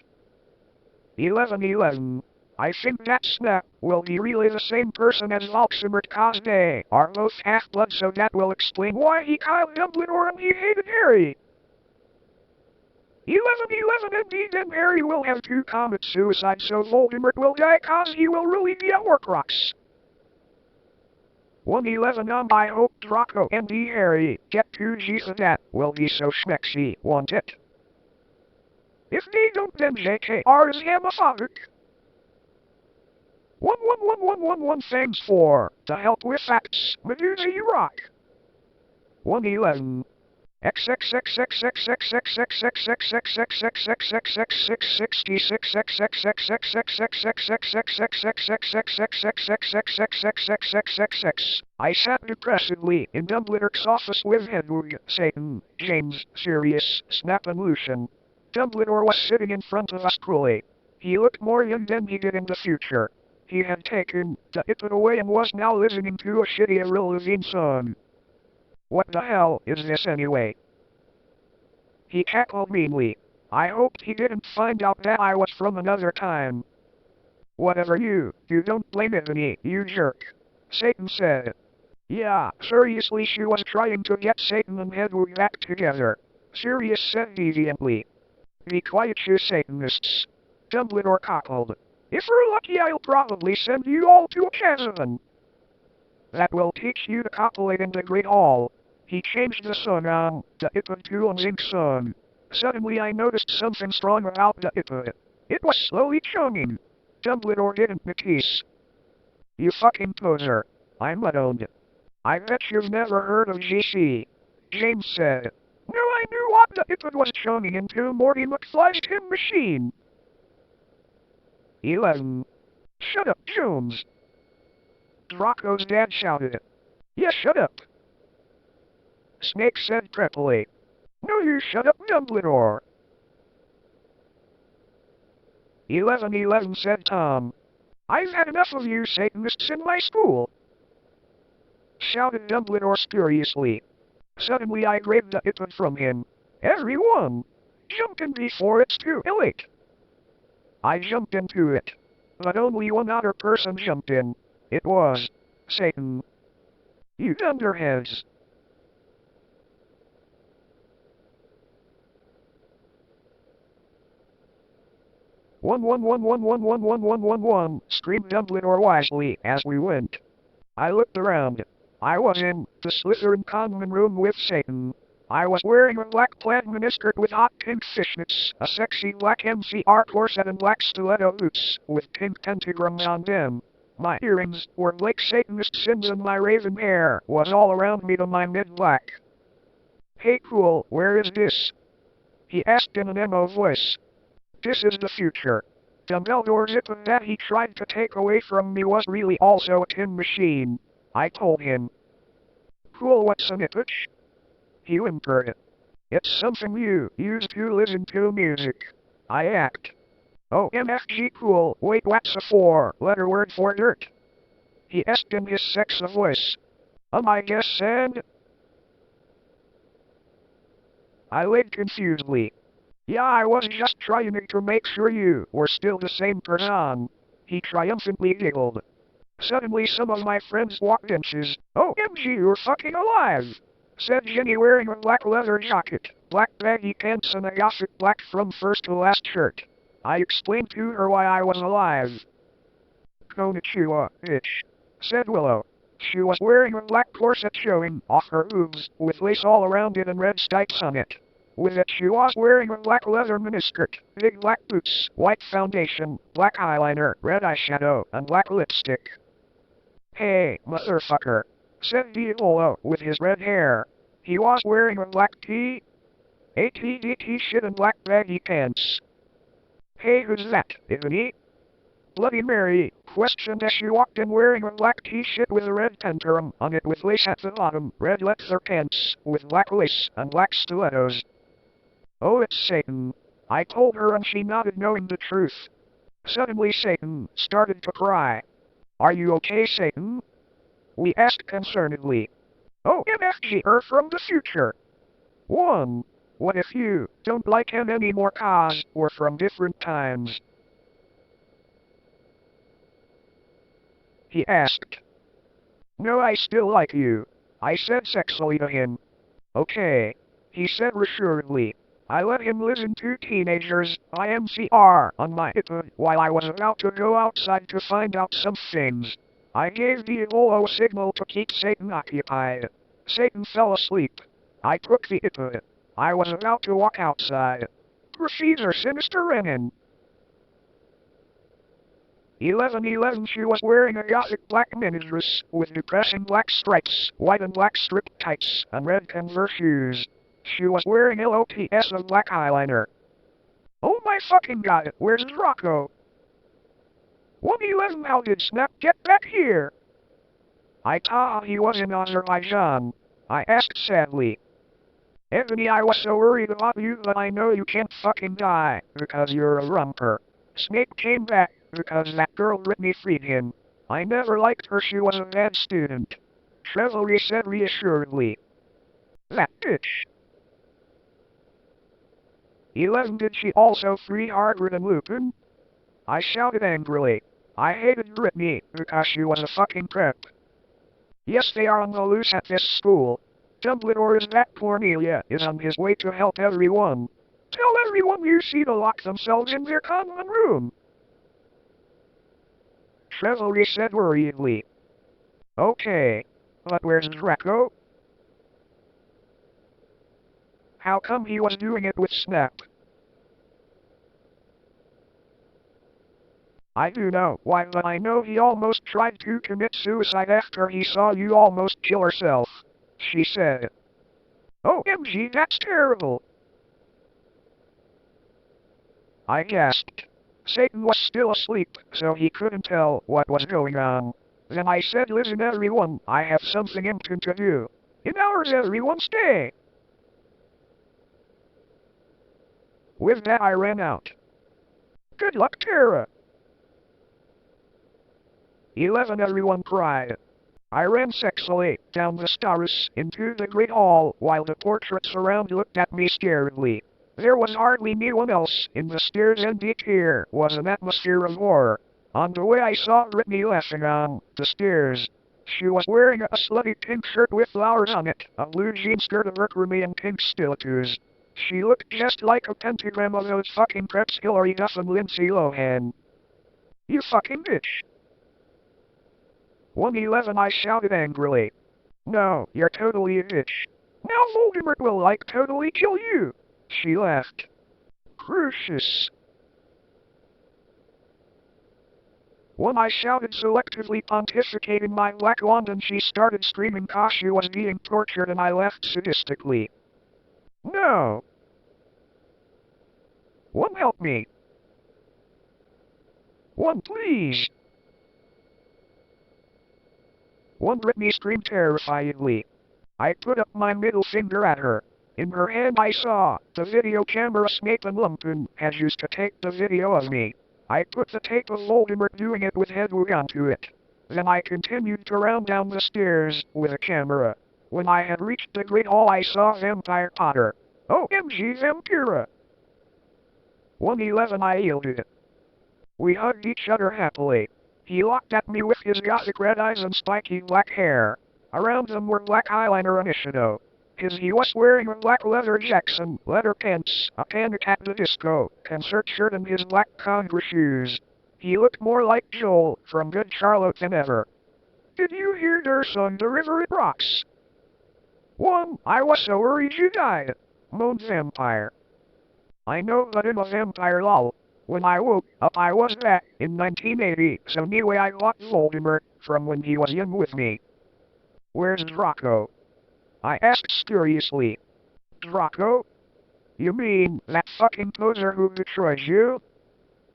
1111. I think that Snap will be really the same person as Voldemort cause they are both half-blood, so that will explain why he killed Dumbledore and he hated Harry. 1111 indeed, then Harry will have to commit suicide, so Voldemort will die cause he will really be a Horcrux. 111 I hope Draco and Harry get to Jesus, that will be so schmexy, won't it? If they don't, then JKR is homophobic. 111111 thanks for the help with facts, Medusa you rock. 111 I sat depressedly in Dumbledore's office with Hedwig, Satan, James, Sirius, Snap and Lucian. Dumbledore was sitting in front of us cruelly. He looked more young than he did in the future. He had taken the iPod away and was now listening to a shitty Avril Lavigne song. What the hell is this anyway? He cackled meanly. I hoped he didn't find out that I was from another time. Whatever you don't blame it on me, you jerk. Satan said. Yeah, seriously, she was trying to get Satan and Hedwig back together. Sirius said deviantly. Be quiet, you Satanists. Dumbledore cackled. If we're lucky, I'll probably send you all to a Kazan. That will teach you to copulate in the Great Hall. He changed the song on the iPod to a zinc song. Suddenly I noticed something strong about the iPod. It was slowly chugging. Dumbledore didn't notice. You fucking poser. I'm muddled. I bet you've never heard of GC. James said. No, I knew what the iPod was chugging into Morty McFly's tin machine. 11. Shut up, Jones. Draco's dad shouted. Yes, shut up. Snake said creepily. No, you shut up, Dumbledore. 1111 said Tom. I've had enough of you Satanists in my school. Shouted Dumbledore furiously. Suddenly I grabbed the iPod from him. Everyone! Jump in before it's too late. I jumped into it. But only one other person jumped in. It was Satan. You dunderheads. 1111111111, screamed Dumbledore wisely as we went. I looked around. I was in the Slytherin common room with Satan. I was wearing a black plaid miniskirt with hot pink fishnets, a sexy black MCR corset and black stiletto boots, with pink pentagrams on them. My earrings were like Satanist sins and my raven hair was all around me to my mid-black. Hey cool, where is this? He asked in an emo voice. This is the future. The Meldor zipper that he tried to take away from me was really also a tin machine. I told him. Cool, what's an itch? He whimpered. It's something you use to listen to music. I act. Oh, MFG cool, wait, what's a four-letter word for dirt? He asked in his sexy voice. I guess sand? I lied confusedly. Yeah, I was just trying to make sure you were still the same person. He triumphantly giggled. Suddenly some of my friends walked inches. OMG, you're fucking alive! Said Jenny wearing a black leather jacket, black baggy pants and a gothic black from first to last shirt. I explained to her why I was alive. Konnichiwa, bitch, said Willow. She was wearing a black corset showing off her boobs, with lace all around it and red stripes on it. With it she was wearing a black leather miniskirt, big black boots, white foundation, black eyeliner, red eyeshadow, and black lipstick. Hey, motherfucker, said Diavolo with his red hair. He was wearing a black t-shirt and black baggy pants. Hey, who's that, isn't he? Bloody Mary questioned as she walked in wearing a black t-shirt with a red pentagram on it with lace at the bottom, red leather pants with black lace and black stilettos. Oh, it's Satan, I told her and she nodded knowing the truth. Suddenly Satan started to cry. Are you okay, Satan? We asked concernedly. Oh, MFG, her from the future. What if you don't like him anymore cause we're from different times? He asked. No, I still like you, I said sexily to him. Okay, he said reassuringly. I let him listen to Teenagers IMCR on my iPod while I was about to go outside to find out some things. I gave the Evolo signal to keep Satan occupied. Satan fell asleep. I took the iPod. I was about to walk outside. Procedure sinister Renin. 11:11 she was wearing a gothic black minidress with depressing black stripes, white and black striped tights, and red Converse shoes. She was wearing LOTS of black eyeliner. Oh my fucking god, where's Rocco? 1:11 how did Snap get back here? I thought he was in Azerbaijan. I asked sadly. Ebony, I was so worried about you that I know you can't fucking die, because you're a rumper. Snape came back, because that girl Brittany freed him. I never liked her, she was a bad student. Trevelry said reassuringly. That bitch. 11 did she also free Hagrid and Lupin? I shouted angrily. I hated Brittany, because she was a fucking prep. Yes, they are on the loose at this school. Dumbledore is that Cornelia is on his way to help everyone. Tell everyone you see to lock themselves in their common room. Trevelry said worriedly. Okay, but where's Draco? How come he was doing it with Snap? I do know why, but I know he almost tried to commit suicide after he saw you almost kill herself, she said. OMG, that's terrible. I gasped. Satan was still asleep, so he couldn't tell what was going on. Then I said, listen everyone, I have something important to do. In hours everyone stay. With that I ran out. Good luck, Tara. 11 everyone cried. I ran sexily down the stairs into the great hall while the portraits around looked at me scaredly. There was hardly anyone else in the stairs and it here was an atmosphere of horror. On the way I saw Brittany laughing on the stairs. She was wearing a slutty pink shirt with flowers on it, a blue jean skirt of Mercury and pink stilettos. She looked just like a pentagram of those fucking preps Hilary Duff and Lindsay Lohan. You fucking bitch. 1:11 I shouted angrily. No, you're totally a bitch. Now Voldemort will totally kill you. She laughed. Crucius. When I shouted selectively pontificating my black wand and she started screaming cause she was being tortured and I laughed sadistically. No. One help me. One please. One Britney screamed terrifiedly. I put up my middle finger at her. In her hand I saw the video camera Snape and Lumpkin had used to take the video of me. I put the tape of Voldemort doing it with Hedwig onto it. Then I continued to round down the stairs with a camera. When I had reached the Great Hall I saw Vampire Potter. OMG Vampira! 111 I yielded. We hugged each other happily. He looked at me with his gothic red eyes and spiky black hair. Around them were black eyeliner and eyeshadow. He was wearing a black leather Jackson, leather pants, a Panic at the Disco, concert shirt and his black Converse shoes. He looked more like Joel from Good Charlotte than ever. Did you hear their song The River It Rocks? One, I was so worried you died, moaned Vampire. I know that I'm a vampire lol. When I woke up I was back in 1980, so anyway I got Voldemort from when he was young with me. Where's Draco? I asked curiously. Draco? You mean that fucking poser who betrayed you?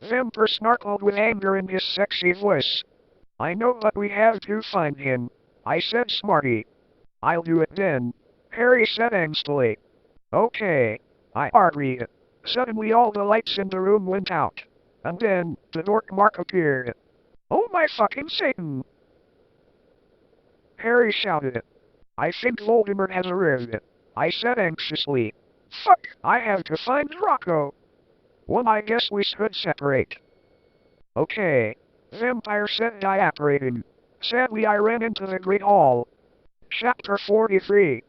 Vampire snarkled with anger in his sexy voice. I know that we have to find him, I said smarty. I'll do it then, Harry said angstily. Okay, I agreed. Suddenly all the lights in the room went out. And then, the Dork Mark appeared. Oh my fucking Satan! Harry shouted. I think Voldemort has arrived, I said anxiously. Fuck, I have to find Draco. Well, I guess we should separate. Okay. Vampire said diapparating. Sadly I ran into the Great Hall. Chapter 43.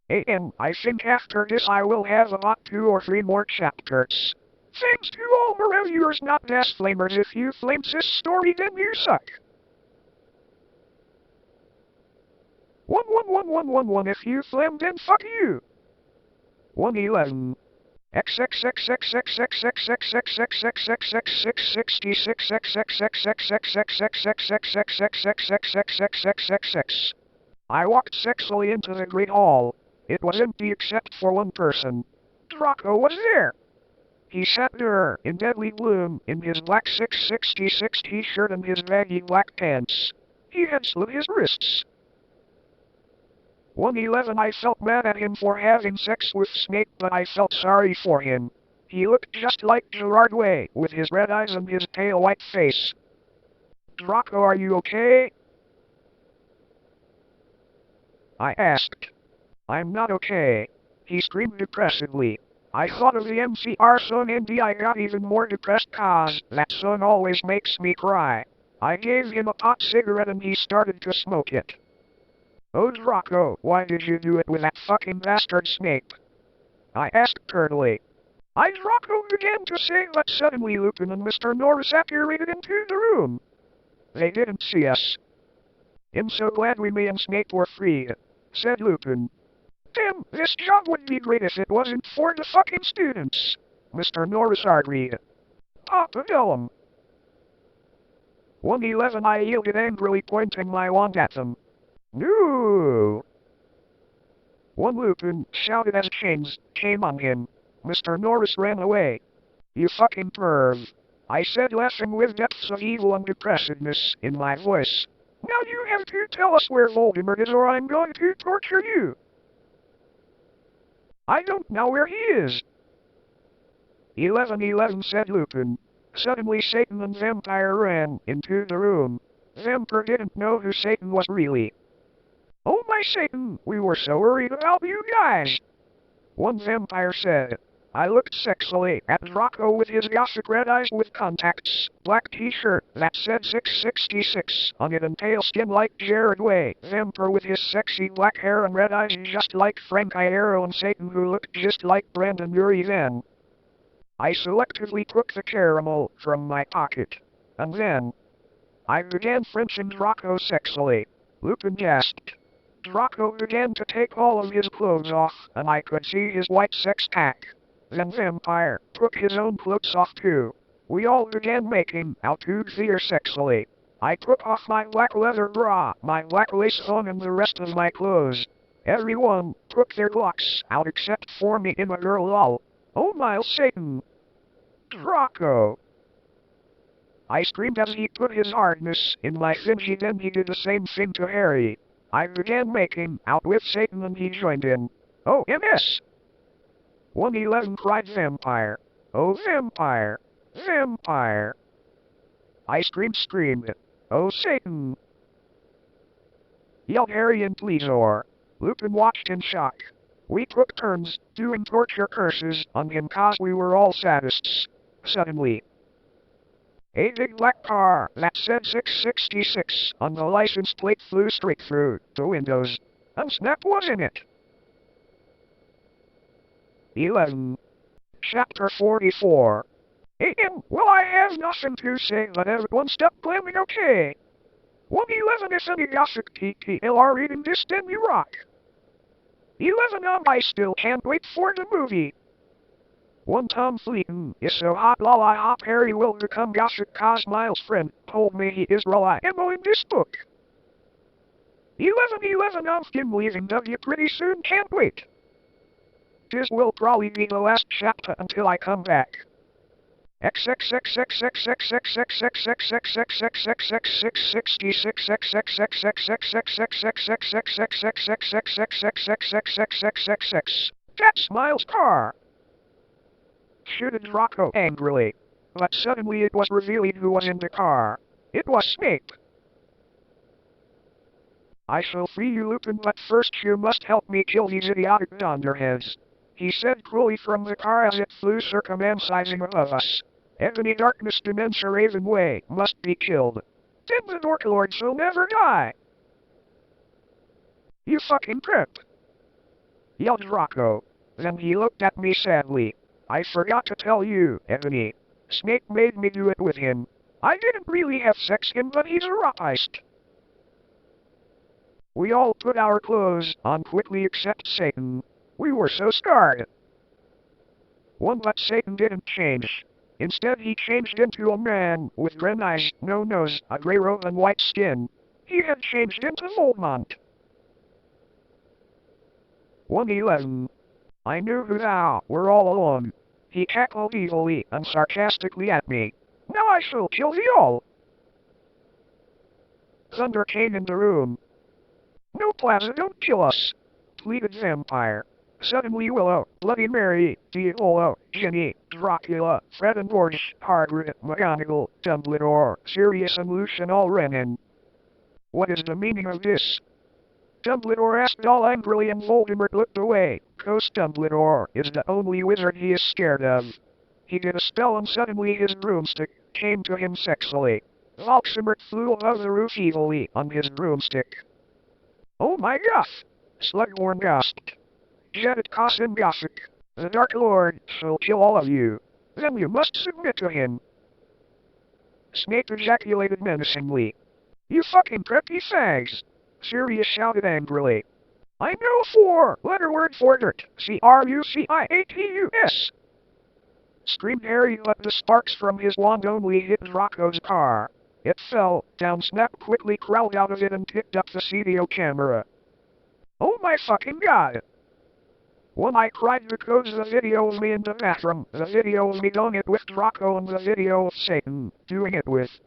And I think after this I will have about 2 or 3 more chapters. Thanks to all my reviewers not as flamers. If you flamed this story then you suck. 11111 if you flamed then fuck you. 111. I walked sexily into the Great Hall. It was empty except for one person. Draco was there. He sat there in deadly gloom in his black 666 t-shirt and his baggy black pants. He had slit his wrists. 111 I felt mad at him for having sex with Snape, but I felt sorry for him. He looked just like Gerard Way, with his red eyes and his pale white face. Draco, are you okay? I asked. I'm not okay. He screamed depressedly. I thought of the MCR song and I got even more depressed cause that song always makes me cry. I gave him a pot cigarette and he started to smoke it. Oh Draco, why did you do it with that fucking bastard Snape? I asked curtly. Draco began to say that suddenly Lupin and Mr. Norris apparated into the room. They didn't see us. I'm so glad me and Snape were freed, said Lupin. Damn, this job would be great if it wasn't for the fucking students, Mr. Norris agreed. Papa Dillum. 111 I yielded angrily pointing my wand at them. No! One Lupin shouted as chains came on him. Mr. Norris ran away. You fucking perv, I said laughing with depths of evil and depressedness in my voice. Now you have to tell us where Voldemort is or I'm going to torture you. I don't know where he is. 1111 said Lupin. Suddenly Satan and Vampire ran into the room. Vampire didn't know who Satan was really. Oh my Satan, we were so worried about you guys. One Vampire said. I looked sexily at Draco with his gothic red eyes with contacts, black t-shirt that said 666 on it and pale skin like Jared Way. Vampire with his sexy black hair and red eyes just like Frank Iero and Satan who looked just like Brandon Urie then. I selectively took the caramel from my pocket. And then I began Frenching Draco sexily. Lupin gasped. Draco began to take all of his clothes off, and I could see his white sex-pack. Then Vampire took his own clothes off too. We all began making out together sexually. I took off my black leather bra, my black lace on, and the rest of my clothes. Everyone took their Glocks out except for me and my girl lol. Oh my Satan! Draco! I screamed as he put his hardness in my thingy, then he did the same thing to Harry. I began making out with Satan and he joined in. Oh, MS! 111 cried Vampire. Oh, Vampire! Vampire! I screamed. Oh, Satan! Yelled Harry and Pleasor. Lupin watched in shock. We took turns doing torture curses on him cause we were all sadists. Suddenly, a big black car that said 666 on the license plate flew straight through the windows, and Snap was in it. 11. Chapter 44. A.M. Well, I have nothing to say, but everyone stop claiming okay. 111 is any gossip TTLR reading this, then we rock. 11 I still can't wait for the movie. One Tom Fleeton is so hot lol, I hope Harry will become gossip cause Miles' friend told me he is reliable in this book. 11 I'm leaving W pretty soon, can't wait. This will probably be the last chapter until I come back. That's Miles' car. Shouted Draco angrily. But suddenly it was revealed who was in the car. It was Snape. I shall free you, Lupin, but first you must help me kill these idiotic dunderheads. He said cruelly from the car as it flew circumambulizing above us. Ebony Darkness Dementia Raven Way must be killed. Then the Dork Lord shall never die. You fucking prep! Yelled Draco. Then he looked at me sadly. I forgot to tell you, Ebony. Snape made me do it with him. I didn't really have sex with him, but he's a rapist. We all put our clothes on quickly except Satan. We were so scared. But Satan didn't change. Instead he changed into a man with green eyes, no nose, a grey robe and white skin. He had changed into Voldemort. 111. I knew who thou were all along. He cackled evilly and sarcastically at me. Now I shall kill thee all. Thunder came in the room. No, Plaza, don't kill us, pleaded Vampire. Suddenly Willow, Bloody Mary, Diavolo, Ginny, Dracula, Fred and George, Hagrid, McGonagall, Dumbledore, Sirius and Lucian all ran in. What is the meaning of this? Dumbledore asked all angrily and Voldemort looked away, cause Dumbledore is the only wizard he is scared of. He did a spell and suddenly his broomstick came to him sexually. Voldemort flew above the roof evilly on his broomstick. Oh my gosh! Slughorn gasped. Jetted Cousin Gossick. The Dark Lord shall kill all of you. Then you must submit to him. Snape ejaculated menacingly. You fucking preppy fags! Sirius shouted angrily. I know 4-letter word for dirt. Cruciatus! Screamed Harry, but the sparks from his wand only hit Draco's car. It fell down. Snap quickly crawled out of it and picked up the video camera. Oh my fucking god! I cried because the video of me in the bathroom, the video of me doing it with Draco, and the video of Satan doing it with.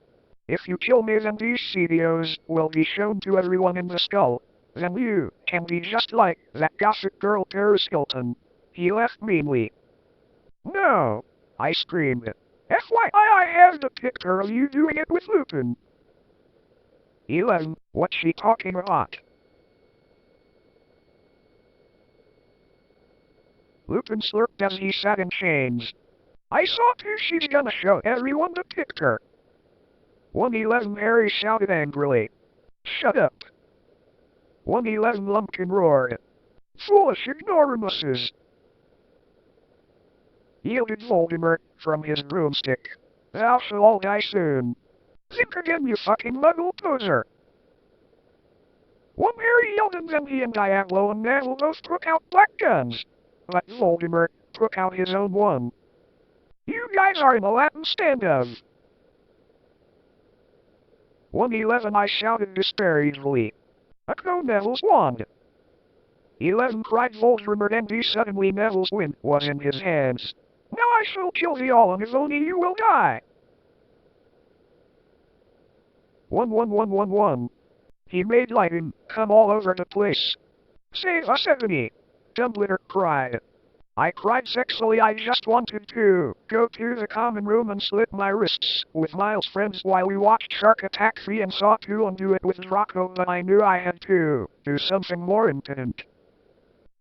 If you kill me, then these videos will be shown to everyone in the skull. Then you can be just like that gossip girl Paris Hilton. He laughed meanly. No! I screamed. FYI, I have the picture of you doing it with Lupin. 11. What's she talking about? Lupin slurped as he sat in chains. I saw too, she's gonna show everyone the picture. 111 Harry shouted angrily. Shut up. 111 Lumpkin roared. Foolish ignoramuses. Yielded Voldemort from his broomstick. Thou shalt all die soon. Think again, you fucking muggle poser. One Harry yelled and then he and Diablo and Neville both took out black guns. But Voldemort took out his own one. You guys are in the Latin standoff. 111 I shouted despairingly. A go Neville's wand. 11 cried Voldemort and suddenly Neville's wind was in his hands. Now I shall kill thee all and if only you will die. 11111. He made lightning come all over the place. Save us, Ebony! Dumbledore cried. I cried sexually. I just wanted to go to the common room and slit my wrists with Miles' friends while we watched Shark Attack 3 and saw 2 and do it with Draco, but I knew I had to do something more intense.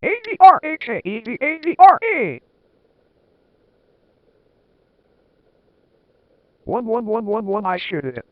ADRAKEDADRA 11111 I shooted it.